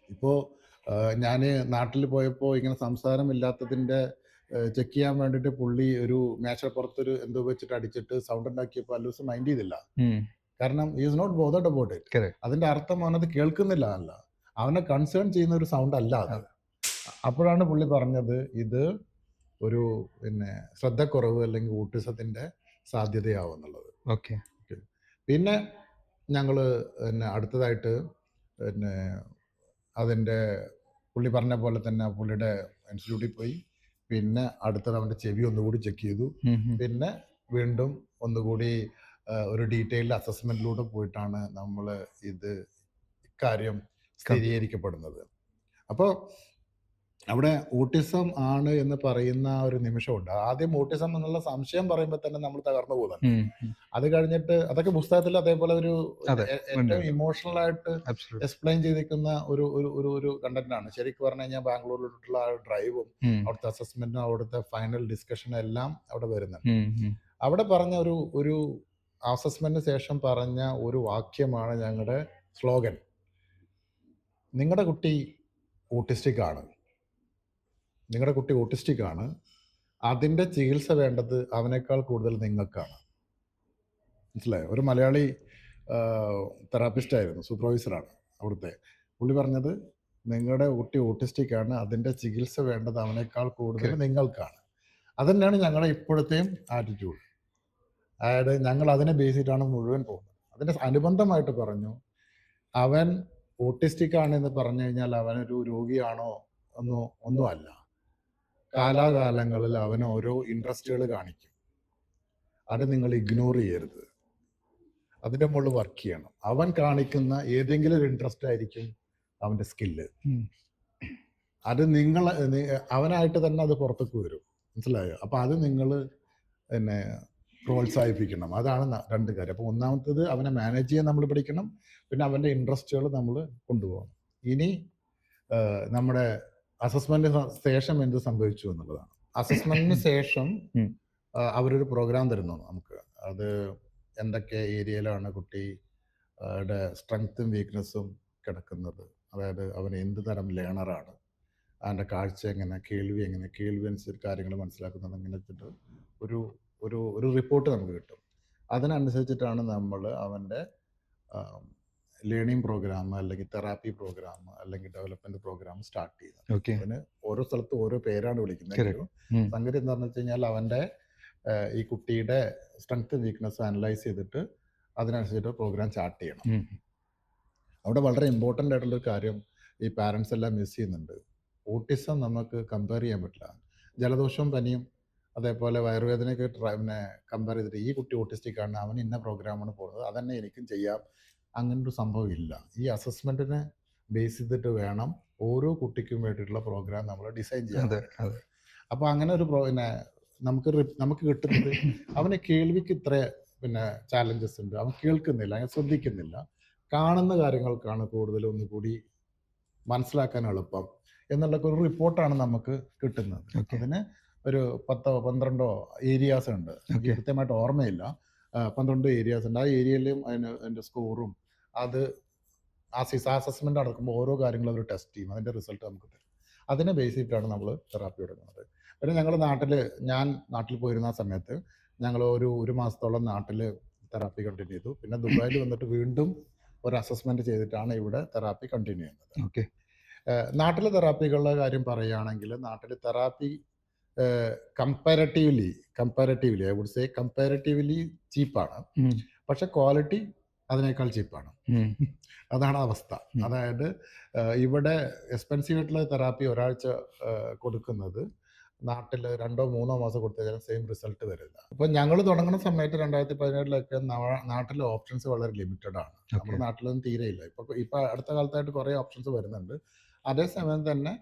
ഇപ്പോൾ ഞാൻ നാട്ടിൽ പോയപ്പോൾ ഇങ്ങനെ സംസാരമില്ലാത്തതിൻ്റെ ചെക്ക് ചെയ്യാൻ വേണ്ടിയിട്ട് പുള്ളി ഒരു മേശപ്പുറത്തൊരു എന്തോ വെച്ചിട്ട് അടിച്ചിട്ട് സൗണ്ട് ഉണ്ടാക്കിയപ്പോൾ അല്ലൂസ് മൈൻഡ് ചെയ്തില്ല. കാരണം ഈസ് നോട്ട് ബോതർഡ് അബൌട്ട് ഇറ്റ്. അതിന്റെ അർത്ഥം അവനത് കേൾക്കുന്നില്ല അല്ല, അവനെ കൺസേൺ ചെയ്യുന്ന ഒരു സൗണ്ട് അല്ല അത്. അപ്പോഴാണ് പുള്ളി പറഞ്ഞത് ഇത് ഒരു ശ്രദ്ധക്കുറവ് അല്ലെങ്കിൽ ഓട്ടിസത്തിന്റെ സാധ്യതയാവും എന്നുള്ളത്. ഓക്കെ. പിന്നെ ഞങ്ങൾ പിന്നെ അടുത്തതായിട്ട് പിന്നെ അതിൻ്റെ പുള്ളി പറഞ്ഞ പോലെ തന്നെ പുള്ളിയുടെ ഇൻസ്റ്റിറ്റ്യൂട്ടിൽ പോയി. പിന്നെ അടുത്തത് അവൻ്റെ ചെവി ഒന്നുകൂടി ചെക്ക് ചെയ്തു. പിന്നെ വീണ്ടും ഒന്നുകൂടി ഒരു ഡീറ്റെയിൽഡ് അസസ്മെൻറ്റിലൂടെ പോയിട്ടാണ് നമ്മൾ ഇക്കാര്യം സ്ഥിരീകരിക്കപ്പെടുന്നത്. അപ്പോൾ അവിടെ ഓട്ടിസം ആണ് എന്ന് പറയുന്ന ഒരു നിമിഷമുണ്ട്. ആദ്യം ഓട്ടിസം എന്നുള്ള സംശയം പറയുമ്പോൾ തന്നെ നമ്മൾ തകർന്നു പോകുന്നുണ്ട്. അത് കഴിഞ്ഞിട്ട് അതൊക്കെ പുസ്തകത്തിൽ അതേപോലെ ഒരു ഏറ്റവും ഇമോഷണൽ ആയിട്ട് എക്സ്പ്ലെയിൻ ചെയ്തിരിക്കുന്ന ഒരു ഒരു ഒരു ഒരു കണ്ടന്റാണ്. ശരിക്കും പറഞ്ഞു കഴിഞ്ഞാൽ ബാംഗ്ലൂരിലുള്ള ആ ഡ്രൈവും അവിടുത്തെ അസസ്മെന്റും അവിടുത്തെ ഫൈനൽ ഡിസ്കഷനും എല്ലാം അവിടെ വരുന്നുണ്ട്. അവിടെ പറഞ്ഞ ഒരു അസസ്മെന്റിന് ശേഷം പറഞ്ഞ ഒരു വാക്യമാണ് ഞങ്ങളുടെ സ്ലോഗൻ. നിങ്ങളുടെ കുട്ടി ഓട്ടിസ്റ്റിക് ആണ്, നിങ്ങളുടെ കുട്ടി ഓട്ടിസ്റ്റിക് ആണ്, അതിൻ്റെ ചികിത്സ വേണ്ടത് അവനേക്കാൾ കൂടുതൽ നിങ്ങൾക്കാണ്. മനസ്സിലായോ? ഒരു മലയാളി തെറാപ്പിസ്റ്റ് ആയിരുന്നു, സൂപ്പർവൈസറാണ് അവിടുത്തെ. പുള്ളി പറഞ്ഞത് നിങ്ങളുടെ കുട്ടി ഓട്ടിസ്റ്റിക് ആണ്, അതിൻ്റെ ചികിത്സ വേണ്ടത് അവനേക്കാൾ കൂടുതൽ നിങ്ങൾക്കാണ്. അതുതന്നെയാണ് ഞങ്ങളുടെ ഇപ്പോഴത്തെയും ആറ്റിറ്റ്യൂഡ്. അതായത് ഞങ്ങൾ അതിനെ ബേസ് ചെയ്തിട്ടാണ് മുഴുവൻ പോകുന്നത്. അതിൻ്റെ അനുബന്ധമായിട്ട് പറഞ്ഞു, അവൻ ഓട്ടിസ്റ്റിക് ആണെന്ന് പറഞ്ഞു കഴിഞ്ഞാൽ അവനൊരു രോഗിയാണോ ഒന്നും അല്ല. കാലാകാലങ്ങളിൽ അവന് ഓരോ ഇൻട്രസ്റ്റുകൾ കാണിക്കും, അത് നിങ്ങൾ ഇഗ്നോർ ചെയ്യരുത്, അതിൻ്റെ മുകളിൽ വർക്ക് ചെയ്യണം. അവൻ കാണിക്കുന്ന ഏതെങ്കിലും ഒരു ഇൻട്രസ്റ്റ് ആയിരിക്കും അവൻ്റെ സ്കില്ല്. അത് നിങ്ങൾ അവനായിട്ട് തന്നെ അത് പുറത്തേക്ക് വരും. മനസ്സിലായോ? അപ്പം അത് നിങ്ങൾ പിന്നെ പ്രോത്സാഹിപ്പിക്കണം. അതാണ് രണ്ട് കാര്യം. അപ്പോൾ ഒന്നാമത്തേത് അവനെ മാനേജ് ചെയ്യാൻ നമ്മൾ പഠിക്കണം, പിന്നെ അവൻ്റെ ഇൻട്രസ്റ്റുകൾ നമ്മൾ കൊണ്ടുപോകണം. ഇനി നമ്മുടെ അസസ്മെന്റിന് ശേഷം എന്ത് സംഭവിച്ചു എന്നുള്ളതാണ്. അസസ്മെന്റിന് ശേഷം അവരൊരു പ്രോഗ്രാം തരുന്നു നമുക്ക്. അത് എന്തൊക്കെ ഏരിയയിലാണ് കുട്ടിയുടെ സ്ട്രെങ്ത്തും വീക്ക്നെസ്സും കിടക്കുന്നത്, അതായത് അവൻ എന്ത് തരം ലേണറാണ്, അവൻ്റെ കാഴ്ച എങ്ങനെ, കേൾവി എങ്ങനെ, കേൾവി അനുസരിച്ച് കാര്യങ്ങൾ മനസ്സിലാക്കുന്നത് എങ്ങനെ വെച്ചിട്ട് ഒരു ഒരു ഒരു റിപ്പോർട്ട് നമുക്ക് കിട്ടും. അതിനനുസരിച്ചിട്ടാണ് നമ്മൾ അവൻ്റെ ലേണിംഗ് പ്രോഗ്രാം അല്ലെങ്കിൽ തെറാപ്പി പ്രോഗ്രാം അല്ലെങ്കിൽ ഡെവലപ്മെന്റ് പ്രോഗ്രാം സ്റ്റാർട്ട് ചെയ്യുന്നത്. അതിന് ഓരോ സ്ഥലത്തും ഓരോ പേരാണ് വിളിക്കുന്നത്. സംഗതി എന്താണെന്ന് വെച്ച് കഴിഞ്ഞാൽ അവൻ്റെ ഈ കുട്ടിയുടെ സ്ട്രെങ്ത് വീക്ക്നെസ് അനലൈസ് ചെയ്തിട്ട് അതിനനുസരിച്ചിട്ട് പ്രോഗ്രാം സ്റ്റാർട്ട് ചെയ്യണം. അവിടെ വളരെ ഇമ്പോർട്ടൻ്റ് ആയിട്ടുള്ളൊരു കാര്യം ഈ പാരൻസ് എല്ലാം മിസ് ചെയ്യുന്നുണ്ട്. ഓട്ടിസം നമുക്ക് കമ്പയർ ചെയ്യാൻ പറ്റില്ല. ജലദോഷവും പനിയും അതേപോലെ വയറുവേദനയൊക്കെ പിന്നെ കമ്പയർ ചെയ്തിട്ട് ഈ കുട്ടി ഓട്ടിസ്റ്റിക് ആണ്, അവൻ ഇന്ന പ്രോഗ്രാമാണ് പോകുന്നത്, അതന്നെ എനിക്കും ചെയ്യാം, അങ്ങനൊരു സംഭവം ഇല്ല. ഈ അസസ്മെന്റിനെ ബേസ് ചെയ്തിട്ട് വേണം ഓരോ കുട്ടിക്കും വേണ്ടിയിട്ടുള്ള പ്രോഗ്രാം നമ്മൾ ഡിസൈൻ ചെയ്യാൻ. അപ്പോൾ അങ്ങനെ ഒരു പിന്നെ നമുക്ക് കിട്ടുന്നത് അവന് കേൾവിക്ക് ഇത്ര പിന്നെ ചാലഞ്ചസ് ഉണ്ട്, അവൻ കേൾക്കുന്നില്ല, അവൻ ശ്രദ്ധിക്കുന്നില്ല, കാണുന്ന കാര്യങ്ങൾക്കാണ് കൂടുതൽ ഒന്നുകൂടി മനസ്സിലാക്കാൻ എളുപ്പം എന്നുള്ള ഒരു റിപ്പോർട്ടാണ് നമുക്ക് കിട്ടുന്നത്. അതിന് ഒരു 10-12 ഏരിയാസ് ഉണ്ട്, കൃത്യമായിട്ട് ഓർമ്മയില്ല, 12 ഏരിയാസ് ഉണ്ട്. ആ ഏരിയയിലും അതിൻ്റെ സ്കോറും അത് അസസ്മെന്റ് നടക്കുമ്പോൾ ഓരോ കാര്യങ്ങളും അവർ ടെസ്റ്റ് ചെയ്യും, അതിൻ്റെ റിസൾട്ട് നമുക്ക് തരും. അതിനെ ബേസ് ചെയ്തിട്ടാണ് നമ്മൾ തെറാപ്പി എടുക്കുന്നത്. പിന്നെ ഞങ്ങൾ ഞാൻ നാട്ടിൽ പോയിരുന്ന സമയത്ത് ഞങ്ങൾ ഒരു മാസത്തോളം നാട്ടിൽ തെറാപ്പി കണ്ടിന്യൂ ചെയ്തു. പിന്നെ ദുബായിൽ വന്നിട്ട് വീണ്ടും ഒരു അസസ്മെന്റ് ചെയ്തിട്ടാണ് ഇവിടെ തെറാപ്പി കണ്ടിന്യൂ ചെയ്യുന്നത്. നാട്ടിലെ തെറാപ്പികളുടെ കാര്യം പറയുകയാണെങ്കിൽ നാട്ടിൽ therapy comparatively I would say comparatively ചീപ്പാണ്, പക്ഷെ ക്വാളിറ്റി അതിനേക്കാൾ ചീപ്പാണ്. അതാണ് അവസ്ഥ. അതായത് ഇവിടെ എക്സ്പെൻസീവ് ആയിട്ടുള്ള തെറാപ്പി ഒരാഴ്ച കൊടുക്കുന്നത് നാട്ടിൽ 2-3 മാസം കൊടുത്താൽ സെയിം റിസൾട്ട് വരില്ല. അപ്പോൾ ഞങ്ങൾ തുടങ്ങുന്ന സമയത്ത് 2017 നാട്ടിലെ ഓപ്ഷൻസ് വളരെ ലിമിറ്റഡ് ആണ്. നമ്മുടെ നാട്ടിലൊന്നും തീരെയില്ല. ഇപ്പൊ അടുത്ത കാലത്തായിട്ട് കുറേ ഓപ്ഷൻസ് വരുന്നുണ്ട്. അതേസമയം തന്നെ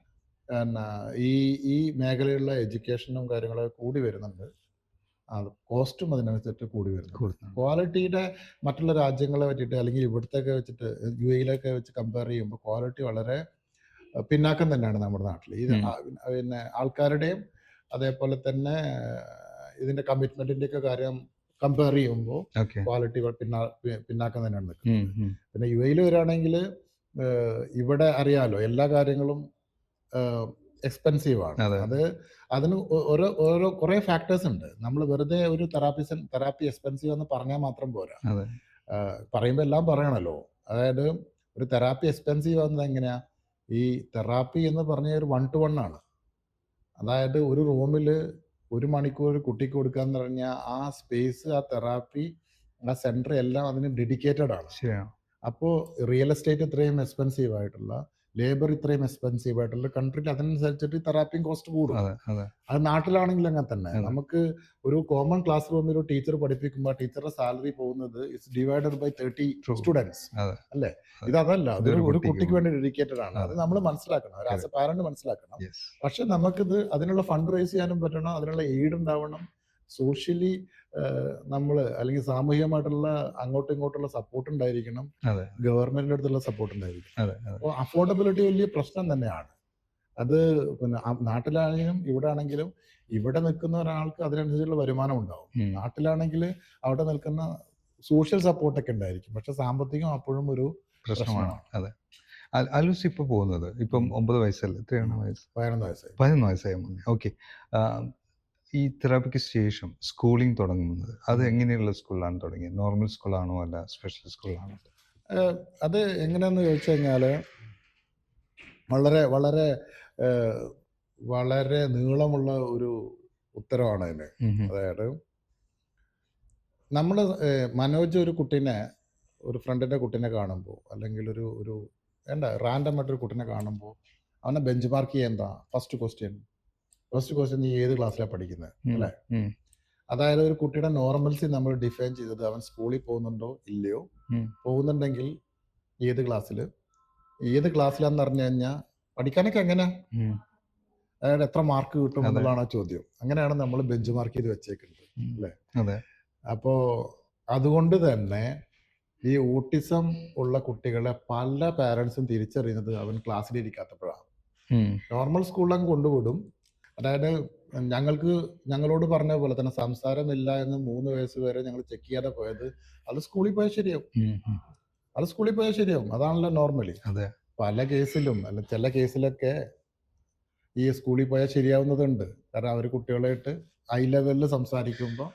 ഈ മേഖലയിലുള്ള എഡ്യൂക്കേഷനും കാര്യങ്ങളൊക്കെ കൂടി വരുന്നുണ്ട്, കോസ്റ്റും അതിനനുസരിച്ച് കൂടി വരുന്നുണ്ട്. ക്വാളിറ്റിയുടെ മറ്റുള്ള രാജ്യങ്ങളെ പറ്റിയിട്ട് അല്ലെങ്കിൽ ഇവിടുത്തെയൊക്കെ വെച്ചിട്ട് UAE-ലൊക്കെ വെച്ച് കമ്പയർ ചെയ്യുമ്പോൾ ക്വാളിറ്റി വളരെ പിന്നാക്കം തന്നെയാണ് നമ്മുടെ നാട്ടിൽ. പിന്നെ ആൾക്കാരുടെയും അതേപോലെ തന്നെ ഇതിന്റെ കമ്മിറ്റ്മെന്റിന്റെ ഒക്കെ കാര്യം കമ്പയർ ചെയ്യുമ്പോൾ ക്വാളിറ്റി പിന്നാക്കം തന്നെയാണ് നിൽക്കുന്നത്. പിന്നെ UAE-ൽ വരികയാണെങ്കിൽ ഇവിടെ അറിയാലോ എല്ലാ കാര്യങ്ങളും എക്സ്പെൻസീവ് ആണ്. അതിന് ഓരോ കുറെ ഫാക്ടേഴ്സ് ഉണ്ട്. നമ്മൾ വെറുതെ ഒരു തെറാപ്പി എക്സ്പെൻസീവ് എന്ന് പറഞ്ഞാൽ മാത്രം പോരാ, പറയുമ്പോൾ എല്ലാം പറയണല്ലോ. അതായത് ഒരു തെറാപ്പി എക്സ്പെൻസീവ് ആവുന്നത് എങ്ങനെയാ, ഈ തെറാപ്പി എന്ന് പറഞ്ഞ ഒരു 1-to-1 ആണ്. അതായത് ഒരു റൂമിൽ 1 മണിക്കൂർ കുട്ടിക്ക് കൊടുക്കാന്ന് പറഞ്ഞാൽ ആ സ്പേസ്, ആ തെറാപ്പി, ആ സെന്റർ എല്ലാം അതിന് ഡെഡിക്കേറ്റഡ് ആണ്. ശരിയാണ്. അപ്പോൾ റിയൽ എസ്റ്റേറ്റ് ഇത്രയും എക്സ്പെൻസീവ് ആയിട്ടുള്ള, ലേബർ ഇത്രയും എക്സ്പെൻസീവ് ആയിട്ടുള്ള കൺട്രിയിൽ അതിനനുസരിച്ചിട്ട് തെറാപ്പിയും കോസ്റ്റ് കൂടും. അതെ അതെ അത് നാട്ടിലാണെങ്കിൽ അങ്ങനെ തന്നെ. അതെ. നമുക്ക് ഒരു കോമൺ ക്ലാസ് റൂമിൽ ഒരു ടീച്ചർ പഠിപ്പിക്കുമ്പോൾ ടീച്ചറുടെ സാലറി പോകുന്നത് it's divided by 30 True. Students. അതെ. അല്ലേ? അതെ. ഇതല്ല. ഇതൊരു ഒരു കുട്ടിക്ക് കുട്ടിക്ക് വേണ്ടി ഡെഡിക്കേറ്റഡ് ആണ്. അത് അതെ. നമ്മൾ മനസ്സിലാക്കണം. ഒരു ആസ് എ പാരന്റ് മനസ്സിലാക്കണം. യെസ്. പക്ഷെ നമുക്കിത് അതിനുള്ള ഫണ്ട് റേസ് ചെയ്യാനും പറ്റണം, അതിനുള്ള എയ്ഡ് ഉണ്ടാവണം, സോഷ്യലി നമ്മൾ അല്ലെങ്കിൽ സാമൂഹികമായിട്ടുള്ള അങ്ങോട്ടും ഇങ്ങോട്ടുള്ള സപ്പോർട്ട് ഉണ്ടായിരിക്കണം, അതെ ഗവൺമെന്റിന്റെ അടുത്തുള്ള സപ്പോർട്ട് ഉണ്ടായിരിക്കണം. അതെ അതെ അപ്പോൾ അഫോർഡബിലിറ്റി വലിയ പ്രശ്നം തന്നെയാണ്. അത് പിന്നെ നാട്ടിലാണെങ്കിലും ഇവിടെ ആണെങ്കിലും ഇവിടെ നിൽക്കുന്ന ഒരാൾക്ക് അതിനനുസരിച്ചുള്ള വരുമാനം ഉണ്ടാവും. ഉം. നാട്ടിലാണെങ്കിൽ അവിടെ നിൽക്കുന്ന സോഷ്യൽ സപ്പോർട്ടൊക്കെ ഉണ്ടായിരിക്കും, പക്ഷെ സാമ്പത്തികം അപ്പോഴും ഒരു പ്രശ്നമാണ്. അതെ. അലൂസ് ഇപ്പൊ പോകുന്നത് ഇപ്പം 9 വയസ്സല്ലേ? എത്രയാണ് വയസ്സ്? 11 വയസ്സായി. 11 വയസ്സായ മോനെ. ഓക്കെ. ഈ തെറാപ്പിക്ക് ശേഷം സ്കൂളിംഗ് തുടങ്ങുന്നത് അത് എങ്ങനെയുള്ള സ്കൂളിലാണ് തുടങ്ങിയത്? നോർമൽ സ്കൂളാണോ അല്ല സ്പെഷ്യൽ സ്കൂളാണോ? അത് എങ്ങനെയാന്ന് ചോദിച്ചു കഴിഞ്ഞാൽ വളരെ വളരെ വളരെ നീളമുള്ള ഒരു ഉത്തരവാണ് അതിന്. അതായത് നമ്മൾ മനോജ് ഒരു കുട്ടീനെ, ഒരു ഫ്രണ്ടിന്റെ കുട്ടീനെ കാണുമ്പോൾ, അല്ലെങ്കിൽ ഒരു റാൻഡം ആയിട്ടൊരു കുട്ടീനെ കാണുമ്പോൾ അവനെ ബെഞ്ച് മാർക്ക് ചെയ്യാൻ എന്താ ഫസ്റ്റ് ക്വസ്റ്റ്യൻ നീ ഏത് ക്ലാസ്സിലാണ് പഠിക്കുന്നത്, അല്ലേ? അതായത് ഒരു കുട്ടിയുടെ നോർമൽസി നമ്മൾ ഡിഫൈൻ ചെയ്തത് അവൻ സ്കൂളിൽ പോകുന്നുണ്ടോ ഇല്ലയോ, പോകുന്നുണ്ടെങ്കിൽ ഏത് ക്ലാസ്സിലാന്ന് പറഞ്ഞു കഴിഞ്ഞാൽ പഠിക്കാനൊക്കെ എങ്ങനെ, അതായത് എത്ര മാർക്ക് കിട്ടും എന്നുള്ളതാണ് ആ ചോദ്യം. അങ്ങനെയാണ് നമ്മൾ ബെഞ്ച് മാർക്ക് ചെയ്ത് വെച്ചേക്കുന്നത്, അല്ലേ? അപ്പോ അതുകൊണ്ട് തന്നെ ഈ ഓട്ടിസം ഉള്ള കുട്ടികളെ പല പാരന്റ്സും തിരിച്ചറിയുന്നത് അവൻ ക്ലാസ്സിലിരിക്കാത്തപ്പോഴാണ്. നോർമൽ സ്കൂളിലും കൊണ്ടുവിടും. അതായത് ഞങ്ങളോട് പറഞ്ഞ പോലെ തന്നെ സംസാരമില്ല എന്ന് 3 വയസ്സ് വരെ ഞങ്ങൾ ചെക്ക് ചെയ്യാതെ പോയത്, അത് സ്കൂളിൽ പോയാൽ ശരിയാവും. അതാണല്ലോ നോർമലി. പല കേസിലും അല്ല ചില കേസിലൊക്കെ ഈ സ്കൂളിൽ പോയാൽ ശരിയാവുന്നതുണ്ട്. കാരണം അവർ കുട്ടികളായിട്ട് ഹൈ ലെവലിൽ സംസാരിക്കുമ്പോൾ,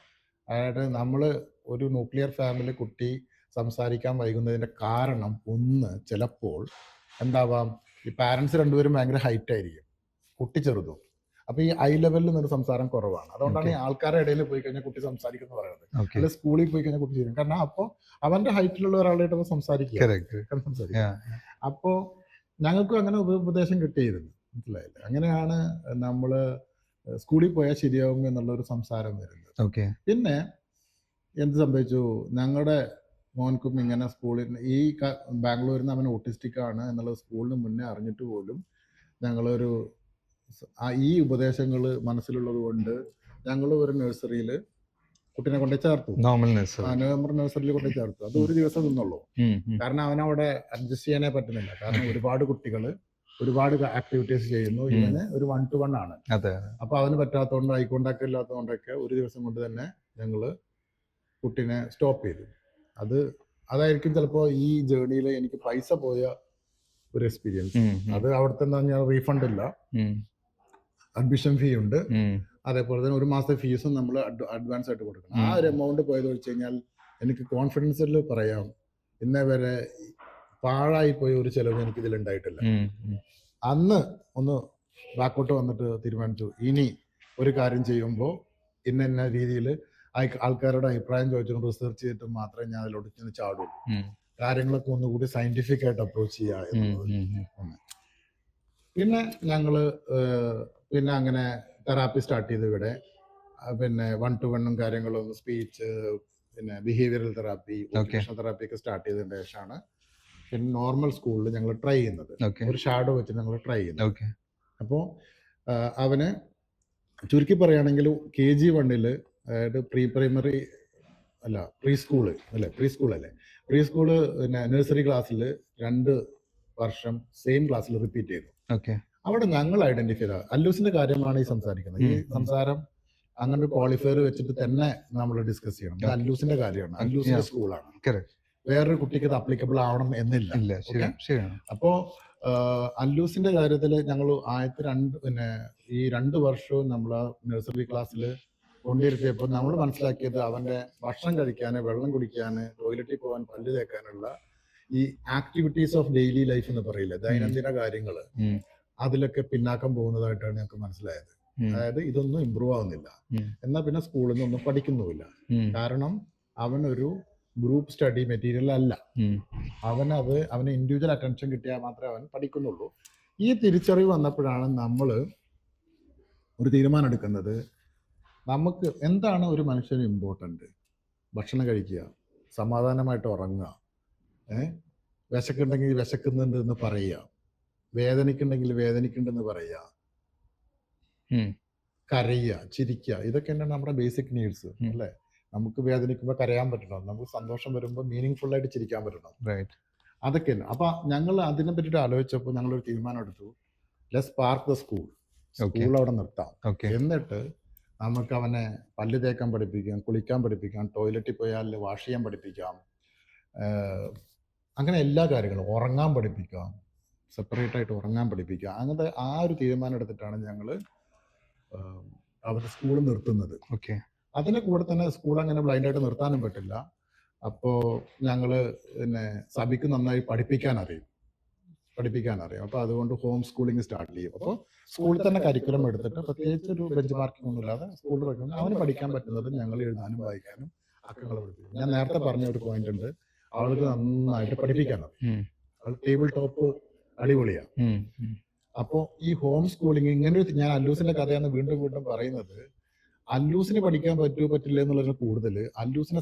അതായത് നമ്മൾ ഒരു ന്യൂക്ലിയർ ഫാമിലി കുട്ടി സംസാരിക്കാൻ വൈകുന്നതിന്റെ കാരണം ഒന്ന് ചിലപ്പോൾ എന്താവാം, ഈ പാരന്റ്സ് രണ്ടുപേരും ഭയങ്കര ഹൈറ്റ് ആയിരിക്കും, കുട്ടി ചെറുതും. അപ്പൊ ഈ ഹൈ ലെവലിൽ നിന്ന് സംസാരം കുറവാണ്. അതുകൊണ്ടാണ് ഈ ആൾക്കാരുടെ ഇടയിൽ പോയി കഴിഞ്ഞാൽ കുട്ടി സംസാരിക്കുന്നു പറയുന്നത്. അല്ലെ സ്കൂളിൽ പോയി കഴിഞ്ഞാൽ കുട്ടി ചെയ്യും. കാരണം അപ്പൊ അവന്റെ ഹൈറ്റിലുള്ള ഒരാളായിട്ട് സംസാരിക്കുക. അപ്പോ ഞങ്ങൾക്കും അങ്ങനെ ഉപദേശം കിട്ടിയിരുന്നു, മനസ്സിലായില്ലേ? അങ്ങനെയാണ് നമ്മള് സ്കൂളിൽ പോയാൽ ശരിയാവും എന്നുള്ള ഒരു സംസാരം വരുന്നത്. പിന്നെ എന്ത് സംഭവിച്ചു, ഞങ്ങളുടെ മോൻക്കും ഇങ്ങനെ സ്കൂളിൽ ഈ ബാംഗ്ലൂരിൽ നിന്ന് അവൻ ഓട്ടിസ്റ്റിക് ആണ് എന്നുള്ളത് സ്കൂളിന് മുന്നേ അറിഞ്ഞിട്ട് പോലും ഞങ്ങളൊരു ഈ ഉപദേശങ്ങൾ മനസ്സിലുള്ളത് കൊണ്ട് ഞങ്ങൾ ഒരു നഴ്സറിയിൽ കുട്ടീനെ കൊണ്ടു ചേർത്തു. നവംബർ നഴ്സറിയിൽ കൊണ്ടു ചേർത്തു. അത് ഒരു ദിവസം നിന്നുള്ളൂ. കാരണം അവനവിടെ അഡ്ജസ്റ്റ് ചെയ്യാനേ പറ്റുന്നില്ല. കാരണം ഒരുപാട് കുട്ടികൾ ഒരുപാട് ആക്ടിവിറ്റീസ് ചെയ്യുന്നു. ഇവന് ഒരു 1-to-1 ആണ്. അപ്പൊ അവന് പറ്റാത്തതുകൊണ്ട്, ഐ കോണ്ടാക്ട് ഇല്ലാത്തതുകൊണ്ടൊക്കെ ഒരു ദിവസം കൊണ്ട് തന്നെ ഞങ്ങള് കുട്ടീനെ സ്റ്റോപ്പ് ചെയ്തു. അതായിരിക്കും ചിലപ്പോ ഈ ജേർണിയിൽ എനിക്ക് പൈസ പോയ ഒരു എക്സ്പീരിയൻസ്. അത് അവിടുത്തെ എന്താ ഞാൻ റീഫണ്ട് ഇല്ല, അഡ്മിഷൻ ഫീ ഉണ്ട്, അതേപോലെ തന്നെ 1 മാസത്തെ ഫീസും നമ്മൾ അഡ്വാൻസ് ആയിട്ട് കൊടുക്കണം. ആ ഒരു എമൗണ്ട് പോയത് വെച്ച് കഴിഞ്ഞാൽ എനിക്ക് കോൺഫിഡൻസിൽ പറയാം, ഇന്നേ വരെ പാഴായി പോയ ഒരു ചെലവ് എനിക്ക് ഇതിൽ ഉണ്ടായിട്ടില്ല. അന്ന് ഒന്ന് ബാക്കോട്ട് വന്നിട്ട് തീരുമാനിച്ചു, ഇനി ഒരു കാര്യം ചെയ്യുമ്പോൾ ഇന്ന രീതിയിൽ ആൾക്കാരുടെ അഭിപ്രായം ചോദിച്ചും റിസർച്ച് ചെയ്തിട്ട് മാത്രമേ ഞാൻ അതിലോട്ട് ചെന്ന് ചാടുള്ളൂ. കാര്യങ്ങളൊക്കെ ഒന്നുകൂടി സയന്റിഫിക് ആയിട്ട് അപ്രോച്ച് ചെയ്യുക എന്നുള്ളത്. പിന്നെ ഞങ്ങള് പിന്നെ അങ്ങനെ തെറാപ്പി സ്റ്റാർട്ട് ചെയ്തു ഇവിടെ. പിന്നെ 1-to-1 കാര്യങ്ങളും, സ്പീച്ച്, പിന്നെ ബിഹേവിയറൽ തെറാപ്പി, തെറാപ്പി ഒക്കെ സ്റ്റാർട്ട് ചെയ്തതിന് ശേഷമാണ് പിന്നെ നോർമൽ സ്കൂളിൽ ഞങ്ങൾ ട്രൈ ചെയ്യുന്നത്. ഒരു ഷാഡോ വെച്ച് ഞങ്ങൾ ട്രൈ ചെയ്യുന്നത്. അപ്പോൾ അവന് ചുരുക്കി പറയുകയാണെങ്കിൽ KG1 അതായത് പ്രീ സ്കൂള് പിന്നെ നഴ്സറി ക്ലാസ്സിൽ 2 വർഷം സെയിം ക്ലാസ്സിൽ റിപ്പീറ്റ് ചെയ്തു. അവിടെ ഞങ്ങൾ ഐഡന്റിഫൈ ചെയ്ത അല്ലൂസിന്റെ കാര്യമാണ് ഈ സംസാരിക്കുന്നത്. ഈ സംസാരം അങ്ങനെ ഒരു ക്വാളിഫയർ വെച്ചിട്ട് തന്നെ നമ്മൾ ഡിസ്കസ് ചെയ്യണം. ഇത് അല്ലൂസിന്റെ കാര്യമാണ്, അല്ലൂസിന്റെ സ്കൂളാണ്. വേറൊരു കുട്ടിക്ക് ഇത് അപ്ലിക്കബിൾ ആവണം എന്നില്ല. അപ്പോ അല്ലൂസിന്റെ കാര്യത്തിൽ ഞങ്ങൾ ഈ 2 വർഷവും നമ്മൾ ആ നഴ്സറി ക്ലാസ്സിൽ കൊണ്ടിരുത്തിയപ്പോൾ നമ്മൾ മനസ്സിലാക്കിയത് അവന്റെ ഭക്ഷണം കഴിക്കാന്, വെള്ളം കുടിക്കാന്, ടോയ്ലറ്റിൽ പോകാൻ, പല്ല് തേക്കാനുള്ള ഈ ആക്ടിവിറ്റീസ് ഓഫ് ഡെയിലി ലൈഫ് എന്ന് പറയില്ല, ദൈനംദിന കാര്യങ്ങള്, അതിലൊക്കെ പിന്നാക്കം പോകുന്നതായിട്ടാണ് ഞങ്ങൾക്ക് മനസ്സിലായത്. അതായത് ഇതൊന്നും ഇമ്പ്രൂവ് ആവുന്നില്ല. എന്നാൽ പിന്നെ സ്കൂളിൽ നിന്നൊന്നും പഠിക്കുന്നുമില്ല. കാരണം അവനൊരു ഗ്രൂപ്പ് സ്റ്റഡി മെറ്റീരിയൽ അല്ല. അവന് ഇൻഡിവിജ്വൽ അറ്റൻഷൻ കിട്ടിയാൽ മാത്രമേ അവൻ പഠിക്കുന്നുള്ളൂ. ഈ തിരിച്ചറിവ് വന്നപ്പോഴാണ് നമ്മൾ ഒരു തീരുമാനം എടുക്കുന്നത്. നമുക്ക് എന്താണ് ഒരു മനുഷ്യന് ഇമ്പോർട്ടൻ്റ്? ഭക്ഷണം കഴിക്കുക, സമാധാനമായിട്ട് ഉറങ്ങുക, വിശക്കുണ്ടെങ്കിൽ വിശക്കുന്നുണ്ട് എന്ന് പറയുക, വേദനിക്കുന്നുണ്ടെങ്കിൽ വേദനിക്കുന്നുണ്ടെന്ന് പറയുക, കരയുക, ചിരിക്കുക, ഇതൊക്കെ തന്നെയാണ് നമ്മുടെ ബേസിക് നീഡ്സ് അല്ലേ? നമുക്ക് വേദനിക്കുമ്പോൾ കരയാൻ പറ്റണം, നമുക്ക് സന്തോഷം വരുമ്പോൾ മീനിങ് ഫുൾ ആയിട്ട് ചിരിക്കാൻ പറ്റണം. അതൊക്കെ തന്നെ. അപ്പൊ ഞങ്ങൾ അതിനെ പറ്റിയിട്ട് ആലോചിച്ചപ്പോൾ ഞങ്ങളൊരു തീരുമാനം എടുത്തു. ലെറ്റ്സ് പാർക്ക് ദ സ്കൂൾ അവിടെ നിർത്താം. എന്നിട്ട് നമുക്ക് അവനെ പല്ല് തേക്കാൻ പഠിപ്പിക്കാം, കുളിക്കാൻ പഠിപ്പിക്കാം, ടോയ്ലറ്റിൽ പോയാൽ വാഷ് ചെയ്യാൻ പഠിപ്പിക്കാം, അങ്ങനെ എല്ലാ കാര്യങ്ങളും, ഉറങ്ങാൻ പഠിപ്പിക്കാം, സെപ്പറേറ്റ് ആയിട്ട് ഉറങ്ങാൻ പഠിപ്പിക്കാം. അങ്ങനത്തെ ആ ഒരു തീരുമാനം എടുത്തിട്ടാണ് ഞങ്ങൾ അവരുടെ സ്കൂൾ നിർത്തുന്നത്. അതിന് കൂടെ തന്നെ സ്കൂൾ അങ്ങനെ ബ്ലൈൻഡായിട്ട് നിർത്താനും പറ്റില്ല. അപ്പോൾ ഞങ്ങൾ പിന്നെ സബിക്ക് നന്നായി പഠിപ്പിക്കാൻ അറിയും. അപ്പോൾ അതുകൊണ്ട് ഹോം സ്കൂളിംഗ് സ്റ്റാർട്ട് ചെയ്യും. അപ്പോൾ സ്കൂളിൽ തന്നെ കരിക്കുലം എടുത്തിട്ട് പ്രത്യേകിച്ച് ഒരു ബെഞ്ച് മാർക്കിംഗ് ഒന്നും ഇല്ലാതെ സ്കൂളിൽ പഠിക്കുന്നത് അവന് പഠിക്കാൻ പറ്റുന്നത് ഞങ്ങൾ എഴുതാനും വായിക്കാനും അക്കങ്ങൾ പഠിപ്പിക്കും. ഞാൻ നേരത്തെ പറഞ്ഞ ഒരു പോയിന്റ് ഉണ്ട്, അവൾക്ക് നന്നായിട്ട് പഠിപ്പിക്കാൻ അറിയും. അവൾ ടേബിൾ ടോപ്പ് അടിപൊളിയാണ്. അപ്പോൾ ഈ ഹോം സ്കൂളിംഗ് ഇങ്ങനെ ഞാൻ അല്ലൂസിന്റെ കഥയാണ് വീണ്ടും വീണ്ടും പറയുന്നത്. അല്ലൂസിന് പഠിക്കാൻ പറ്റുമോ പറ്റില്ല എന്നുള്ളതിന് കൂടുതൽ അല്ലൂസിനെ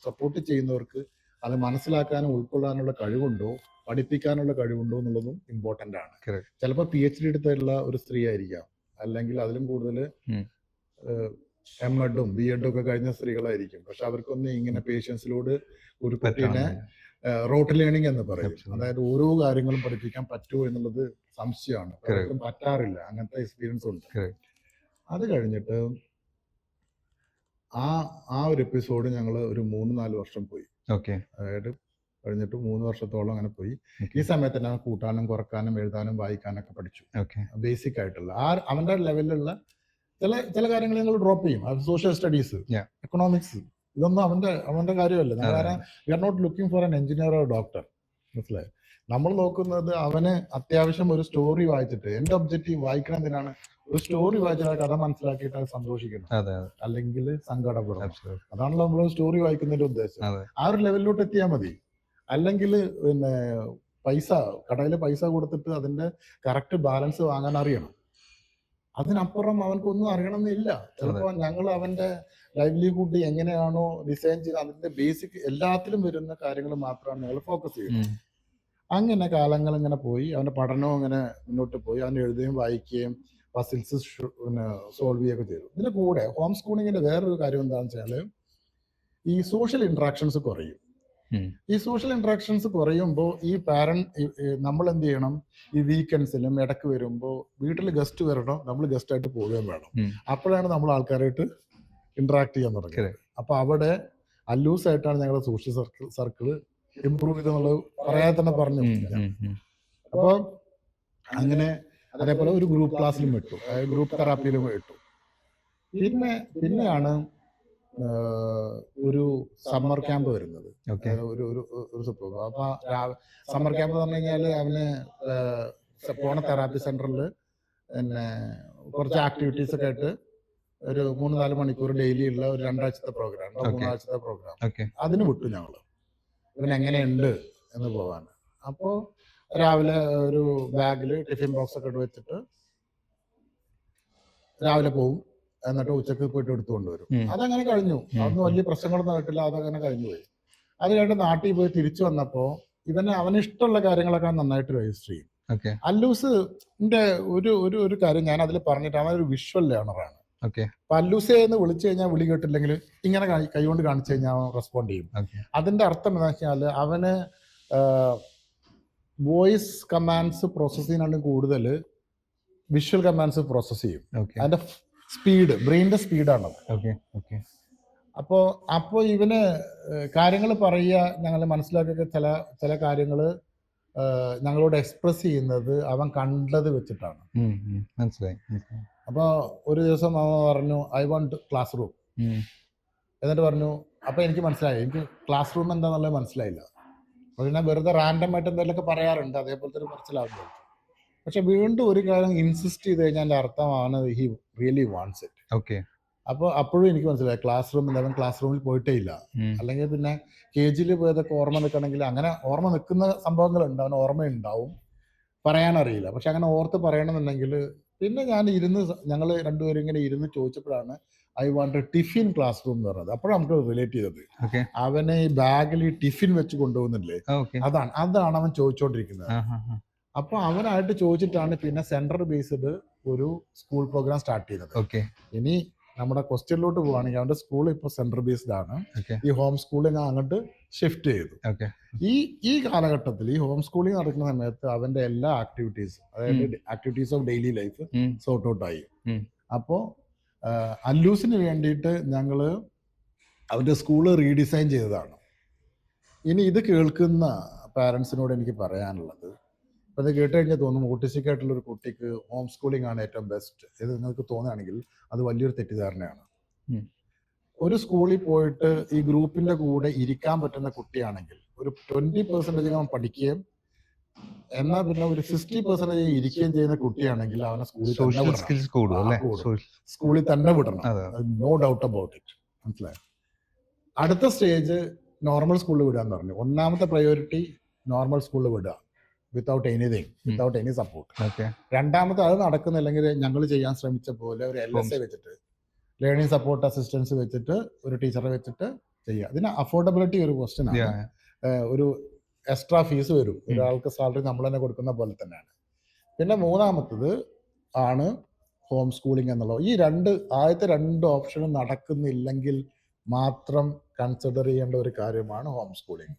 സപ്പോർട്ട് ചെയ്യുന്നവർക്ക് അത് മനസ്സിലാക്കാനും ഉൾക്കൊള്ളാനുള്ള കഴിവുണ്ടോ, പഠിപ്പിക്കാനുള്ള കഴിവുണ്ടോ എന്നുള്ളതും ഇമ്പോർട്ടന്റ് ആണ്. ചിലപ്പോൾ PhD എടുത്തുള്ള ഒരു സ്ത്രീ ആയിരിക്കാം, അല്ലെങ്കിൽ അതിലും കൂടുതൽ MEdഉം B.Edഉം ഒക്കെ കഴിഞ്ഞ സ്ത്രീകളായിരിക്കും. പക്ഷെ അവർക്കൊന്നും ഇങ്ങനെ പേഷ്യൻസിലോട് ഒരു കുട്ടീനെ റോട്ട് ലേണിംഗ് എന്ന് പറയും. അതായത് ഓരോ കാര്യങ്ങളും പഠിപ്പിക്കാൻ പറ്റുമോ എന്നുള്ളത് സംശയമാണ്. പലർക്കും പറ്റാറില്ല. അങ്ങനത്തെ എക്സ്പീരിയൻസ് ഉണ്ട്. അത് കഴിഞ്ഞിട്ട് ആ ഒരു എപ്പിസോഡ് ഞങ്ങൾ ഒരു 3-4 വർഷം പോയി. അതായത് കഴിഞ്ഞിട്ട് 3 വർഷത്തോളം അങ്ങനെ പോയി. ഈ സമയത്ത് തന്നെ കൂട്ടാനും കുറക്കാനും എഴുതാനും വായിക്കാനൊക്കെ പഠിച്ചു. ബേസിക് ആയിട്ടുള്ള അവന്റെ ലെവലിലുള്ള ചില കാര്യങ്ങൾ ഞങ്ങൾ ഡ്രോപ്പ് ചെയ്യും. അത് സോഷ്യൽ സ്റ്റഡീസ്, എക്കണോമിക്സ്, ഇതൊന്നും അവന്റെ കാര്യമല്ല. We are not looking for an engineer or doctor. മനസ്സിലായി? നമ്മൾ നോക്കുന്നത് അവന് അത്യാവശ്യം ഒരു സ്റ്റോറി വായിച്ചിട്ട്, എന്റെ ഒബ്ജക്റ്റീവ് വായിക്കണം എന്തിനാണ്? ഒരു സ്റ്റോറി വായിച്ചാൽ കഥ മനസ്സിലാക്കിയിട്ട് അത് സന്തോഷിക്കണം, അല്ലെങ്കിൽ സങ്കടപ്പെടണം. അതാണല്ലോ നമ്മൾ സ്റ്റോറി വായിക്കുന്നതിന്റെ ഉദ്ദേശം. ആ ഒരു ലെവലിലോട്ട് എത്തിയാൽ മതി. അല്ലെങ്കിൽ പിന്നെ കടയിൽ പൈസ കൊടുത്തിട്ട് അതിന്റെ കറക്റ്റ് ബാലൻസ് വാങ്ങാൻ അറിയണം. അതിനപ്പുറം അവൻക്കൊന്നും അറിയണമെന്നില്ല. ചിലപ്പോൾ ഞങ്ങൾ അവന്റെ ലൈവ്ലിഹുഡ് എങ്ങനെയാണോ ഡിസൈൻ ചെയ്ത് അതിന്റെ ബേസിക് എല്ലാത്തിലും വരുന്ന കാര്യങ്ങൾ മാത്രമാണ് ഞങ്ങൾ ഫോക്കസ് ചെയ്യുന്നത്. അങ്ങനെ കാലങ്ങൾ ഇങ്ങനെ പോയി, അവന്റെ പഠനവും ഇങ്ങനെ മുന്നോട്ട് പോയി. അവൻ എഴുതുകയും വായിക്കുകയും പസിൽസ് പിന്നെ സോൾവ് ചെയ്യുകയൊക്കെ ചെയ്തു. ഇതിന്റെ കൂടെ ഹോം സ്കൂളിങ്ങിന്റെ വേറൊരു കാര്യം എന്താണെന്ന് വെച്ചാൽ ഈ സോഷ്യൽ ഇന്ററാക്ഷൻസ് കുറയും. ഈ സോഷ്യൽ ഇന്ററാക്ഷൻസ് കുറയുമ്പോൾ ഈ നമ്മൾ എന്ത് ചെയ്യണം? ഈ വീക്കെൻഡ്സിലും ഇടയ്ക്ക് വരുമ്പോൾ വീട്ടിൽ ഗസ്റ്റ് വരണം, നമ്മൾ ഗസ്റ്റ് ആയിട്ട് പോവുകയും വേണം. അപ്പോഴാണ് നമ്മൾ ആൾക്കാരായിട്ട് ഇന്ററാക്ട് ചെയ്യാൻ തുടങ്ങിയത്. അപ്പൊ അവിടെ അല്ലൂസായിട്ടാണ് ഞങ്ങളുടെ സോഷ്യൽ സർക്കിള് ഇംപ്രൂവ് ചെയ്തെന്നുള്ളത് പറയാതെ തന്നെ പറഞ്ഞു. അപ്പോൾ അങ്ങനെ അതേപോലെ ഒരു ഗ്രൂപ്പ് ക്ലാസ്സിലും വിട്ടു, ഗ്രൂപ്പ് തെറാപ്പിയിലും വിട്ടു. പിന്നെയാണ് ഒരു സമ്മർ ക്യാമ്പ് വരുന്നത്. അപ്പൊ സമ്മർ ക്യാമ്പ് എന്ന് പറഞ്ഞു കഴിഞ്ഞാൽ അവന് പോണ തെറാപ്പി സെന്ററിൽ പിന്നെ കുറച്ച് ആക്ടിവിറ്റീസ് ഒക്കെ ആയിട്ട് ഒരു 3-4 മണിക്കൂർ ഡെയിലി ഉള്ള ഒരു 2 ആഴ്ചത്തെ പ്രോഗ്രാം, 3 ആഴ്ചത്തെ പ്രോഗ്രാം അതിന് വിട്ടു ഞങ്ങൾ. ഇവൻ എങ്ങനെയുണ്ട് എന്ന് പോവാൻ. അപ്പോൾ രാവിലെ ഒരു ബാഗിൽ ടിഫിൻ ബോക്സ് ഒക്കെ ഇട്ട് വെച്ചിട്ട് രാവിലെ പോവും, എന്നിട്ട് ഉച്ചക്ക് പോയിട്ട് എടുത്തുകൊണ്ട് വരും. അതങ്ങനെ കഴിഞ്ഞു. അതൊന്നും വലിയ പ്രശ്നങ്ങളൊന്നും ആയിട്ടില്ല. അതങ്ങനെ കഴിഞ്ഞു പോയി. അത് കഴിഞ്ഞ് നാട്ടിൽ പോയി തിരിച്ചു വന്നപ്പോ അവന് ഇഷ്ടമുള്ള കാര്യങ്ങളൊക്കെ നന്നായിട്ട് രജിസ്റ്റർ ചെയ്യും. അല്ലൂസിന്റെ ഒരു കാര്യം ഞാൻ അതിൽ പറഞ്ഞിട്ട്, അവനൊരു വിഷ്വൽ ലേണറാണ്. അപ്പൊ അല്ലൂസെ എന്ന് വിളിച്ചു കഴിഞ്ഞാൽ വിളി കേട്ടില്ലെങ്കിൽ ഇങ്ങനെ കൈകൊണ്ട് കാണിച്ചു കഴിഞ്ഞാൽ അവൻ റെസ്പോണ്ട് ചെയ്യും. അതിന്റെ അർത്ഥം എന്താ വെച്ചാൽ അവന് വോയിസ് കമാൻഡ്സ് പ്രോസസ് ചെയ്യുന്നതിനും കൂടുതൽ വിഷ്വൽ കമാൻഡ്സ് പ്രോസസ് ചെയ്യും. അതിന്റെ സ്പീഡ്, ബ്രെയിനിന്റെ സ്പീഡാണത്. അപ്പോ ഇവന് കാര്യങ്ങൾ പറയുക, ഞങ്ങൾ മനസ്സിലാക്കിയ ചില കാര്യങ്ങൾ ഞങ്ങളോട് എക്സ്പ്രസ് ചെയ്യുന്നത് അവൻ കണ്ടത് വെച്ചിട്ടാണ്. മനസ്സിലായി. അപ്പൊ ഒരു ദിവസം അവൻ പറഞ്ഞു, ഐ വാണ്ട് ക്ലാസ് റൂം. എന്നിട്ട് പറഞ്ഞു, അപ്പൊ എനിക്ക് മനസ്സിലായി, എനിക്ക് ക്ലാസ് റൂം എന്താന്നുള്ളത് മനസ്സിലായില്ല. അപ്പൊ ഞാൻ വെറുതെ റാൻഡം ആയിട്ട് എന്തെങ്കിലുമൊക്കെ പറയാറുണ്ട്, അതേപോലത്തെ ഒരു മനസ്സിലാവുന്നു. പക്ഷെ വീണ്ടും ഒരു കാര്യം ഇൻസിസ്റ്റ് ചെയ്ത് കഴിഞ്ഞാൽ അതിൻ്റെ അർത്ഥമാണ് he really wants it. Okay. അപ്പോൾ അപ്പോഴും എനിക്ക് മനസ്സിലായി ക്ലാസ് റൂമിൽ അവൻ ക്ലാസ് റൂമിൽ പോയിട്ടേ ഇല്ല. അല്ലെങ്കിൽ പിന്നെ KGയിൽ പോയതൊക്കെ ഓർമ്മ നിൽക്കണമെങ്കിൽ അങ്ങനെ ഓർമ്മ നിൽക്കുന്ന സംഭവങ്ങളുണ്ട്, അവന് ഓർമ്മയുണ്ടാവും, പറയാനറിയില്ല. പക്ഷെ അങ്ങനെ ഓർത്ത് പറയണമെന്നുണ്ടെങ്കിൽ പിന്നെ ഞങ്ങൾ രണ്ടുപേരും ഇങ്ങനെ ഇരുന്ന് ചോദിച്ചപ്പോഴാണ് I want tiffin classroom എന്ന് പറഞ്ഞത്. അപ്പോഴാണ് നമുക്ക് റിലേറ്റ് ചെയ്തത്. ഓക്കെ. അവനെ ഈ ബാഗിൽ ഈ ടിഫിൻ വെച്ച് കൊണ്ടുപോകുന്നില്ലേ, ഓക്കെ. അതാണ് അവൻ ചോദിച്ചോണ്ടിരിക്കുന്നത്. അപ്പോൾ അവനായിട്ട് ചോദിച്ചിട്ടാണ് പിന്നെ സെൻട്രൽ ബേസ്ഡ് ഒരു സ്കൂൾ പ്രോഗ്രാം സ്റ്റാർട്ട് ചെയ്തത്. ഓക്കെ. ഇനി നമ്മുടെ ക്വസ്റ്റ്യനിലോട്ട് പോവുകയാണെങ്കിൽ അവന്റെ സ്കൂൾ ഇപ്പോൾ സെൻട്രൽ ബേസ്ഡ് ആണ്. ഓക്കെ. ഈ ഹോം സ്കൂളിങ് അങ്ങോട്ട് ഷിഫ്റ്റ് ചെയ്തു. ഓക്കെ. ഈ കാലഘട്ടത്തിൽ ഈ ഹോം സ്കൂളിങ് നടക്കുന്ന സമയത്ത് അവന്റെ എല്ലാ ആക്ടിവിറ്റീസും, അതായത് activities of daily life sort out ആയി. അപ്പോൾ അല്ലൂസിന് വേണ്ടിയിട്ട് ഞങ്ങൾ അവന്റെ സ്കൂള് റീഡിസൈൻ ചെയ്തതാണ്. ഇനി ഇത് കേൾക്കുന്ന പാരൻസിനോട് എനിക്ക് പറയാനുള്ളത്, അപ്പോൾ ഇത് കേട്ട് കഴിഞ്ഞാൽ തോന്നും ഓട്ടിസ്റ്റിക് ആയിട്ടുള്ള ഒരു കുട്ടിക്ക് ഹോം സ്കൂളിംഗ് ആണ് ഏറ്റവും ബെസ്റ്റ്. ഇത് നിങ്ങൾക്ക് തോന്നുകയാണെങ്കിൽ അത് വലിയൊരു തെറ്റിദ്ധാരണയാണ്. ഒരു സ്കൂളിൽ പോയിട്ട് ഈ ഗ്രൂപ്പിന്റെ കൂടെ ഇരിക്കാൻ പറ്റുന്ന കുട്ടിയാണെങ്കിൽ ഒരു 20% അവൻ പഠിക്കുകയും എന്നാൽ പിന്നെ ഒരു 60% ഇരിക്കുകയും ചെയ്യുന്ന കുട്ടിയാണെങ്കിൽ അവനെ സോഷ്യൽ സ്കിൽസ് കൂടും അല്ലേ? സ്കൂളിൽ തന്നെ വിടണം, നോ ഡൗട്ട് അബൌട്ട് ഇറ്റ്. മനസ്സിലായോ? അടുത്ത സ്റ്റേജ് നോർമൽ സ്കൂളിൽ വിടാന്ന് പറഞ്ഞു. ഒന്നാമത്തെ പ്രയോറിറ്റി നോർമൽ സ്കൂളിൽ വിടുക, without anything, without any support. രണ്ടാമത്തെ അത് നടക്കുന്നില്ലെങ്കിൽ ഞങ്ങൾ ചെയ്യാൻ ശ്രമിച്ച പോലെ ഒരു LSA വെച്ചിട്ട്, ലേണിംഗ് സപ്പോർട്ട് അസിസ്റ്റൻസ് വെച്ചിട്ട്, ഒരു ടീച്ചറെ വെച്ചിട്ട് ചെയ്യുക. ഇതിന് അഫോർഡബിലിറ്റി ഒരു ക്വസ്റ്റ്യൻ ആണ്. ഒരു എക്സ്ട്രാ ഫീസ് വരും, ഒരാൾക്ക് സാലറി നമ്മൾ തന്നെ കൊടുക്കുന്ന പോലെ തന്നെയാണ്. പിന്നെ മൂന്നാമത്തത് ആണ് ഹോം സ്കൂളിംഗ് എന്നുള്ളത്. ആദ്യത്തെ രണ്ട് ഓപ്ഷനും നടക്കുന്നില്ലെങ്കിൽ മാത്രം കൺസിഡർ ചെയ്യേണ്ട ഒരു കാര്യമാണ് home schooling.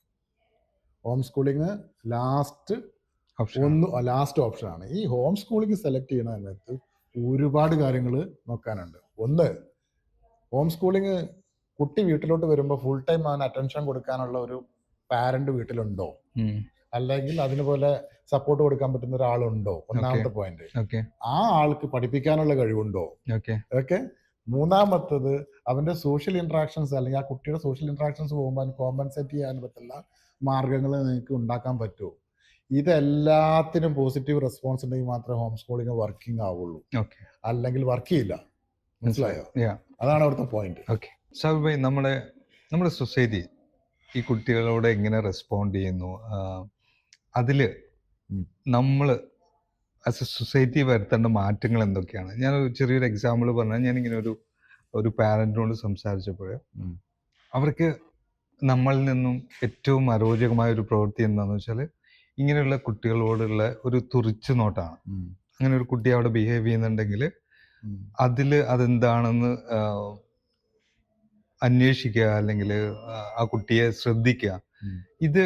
Home schooling last ഓപ്ഷനാണ്. ഈ ഹോം സ്കൂളിംഗ് സെലക്ട് ചെയ്യുന്ന സമയത്ത് ഒരുപാട് കാര്യങ്ങൾ നോക്കാനുണ്ട്. ഒന്ന്, ഹോം സ്കൂളിംഗ് കുട്ടി വീട്ടിലോട്ട് വരുമ്പോൾ ഫുൾ ടൈം അവന് അറ്റൻഷൻ കൊടുക്കാനുള്ള ഒരു പാരന്റ് വീട്ടിലുണ്ടോ, അല്ലെങ്കിൽ അതിനുപോലെ സപ്പോർട്ട് കൊടുക്കാൻ പറ്റുന്ന ഒരാളുണ്ടോ, ഒന്നാമത്തെ പോയിന്റ്. ആ ആൾക്ക് പഠിപ്പിക്കാനുള്ള കഴിവുണ്ടോ. ഓക്കെ. മൂന്നാമത്തത് അവന്റെ സോഷ്യൽ ഇന്ററാക്ഷൻസ്, അല്ലെങ്കിൽ ആ കുട്ടിയുടെ സോഷ്യൽ ഇന്ററാക്ഷൻസ് പോകുമ്പോൾ അതിന് കോമ്പൻസേറ്റ് ചെയ്യാൻ പറ്റുന്ന മാർഗങ്ങൾ നിങ്ങൾക്ക് ഉണ്ടാക്കാൻ പറ്റുമോ. ഇതെല്ലാത്തിനും പോസിറ്റീവ് റെസ്പോൺസ് ഉണ്ടെങ്കിൽ മാത്രമേ ഹോം സ്കൂളിംഗ് വർക്കിംഗ് ആവുള്ളൂ, അല്ലെങ്കിൽ വർക്ക് ചെയ്യില്ല. മനസ്സിലായോ? അതാണ് അവിടുത്തെ പോയിന്റ്. ഓക്കെ. സാബിർ ഭായ്, നമ്മുടെ സൊസൈറ്റി ഈ കുട്ടികളോട് എങ്ങനെ റെസ്പോണ്ട് ചെയ്യുന്നു, അതില് നമ്മൾ ആസ് എ സൊസൈറ്റി വരുത്തേണ്ട മാറ്റങ്ങൾ എന്തൊക്കെയാണ്? ഞാൻ ചെറിയൊരു എക്സാമ്പിൾ പറഞ്ഞാൽ, ഞാനിങ്ങനെ ഒരു പാരന്റിനോട് സംസാരിച്ചപ്പോൾ അവർക്ക് നമ്മളിൽ നിന്നും ഏറ്റവും അരോചകമായ ഒരു പ്രവൃത്തി എന്താണെന്ന് വെച്ചാൽ ഇങ്ങനെയുള്ള കുട്ടികളോടുള്ള ഒരു തുറിച്ചു നോട്ടാണ്. അങ്ങനെ ഒരു കുട്ടി അവിടെ ബിഹേവ് ചെയ്യുന്നുണ്ടെങ്കിൽ അതെന്താണെന്ന് അന്വേഷിക്കുക, അല്ലെങ്കിൽ ആ കുട്ടിയെ ശ്രദ്ധിക്കുക. ഇത്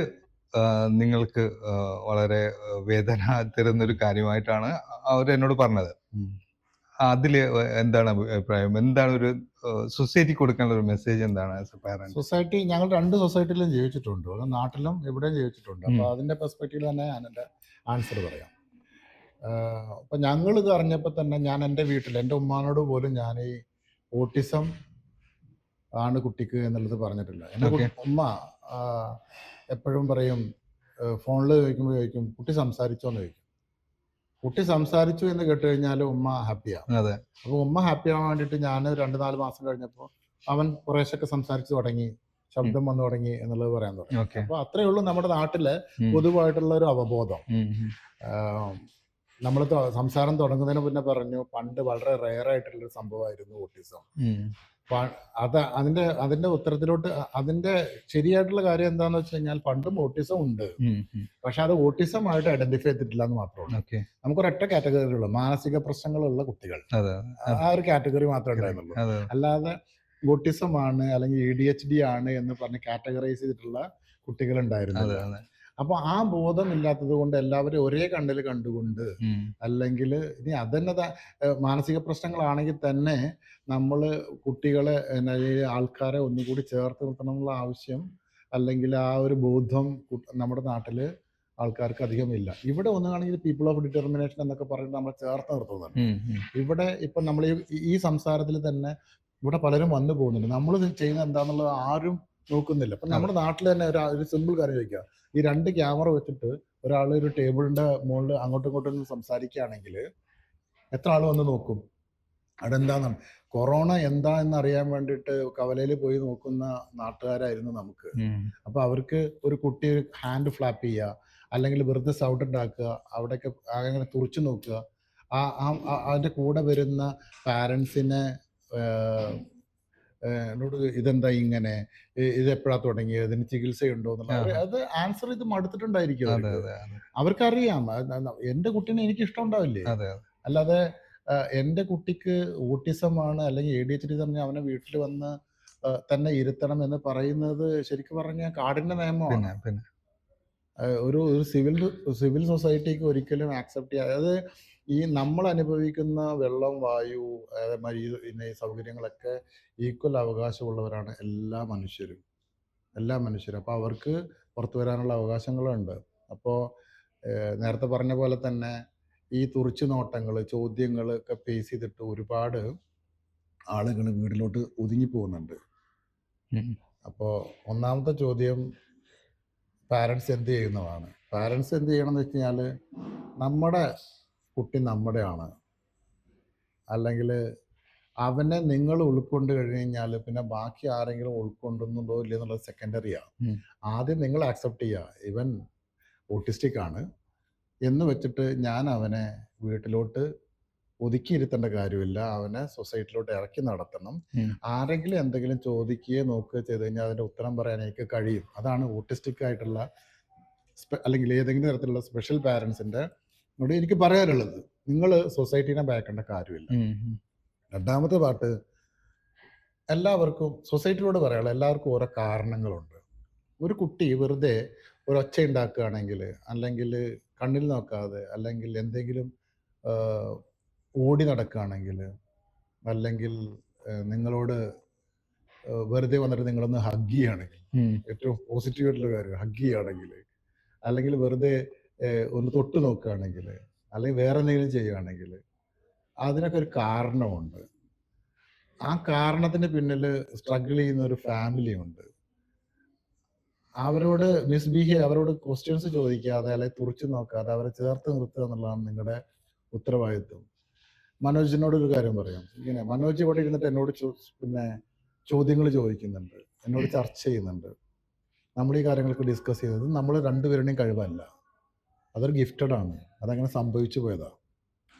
നിങ്ങൾക്ക് വളരെ വേദന തരുന്നൊരു കാര്യമായിട്ടാണ് അവരെന്നോട് പറഞ്ഞത്. അതില് എന്താണ് അഭിപ്രായം? എന്താണ് ഒരു സൊസൈറ്റി കൊടുക്കാനുള്ള ഒരു മെസ്സേജ് എന്താണ് ആസ് എ പാരന്റ്? സൊസൈറ്റി, ഞങ്ങൾ 2 സൊസൈറ്റിയിലും ജീവിച്ചിട്ടുണ്ട്, നാട്ടിലും എവിടെയും ജീവിച്ചിട്ടുണ്ട്. അപ്പോൾ അതിന്റെ പെർസ്പെക്റ്റീവിൽ തന്നെ ഞാൻ എൻ്റെ ആൻസർ പറയാം. അപ്പം ഞങ്ങളിത് അറിഞ്ഞപ്പോൾ തന്നെ ഞാൻ എൻ്റെ വീട്ടിൽ എൻ്റെ ഉമ്മാനോട് പോലും ഞാൻ ഈ ഓട്ടിസം ആണ് കുട്ടിക്ക് എന്നുള്ളത് പറഞ്ഞിട്ടില്ല. എൻ്റെ ഉമ്മ എപ്പോഴും പറയും, ഫോണിൽ ചോദിക്കും കുട്ടി സംസാരിച്ചോന്ന് ചോദിക്കും. കുട്ടി സംസാരിച്ചു എന്ന് കേട്ട് കഴിഞ്ഞാൽ ഉമ്മ ഹാപ്പിയാണ്. അപ്പോൾ ഉമ്മ ഹാപ്പി ആവാൻ വേണ്ടിയിട്ട് ഞാൻ 2-4 മാസം കഴിഞ്ഞപ്പോൾ അവൻ കുറേശ്ശൊക്കെ സംസാരിച്ചു തുടങ്ങി, ശബ്ദം വന്നു തുടങ്ങി എന്നുള്ളത് പറയാൻ തുടങ്ങി. അപ്പോൾ അത്രയേ ഉള്ളൂ നമ്മുടെ നാട്ടിലെ പൊതുവായിട്ടുള്ള ഒരു അവബോധം. നമ്മൾ സംസാരം തുടങ്ങുന്നതിന് മുന്നേ പറഞ്ഞു, പണ്ട് വളരെ റെയർ ആയിട്ടുള്ളൊരു സംഭവമായിരുന്നു ഓട്ടിസം. അതിന്റെ ഉത്തരത്തിലോട്ട് അതിന്റെ ശരിയായിട്ടുള്ള കാര്യം എന്താന്ന് വെച്ച് കഴിഞ്ഞാൽ പണ്ടും ഓട്ടിസം ഉണ്ട്, പക്ഷെ അത് ഓട്ടിസം ആയിട്ട് ഐഡന്റിഫൈ ചെയ്തിട്ടില്ല എന്ന് മാത്രമേ. നമുക്കൊരൊറ്റ കാറ്റഗറി ഉള്ളൂ, മാനസിക പ്രശ്നങ്ങളുള്ള കുട്ടികൾ. ആ ഒരു കാറ്റഗറി മാത്രമേ ഉണ്ടായിരുന്നുള്ളൂ. അല്ലാതെ ഓട്ടിസം ആണ് അല്ലെങ്കിൽ ADHD ആണ് എന്ന് പറഞ്ഞ് കാറ്റഗറൈസ് ചെയ്തിട്ടുള്ള കുട്ടികൾ ഉണ്ടായിരുന്നില്ല. അപ്പൊ ആ ബോധം ഇല്ലാത്തത് കൊണ്ട് എല്ലാവരും ഒരേ കണ്ണിൽ കണ്ടുകൊണ്ട്, അല്ലെങ്കിൽ ഇനി അതന്നെ മാനസിക പ്രശ്നങ്ങളാണെങ്കിൽ തന്നെ നമ്മൾ കുട്ടികളെ ആൾക്കാരെ ഒന്നുകൂടി ചേർത്ത് നിർത്തണം എന്നുള്ള ആവശ്യം, അല്ലെങ്കിൽ ആ ഒരു ബോധം നമ്മുടെ നാട്ടില് ആൾക്കാർക്ക് അധികമില്ല. ഇവിടെ ഒന്നാണെങ്കിൽ പീപ്പിൾ ഓഫ് ഡിറ്റർമിനേഷൻ എന്നൊക്കെ പറഞ്ഞിട്ട് നമ്മൾ ചേർത്ത് നിർത്തുന്നുണ്ട്. ഇവിടെ ഇപ്പൊ നമ്മൾ ഈ സംസാരത്തിൽ തന്നെ ഇവിടെ പലരും വന്നു പോകുന്നുണ്ട്. നമ്മൾ ചെയ്യുന്നത് എന്താണെന്നുള്ളത് ആരും നോക്കുന്നില്ല. അപ്പൊ നമ്മുടെ നാട്ടിൽ തന്നെ ഒരു സിമ്പിൾ കാര്യം ചോദിക്കുക, ഈ 2 ക്യാമറ വെച്ചിട്ട് ഒരാൾ ഒരു ടേബിളിന്റെ മുകളിൽ അങ്ങോട്ടും ഇങ്ങോട്ടും സംസാരിക്കുകയാണെങ്കിൽ എത്ര ആൾ വന്ന് നോക്കും? അതെന്താന്നാണ് കൊറോണ എന്താ എന്നറിയാൻ വേണ്ടിയിട്ട് കവലയിൽ പോയി നോക്കുന്ന നാട്ടുകാരായിരുന്നു നമുക്ക്. അപ്പൊ അവർക്ക് ഒരു കുട്ടി ഒരു ഹാൻഡ് ഫ്ലാപ്പ് ചെയ്യുക, അല്ലെങ്കിൽ വെറുതെ സൗണ്ട് ഉണ്ടാക്കുക, അവിടെയൊക്കെ അങ്ങനെ തുറച്ചു നോക്കുക, അതിന്റെ കൂടെ വരുന്ന പാരൻസിനെ എന്നോട് ഇതെന്താ ഇങ്ങനെ, ഇത് എപ്പോഴാ തുടങ്ങിയത്, ഇതിന് ചികിത്സയുണ്ടോ എന്നുള്ള അത് ആൻസർ ഇത് മടുത്തിട്ടുണ്ടായിരിക്കും അവർക്കറിയാം. എന്റെ കുട്ടീനെ എനിക്ക് ഇഷ്ടം ഉണ്ടാവില്ലേ? അല്ലാതെ എൻ്റെ കുട്ടിക്ക് ഓട്ടിസമാണ് അല്ലെങ്കിൽ ADHD പറഞ്ഞാൽ അവനെ വീട്ടിൽ വന്ന് തന്നെ ഇരുത്തണം എന്ന് പറയുന്നത് ശരിക്കും പറഞ്ഞാൽ കാടിന്റെ നിയമമാണ്. ഒരു സിവിൽ സൊസൈറ്റിക്ക് ഒരിക്കലും ആക്സെപ്റ്റ് ചെയ്യാതെ, അതായത് ഈ നമ്മൾ അനുഭവിക്കുന്ന വെള്ളം, വായു, ഈ സൗകര്യങ്ങളൊക്കെ ഈക്വൽ അവകാശമുള്ളവരാണ് എല്ലാ മനുഷ്യരും. അപ്പോൾ അവർക്ക് പുറത്തു വരാനുള്ള അവകാശങ്ങളുണ്ട്. അപ്പോൾ നേരത്തെ പറഞ്ഞ പോലെ തന്നെ ഈ തുറിച്ചു നോട്ടങ്ങൾ, ചോദ്യങ്ങൾ ഒക്കെ ഫേസ് ചെയ്തിട്ട് ഒരുപാട് ആളുകൾ വീട്ടിലോട്ട് ഒതുങ്ങി പോകുന്നുണ്ട്. അപ്പോൾ ഒന്നാമത്തെ ചോദ്യം പാരൻസ് എന്ത് ചെയ്യുന്നതാണ്. പാരൻസ് എന്ത് ചെയ്യണം എന്ന് വെച്ച് കഴിഞ്ഞാൽ, നമ്മുടെ കുട്ടി നമ്മുടെയാണ്, അല്ലെങ്കിൽ അവനെ നിങ്ങൾ ഉൾക്കൊണ്ട് കഴിഞ്ഞ് കഴിഞ്ഞാൽ പിന്നെ ബാക്കി ആരെങ്കിലും ഉൾക്കൊണ്ടുന്നുണ്ടോ ഇല്ല എന്നുള്ളത് സെക്കൻഡറിയാണ്. ആദ്യം നിങ്ങൾ ആക്സെപ്റ്റ് ചെയ്യുക, ഇവൻ ഓട്ടിസ്റ്റിക് ആണ് എന്ന് വെച്ചിട്ട് ഞാൻ അവനെ വീട്ടിലോട്ട് ഒതുക്കിയിരുത്തേണ്ട കാര്യമില്ല, അവനെ സൊസൈറ്റിയിലോട്ട് ഇറക്കി നടത്തണം. ആരെങ്കിലും എന്തെങ്കിലും ചോദിക്കുകയോ നോക്കുകയോ ചെയ്ത് കഴിഞ്ഞാൽ അതിൻ്റെ ഉത്തരം പറയാൻ എനിക്ക് കഴിയും. അതാണ് ഓട്ടിസ്റ്റിക് ആയിട്ടുള്ള അല്ലെങ്കിൽ ഏതെങ്കിലും തരത്തിലുള്ള സ്പെഷ്യൽ പാരൻസിൻ്റെ ഇവിടെ എനിക്ക് പറയാനുള്ളത്. നിങ്ങൾ സൊസൈറ്റീനെ ഭയക്കേണ്ട കാര്യമില്ല. രണ്ടാമത്തെ പാട്ട്, എല്ലാവർക്കും സൊസൈറ്റിയോട് പറയാനുള്ള എല്ലാവർക്കും ഓരോ കാരണങ്ങളുണ്ട്. ഒരു കുട്ടി വെറുതെ ഒരു ഒച്ച ഉണ്ടാക്കുകയാണെങ്കിൽ, അല്ലെങ്കിൽ കണ്ണിൽ നോക്കാതെ, അല്ലെങ്കിൽ എന്തെങ്കിലും ഓടി നടക്കുകയാണെങ്കിൽ, അല്ലെങ്കിൽ നിങ്ങളോട് വെറുതെ വന്നിട്ട് നിങ്ങളൊന്ന് ഹഗ് ചെയ്യുകയാണെങ്കിൽ, ഏറ്റവും പോസിറ്റീവ് ആയിട്ടുള്ള കാര്യം ഹഗ് ചെയ്യുകയാണെങ്കിൽ, അല്ലെങ്കിൽ വെറുതെ ഒന്ന് തൊട്ട് നോക്കുകയാണെങ്കിൽ, അല്ലെങ്കിൽ വേറെ എന്തെങ്കിലും ചെയ്യുകയാണെങ്കിൽ, അതിനൊക്കെ ഒരു കാരണമുണ്ട്. ആ കാരണത്തിന് പിന്നിൽ സ്ട്രഗിൾ ചെയ്യുന്ന ഒരു ഫാമിലി ഉണ്ട്. അവരോട് അവരോട് ക്വസ്റ്റ്യൻസ് ചോദിക്കാതെ അല്ലെങ്കിൽ തുറച്ചു നോക്കാതെ അവരെ ചേർത്ത് നിർത്തുക എന്നുള്ളതാണ് നിങ്ങളുടെ ഉത്തരവാദിത്വം. മനോജിനോട് ഒരു കാര്യം പറയാം. ഇങ്ങനെ മനോജ് ഇവിടെ ഇരുന്നിട്ട് എന്നോട് ചോദ്യങ്ങൾ ചോദിക്കുന്നുണ്ട്, എന്നോട് ചർച്ച ചെയ്യുന്നുണ്ട്, നമ്മൾ ഈ കാര്യങ്ങളൊക്കെ ഡിസ്കസ് ചെയ്യുന്നത് നമ്മൾ രണ്ടുപേരുടെയും കഴിവല്ല, അതൊരു ഗിഫ്റ്റഡ് ആണ്, അതങ്ങനെ സംഭവിച്ചു പോയതാ.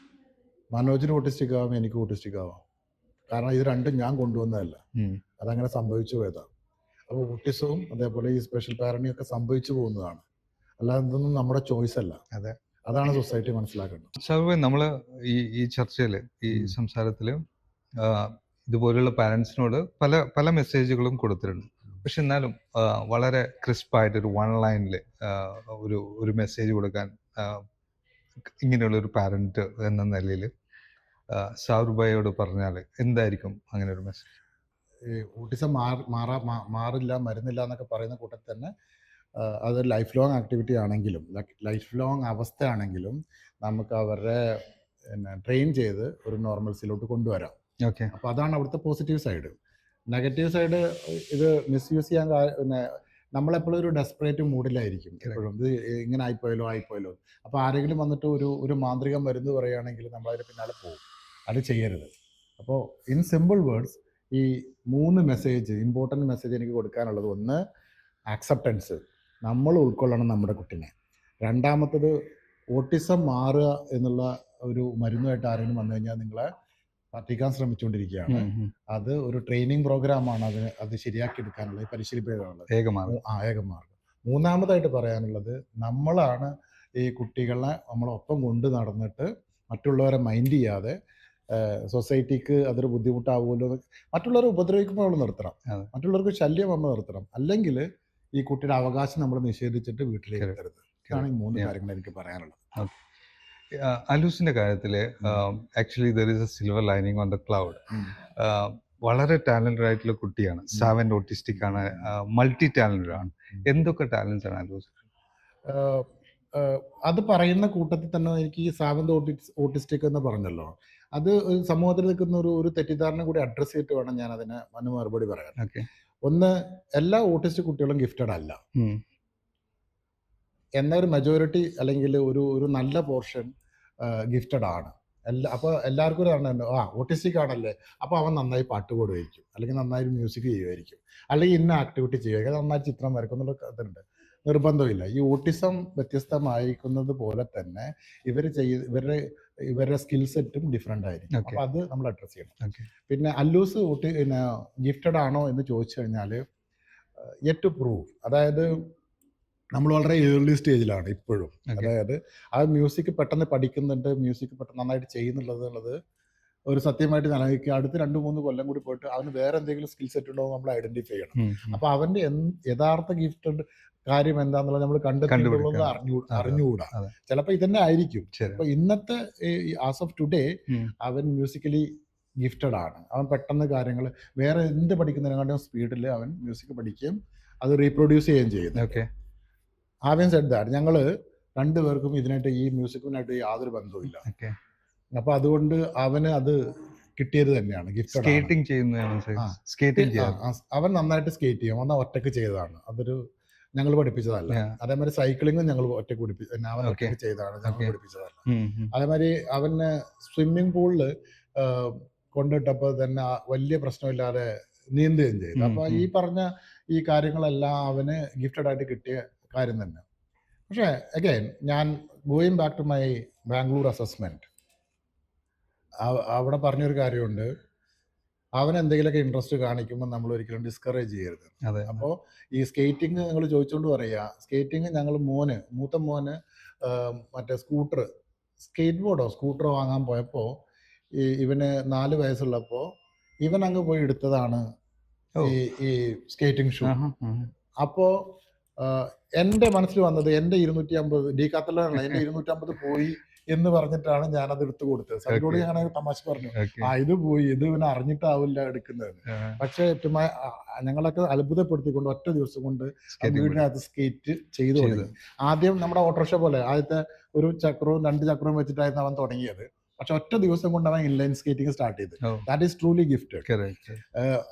മനോജിന് ഓട്ടിസ്റ്റിക് ആവാം, എനിക്ക് ഓട്ടിസ്റ്റിക് ആവാം, കാരണം ഇത് രണ്ടും ഞാൻ കൊണ്ടുവന്നതല്ല, അതങ്ങനെ സംഭവിച്ചു പോയതാ. അപ്പോൾ ഓട്ടിസവും അതേപോലെ ഈ സ്പെഷ്യൽ പാരന്റിങ് ഒക്കെ സംഭവിച്ചു പോകുന്നതാണ്, അല്ലാതെ ഇതൊന്നും നമ്മുടെ ചോയ്സ് അല്ല. അതാണ് സൊസൈറ്റി മനസ്സിലാക്കേണ്ടത്. ഷാറുഖ്, നമ്മൾ ഈ ചർച്ചയിൽ, ഈ സംസാരത്തിൽ ഇതുപോലുള്ള പാരൻസിനോട് പല മെസ്സേജുകളും കൊടുത്തിട്ടുണ്ട്. പക്ഷെ എന്നാലും വളരെ ക്രിസ്പായിട്ട് ഒരു 1 ലൈനിൽ ഒരു മെസ്സേജ് കൊടുക്കാൻ ഇങ്ങനെയുള്ള ഒരു പാരന്റ് എന്ന നിലയിൽ ഷാറുഖ് ഭായിയോട് പറഞ്ഞാൽ എന്തായിരിക്കും അങ്ങനെ ഒരു മെസ്സേജ്? ഓട്ടിസം മാറില്ല, മരുന്നില്ല എന്നൊക്കെ പറയുന്ന കൂട്ടത്തിൽ തന്നെ അത് ലൈഫ് ലോങ് ആക്ടിവിറ്റി ആണെങ്കിലും, ലൈഫ് ലോങ് അവസ്ഥയാണെങ്കിലും നമുക്ക് അവരെ ട്രെയിൻ ചെയ്ത് ഒരു നോർമൽസിലോട്ട് കൊണ്ടുവരാം. അപ്പോൾ അതാണ് അവിടുത്തെ പോസിറ്റീവ് സൈഡ്. നെഗറ്റീവ് സൈഡ്, ഇത് മിസ്യൂസ് ചെയ്യാൻ നമ്മളെപ്പോഴും ഒരു ഡെസ്പറേറ്റ് മൂഡിലായിരിക്കും എപ്പോഴും. ഇത് ഇങ്ങനെ ആയിപ്പോയല്ലോ. അപ്പോൾ ആരെങ്കിലും വന്നിട്ട് ഒരു മാന്ത്രികം മരുന്ന് പറയുകയാണെങ്കിൽ നമ്മളതിന് പിന്നാലെ പോകും. അത് ചെയ്യരുത്. അപ്പോൾ ഇൻ സിമ്പിൾ വേർഡ്സ് ഈ 3 മെസ്സേജ്, ഇമ്പോർട്ടൻറ്റ് മെസ്സേജ് എനിക്ക് കൊടുക്കാനുള്ളത്: ഒന്ന്, ആക്സെപ്റ്റൻസ്, നമ്മൾ ഉൾക്കൊള്ളണം നമ്മുടെ കുട്ടിനെ. രണ്ടാമത്തത്, ഓട്ടിസം മാറുക എന്നുള്ള ഒരു മരുന്നുമായിട്ട് ആരെങ്കിലും വന്നു കഴിഞ്ഞാൽ നിങ്ങളെ പറ്റിക്കാൻ ശ്രമിച്ചുകൊണ്ടിരിക്കുകയാണ്. അത് ഒരു ട്രെയിനിങ് പ്രോഗ്രാമാണ്, അത് ശരിയാക്കി എടുക്കാനുള്ളത്, പരിശീലിപ്പിക്കാനുള്ളത് ഏകമാർഗം. മൂന്നാമതായിട്ട് പറയാനുള്ളത്, നമ്മളാണ് ഈ കുട്ടികളെ നമ്മളൊപ്പം കൊണ്ട് നടന്നിട്ട് മറ്റുള്ളവരെ മൈൻഡ് ചെയ്യാതെ സൊസൈറ്റിക്ക് അതൊരു ബുദ്ധിമുട്ടാവുമല്ലോ, മറ്റുള്ളവരെ ഉപദ്രവിക്കുമ്പോൾ നമ്മൾ നിർത്തണം, മറ്റുള്ളവർക്ക് ശല്യം നമ്മൾ നിർത്തണം. അല്ലെങ്കിൽ ഈ കുട്ടിയുടെ അവകാശം നമ്മൾ നിഷേധിച്ചിട്ട് വീട്ടിലേക്ക് എത്തരുത്. ഇതാണ് ഈ 3 കാര്യങ്ങൾ എനിക്ക് പറയാനുള്ളത്. അലൂസിന്റെ കാര്യത്തിൽ actually there is A silver lining on the cloud. വളരെ ടാലന്റഡ് ആയിട്ടുള്ള കുട്ടിയാണ്, സാവന്റ് ഓട്ടിസ്റ്റിക് ആണ്, മൾട്ടി ടാലന്റഡ് ആണ്. എന്തൊക്കെ ടാലൻസ് ആണ് അലൂസ്? അത് പറയുന്ന കൂട്ടത്തിൽ തന്നെ എനിക്ക് ഈ സാവന്റ് ഓട്ടിസ്റ്റിക് എന്ന് പറഞ്ഞല്ലോ, അത് സമൂഹത്തിൽ നിൽക്കുന്ന ഒരു തെറ്റിദ്ധാരണ കൂടി അഡ്രസ്സ് ചെയ്തിട്ട് വേണം ഞാൻ അതിന് മറുപടി പറയാൻ. ഒന്ന്, എല്ലാ ഓട്ടിസ്റ്റിക് കുട്ടികളും ഗിഫ്റ്റഡ് അല്ല. എന്നാൽ ഒരു മെജോറിറ്റി അല്ലെങ്കിൽ ഒരു നല്ല പോർഷൻ ഗിഫ്റ്റഡ് ആണ്. അപ്പോൾ എല്ലാവർക്കും ഒരു ധാരണ ഉണ്ട്, ഓട്ടിസ്റ്റിക് ആണല്ലേ, അപ്പോൾ അവൻ നന്നായി പാട്ട് പാടുമായിരിക്കും, അല്ലെങ്കിൽ നന്നായി മ്യൂസിക് ചെയ്യുമായിരിക്കും, അല്ലെങ്കിൽ ഇന്ന ആക്ടിവിറ്റി ചെയ്യുമായിരിക്കും, നന്നായി ചിത്രം വരക്കും എന്നുള്ള ഇതുണ്ട്. നിർബന്ധമില്ല. ഈ ഓട്ടിസം വ്യത്യസ്തമായിരിക്കുന്നത് പോലെ തന്നെ ഇവരുടെ സ്കിൽ സെറ്റും ഡിഫറെൻ്റ് ആയിരിക്കും. അപ്പോൾ അത് നമ്മൾ അഡ്രസ് ചെയ്യണം. പിന്നെ അല്ലൂസ് ഗിഫ്റ്റഡ് ആണോ എന്ന് ചോദിച്ചു കഴിഞ്ഞാൽ യെറ്റ് ടു പ്രൂവ്. അതായത് നമ്മൾ വളരെ ഏർലി സ്റ്റേജിലാണ് ഇപ്പോഴും. അതായത് ആ മ്യൂസിക് പെട്ടെന്ന് പഠിക്കുന്നുണ്ട്, മ്യൂസിക് പെട്ടെന്ന് നന്നായിട്ട് ചെയ്യുന്നുള്ളത് ഒരു സത്യമായിട്ട് നിലനിൽക്കുക. അടുത്ത 2-3 കൊല്ലം കൂടി പോയിട്ട് അവന് വേറെ എന്തെങ്കിലും സ്കിൽ സെറ്റ് ഉണ്ടോ നമ്മൾ ഐഡന്റിഫൈ ചെയ്യണം. അപ്പൊ അവന്റെ യഥാർത്ഥ ഗിഫ്റ്റഡ് കാര്യം എന്താന്നുള്ളത് നമ്മൾ കണ്ടെത്തുന്നത് അറിഞ്ഞുകൂടാ. ചിലപ്പോൾ ഇതന്നെ ആയിരിക്കും. അപ്പൊ ഇന്നത്തെ ആസ് ഓഫ് ടുഡേ അവൻ മ്യൂസിക്കലി ഗിഫ്റ്റഡ് ആണ്. അവൻ പെട്ടെന്ന് കാര്യങ്ങൾ വേറെ എന്ത് പഠിക്കുന്നതിനെക്കാട്ടും സ്പീഡിൽ അവൻ മ്യൂസിക് പഠിക്കുകയും അത് റീപ്രൊഡ്യൂസ് ചെയ്യുകയും ചെയ്യുന്നു. ആദ്യം സെഡ് ദാറ്റ് ഞങ്ങൾ രണ്ടുപേർക്കും ഇതിനായിട്ട് ഈ മ്യൂസിക്കിനായിട്ട് യാതൊരു ബന്ധവുമില്ല. അപ്പൊ അതുകൊണ്ട് അവന് അത് കിട്ടിയത് തന്നെയാണ് ഗിഫ്റ്റ്. അവൻ നന്നായിട്ട് സ്കേറ്റ് ചെയ്യും. അവൻ ഒറ്റക്ക് ചെയ്തതാണ്. അതൊരു ഞങ്ങൾ പഠിപ്പിച്ചതല്ല. അതേമാതിരി സൈക്ലിങ്ങും ഞങ്ങൾ ഒറ്റക്ക് അവൻ ഒറ്റക്ക് ചെയ്തതാണ്, ഞങ്ങൾ പഠിപ്പിച്ചതല്ല. അതേമാതിരി അവന് സ്വിമ്മിംഗ് പൂളില് കൊണ്ടിട്ടപ്പോൾ തന്നെ വലിയ പ്രശ്നമില്ലാതെ നീന്തുകയും ചെയ്തു. അപ്പൊ ഈ പറഞ്ഞ ഈ കാര്യങ്ങളെല്ലാം അവന് ഗിഫ്റ്റഡ് ആയിട്ട് കിട്ടിയ കാര്യം തന്നെ. പക്ഷേ അഗൈൻ ഞാൻ going back to my Bangalore assessment, അവിടെ പറഞ്ഞൊരു കാര്യമുണ്ട്, അവൻ എന്തെങ്കിലുമൊക്കെ ഇൻട്രസ്റ്റ് കാണിക്കുമ്പോൾ നമ്മൾ ഒരിക്കലും ഡിസ്കറേജ് ചെയ്യരുത്. അപ്പോൾ ഈ സ്കേറ്റിംഗ് നിങ്ങൾ ചോദിച്ചുകൊണ്ട് പറയുക, സ്കേറ്റിംഗ് ഞങ്ങൾ മൂത്ത മോന് മറ്റേ സ്കൂട്ടറോ വാങ്ങാൻ പോയപ്പോൾ ഇവന് 4 വയസ്സുള്ളപ്പോൾ ഇവൻ അങ്ങ് പോയി എടുത്തതാണ് ഈ സ്കേറ്റിംഗ് ഷൂ. അപ്പോൾ എൻ്റെ മനസ്സിൽ വന്നത് എൻ്റെ 250 ഡീകാത്തലോണാണ്, എൻ്റെ 250 പോയി എന്ന് പറഞ്ഞിട്ടാണ് ഞാനത് എടുത്തു കൊടുത്തത്. സൈഡിലൂടെ ഞാൻ തമാശ പറഞ്ഞു, ഇത് പോയി, ഇത് ഇവനെ അറിഞ്ഞിട്ടാവില്ല എടുക്കുന്നത്. പക്ഷെ ഞങ്ങളൊക്കെ അത്ഭുതപ്പെടുത്തിക്കൊണ്ട് ഒറ്റ ദിവസം കൊണ്ട് വീടിനകത്ത് സ്കേറ്റ് ചെയ്തു തുടങ്ങി. ആദ്യം നമ്മുടെ ഓട്ടോറിക്ഷ പോലെ ആദ്യത്തെ ഒരു ചക്രവും 2 ചക്രവും വെച്ചിട്ടായിരുന്നു അവൻ തുടങ്ങിയത്. പക്ഷെ ഒറ്റ ദിവസം കൊണ്ട് അവൻ ഇൻലൈൻ സ്കേറ്റിംഗ് സ്റ്റാർട്ട് ചെയ്ത്. That is truly gifted.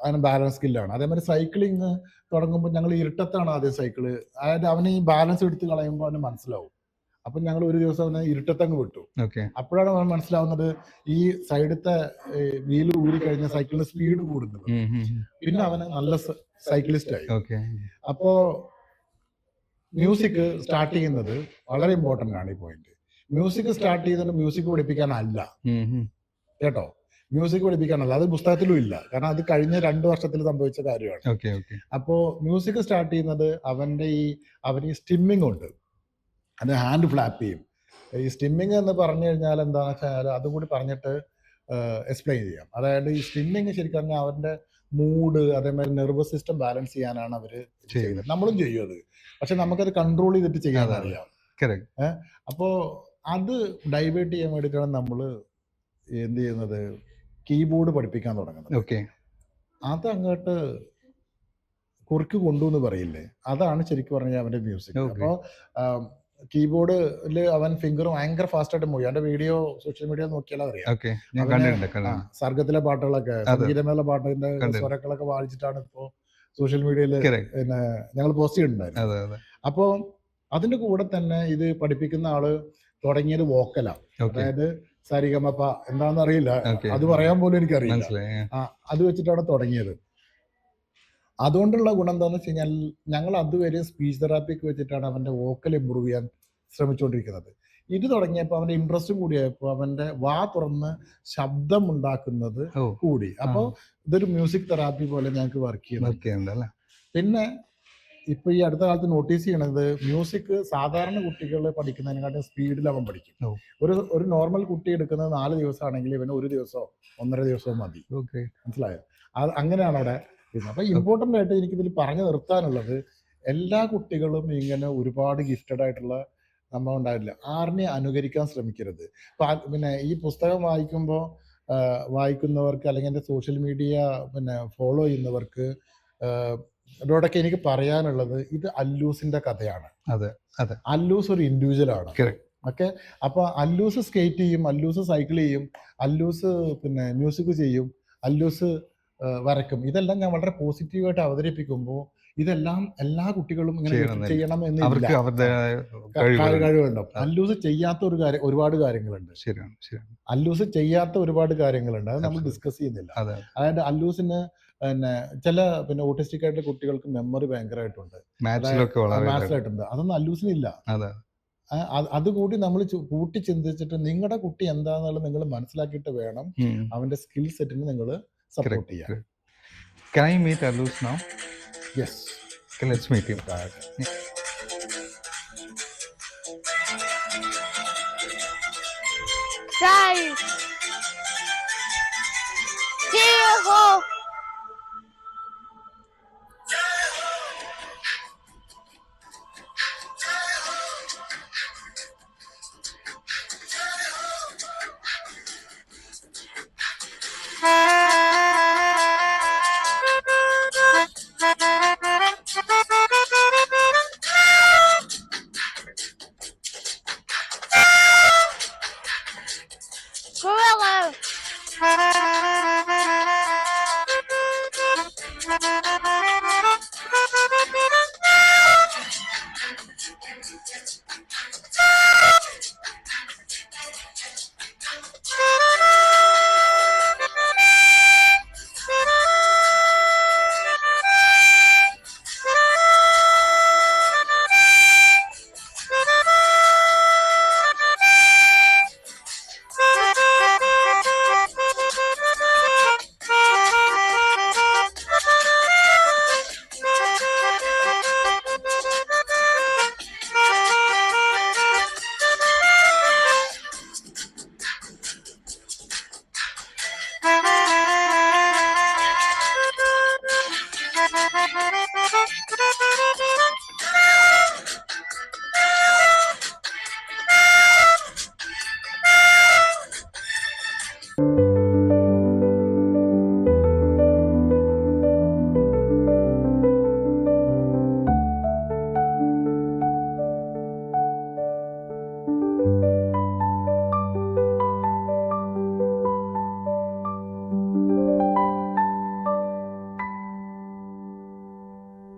അവന് ബാലൻസ് സ്കില്ലാണ്. അതേമാതിരി സൈക്ലിങ് തുടങ്ങുമ്പോൾ ഞങ്ങൾ ഇരുട്ടത്താണ് ആദ്യം സൈക്കിള്. അതായത് അവന് ഈ ബാലൻസ് എടുത്ത് കളയുമ്പോൾ അവന് മനസ്സിലാവും. അപ്പൊ ഞങ്ങൾ ഒരു ദിവസം അവനെ ഇരുട്ടത്തങ്ങ് വിട്ടു. അപ്പോഴാണ് അവൻ മനസ്സിലാവുന്നത് ഈ സൈഡത്തെ വീല് ഊരി കഴിഞ്ഞ സൈക്കിളിന്റെ സ്പീഡ് കൂടുന്നത്. പിന്നെ അവന് നല്ല സൈക്ലിസ്റ്റ് ആയി. അപ്പോ മ്യൂസിക് സ്റ്റാർട്ട് ചെയ്യുന്നത് വളരെ ഇമ്പോർട്ടന്റ് ആണ്. ഈ പോയിന്റ്, മ്യൂസിക് സ്റ്റാർട്ട് ചെയ്തിട്ട് മ്യൂസിക് പഠിപ്പിക്കാനല്ല കേട്ടോ, മ്യൂസിക് പഠിപ്പിക്കാനല്ല. അത് പുസ്തകത്തിലും ഇല്ല, കാരണം അത് കഴിഞ്ഞ 2 വർഷത്തിൽ സംഭവിച്ച കാര്യമാണ്. അപ്പോ മ്യൂസിക് സ്റ്റാർട്ട് ചെയ്യുന്നത് അവന് ഈ സ്റ്റിമ്മിങ് ഉണ്ട്, അത് ഹാൻഡ് ഫ്ലാപ്പ് ചെയ്യും. ഈ സ്റ്റിമ്മിങ് എന്ന് പറഞ്ഞു കഴിഞ്ഞാൽ എന്താണെന്ന് വെച്ചാൽ അതും കൂടി പറഞ്ഞിട്ട് എക്സ്പ്ലെയിൻ ചെയ്യാം. അതായത് ഈ സ്റ്റിമ്മിങ് ശരിക്കും പറഞ്ഞാൽ അവന്റെ മൂഡ്, അതേമാതിരി നെർവസ് സിസ്റ്റം ബാലൻസ് ചെയ്യാനാണ് അവര് ചെയ്യുന്നത്. നമ്മളും ചെയ്യും അത്, പക്ഷെ നമുക്കത് കൺട്രോൾ ചെയ്തിട്ട് ചെയ്യാൻ അറിയാം. അപ്പോ അത് ഡൈവേർട്ട് ചെയ്യാൻ വേണ്ടിയിട്ടാണ് നമ്മൾ എന്ത് ചെയ്യുന്നത്, കീബോർഡ് പഠിപ്പിക്കാൻ തുടങ്ങുന്നത്. അത് അങ്ങോട്ട് കുറുക്ക് കൊണ്ടുവന്ന് പറയില്ലേ, അതാണ് ശരിക്കും പറഞ്ഞാൽ അവന്റെ മ്യൂസിക്. അപ്പോ കീബോർഡില് അവൻ ഫിംഗർ ഭയങ്കര ഫാസ്റ്റ് ആയിട്ട് മൂവ്. അവന്റെ വീഡിയോ സോഷ്യൽ മീഡിയ നോക്കിയാലും അറിയാം. സർഗത്തിലെ പാട്ടുകളൊക്കെ, സംഗീതമേള പാട്ടിന്റെ സ്വരങ്ങളൊക്കെ വായിച്ചിട്ടാണ് ഇപ്പോ സോഷ്യൽ മീഡിയയിൽ പിന്നെ ഞങ്ങൾ പോസ്റ്റ് ചെയ്തിട്ടുണ്ടായിരുന്നു. അപ്പോ അതിന്റെ കൂടെ തന്നെ ഇത് പഠിപ്പിക്കുന്ന ആള് തുടങ്ങിയത് വോക്കലാണ്. അതായത് സരിഗമപ എന്താണെന്ന് അറിയില്ല, അത് പറയാൻ പോലും എനിക്കറിയില്ല. അത് വെച്ചിട്ടാണ് തുടങ്ങിയത്. അതുകൊണ്ടുള്ള ഗുണം എന്താണെന്ന് വെച്ച് കഴിഞ്ഞാൽ ഞങ്ങൾ അതുവരെ സ്പീച്ച് തെറാപ്പിക്ക് വെച്ചിട്ടാണ് അവന്റെ വോക്കൽ ഇമ്പ്രൂവ് ചെയ്യാൻ ശ്രമിച്ചുകൊണ്ടിരിക്കുന്നത്. ഇത് തുടങ്ങിയപ്പോൾ അവന്റെ ഇൻട്രസ്റ്റും കൂടിയായപ്പോൾ അവന്റെ വാ തുറന്ന് ശബ്ദം ഉണ്ടാക്കുന്നത് കൂടി. അപ്പോൾ ഇതൊരു മ്യൂസിക് തെറാപ്പി പോലെ ഞങ്ങൾക്ക് വർക്ക് ചെയ്യുന്നുണ്ട്. പിന്നെ ഇപ്പൊ ഈ അടുത്ത കാലത്ത് നോട്ടീസ് ചെയ്യണത്, മ്യൂസിക് സാധാരണ കുട്ടികൾ പഠിക്കുന്നതിനെക്കാട്ടും സ്പീഡിൽ അവൻ പഠിക്കും. ഒരു നോർമൽ കുട്ടി എടുക്കുന്നത് 4 ദിവസമാണെങ്കിൽ ഇവന് 1 ദിവസമോ 1.5 ദിവസമോ മതി. മനസ്സിലായോ? അത് അങ്ങനെയാണ് അവിടെ. അപ്പൊ ഇമ്പോർട്ടന്റ് ആയിട്ട് എനിക്കിതിൽ പറഞ്ഞു നിർത്താനുള്ളത്, എല്ലാ കുട്ടികളും ഇങ്ങനെ ഒരുപാട് ഗിഫ്റ്റഡ് ആയിട്ടുള്ള സംഭവം ഉണ്ടായിട്ടില്ല. ആറിനെ അനുകരിക്കാൻ ശ്രമിക്കരുത്. പിന്നെ ഈ പുസ്തകം വായിക്കുന്നവർക്ക് അല്ലെങ്കിൽ എൻ്റെ സോഷ്യൽ മീഡിയ ഫോളോ ചെയ്യുന്നവർക്ക് ഇതോടൊക്കെ എനിക്ക് പറയാനുള്ളത്, ഇത് അല്ലൂസിന്റെ കഥയാണ്. അല്ലൂസ് ഒരു ഇൻഡിവിജ്വൽ ആണ്. ഓക്കെ, അപ്പൊ അല്ലൂസ് സ്കേറ്റ് ചെയ്യും, അല്ലൂസ് സൈക്കിൾ ചെയ്യും, അല്ലൂസ് മ്യൂസിക് ചെയ്യും, അല്ലൂസ് വരക്കും. ഇതെല്ലാം ഞാൻ വളരെ പോസിറ്റീവായിട്ട് അവതരിപ്പിക്കുമ്പോൾ ഇതെല്ലാം എല്ലാ കുട്ടികളും ഇങ്ങനെ ചെയ്യണമെന്നില്ല. ചെയ്യണം എന്നില്ല. അവർക്ക് അവരുടെ കഴിവുകളുണ്ട്. കഴിവുണ്ടാവും. അല്ലൂസ് ചെയ്യാത്ത ഒരുപാട് കാര്യങ്ങളുണ്ട്. ശരിയാണ്, ശരിയാണ്. അല്ലൂസ് ചെയ്യാത്ത ഒരുപാട് കാര്യങ്ങളുണ്ട്. അത് നമ്മൾ Absolutely. ഡിസ്കസ് ചെയ്യുന്നില്ല. അതെ, അതായത് അല്ലൂസിന് ചില ഓട്ടിസ്റ്റിക് ആയിട്ടുള്ള കുട്ടികൾക്ക് മെമ്മറി ഭയങ്കരമായിട്ടുണ്ട്, മാത്സിലൊക്കെ വളരെ മാത്സിലായിട്ടുണ്ട്. അതൊന്നും അല്ലൂസിനില്ല. അതെ, അതുകൂടി നമ്മൾ കൂട്ടി ചിന്തിച്ചിട്ട് നിങ്ങളുടെ കുട്ടി എന്താണെന്നുള്ളത് നിങ്ങൾ മനസ്സിലാക്കിയിട്ട് വേണം അവന്റെ സ്കിൽ സെറ്റിന് നിങ്ങൾ സപ്പോർട്ട് ചെയ്യാൻ. correct. Can I meet Alus now? Yes, Okay, let's meet him. Guys,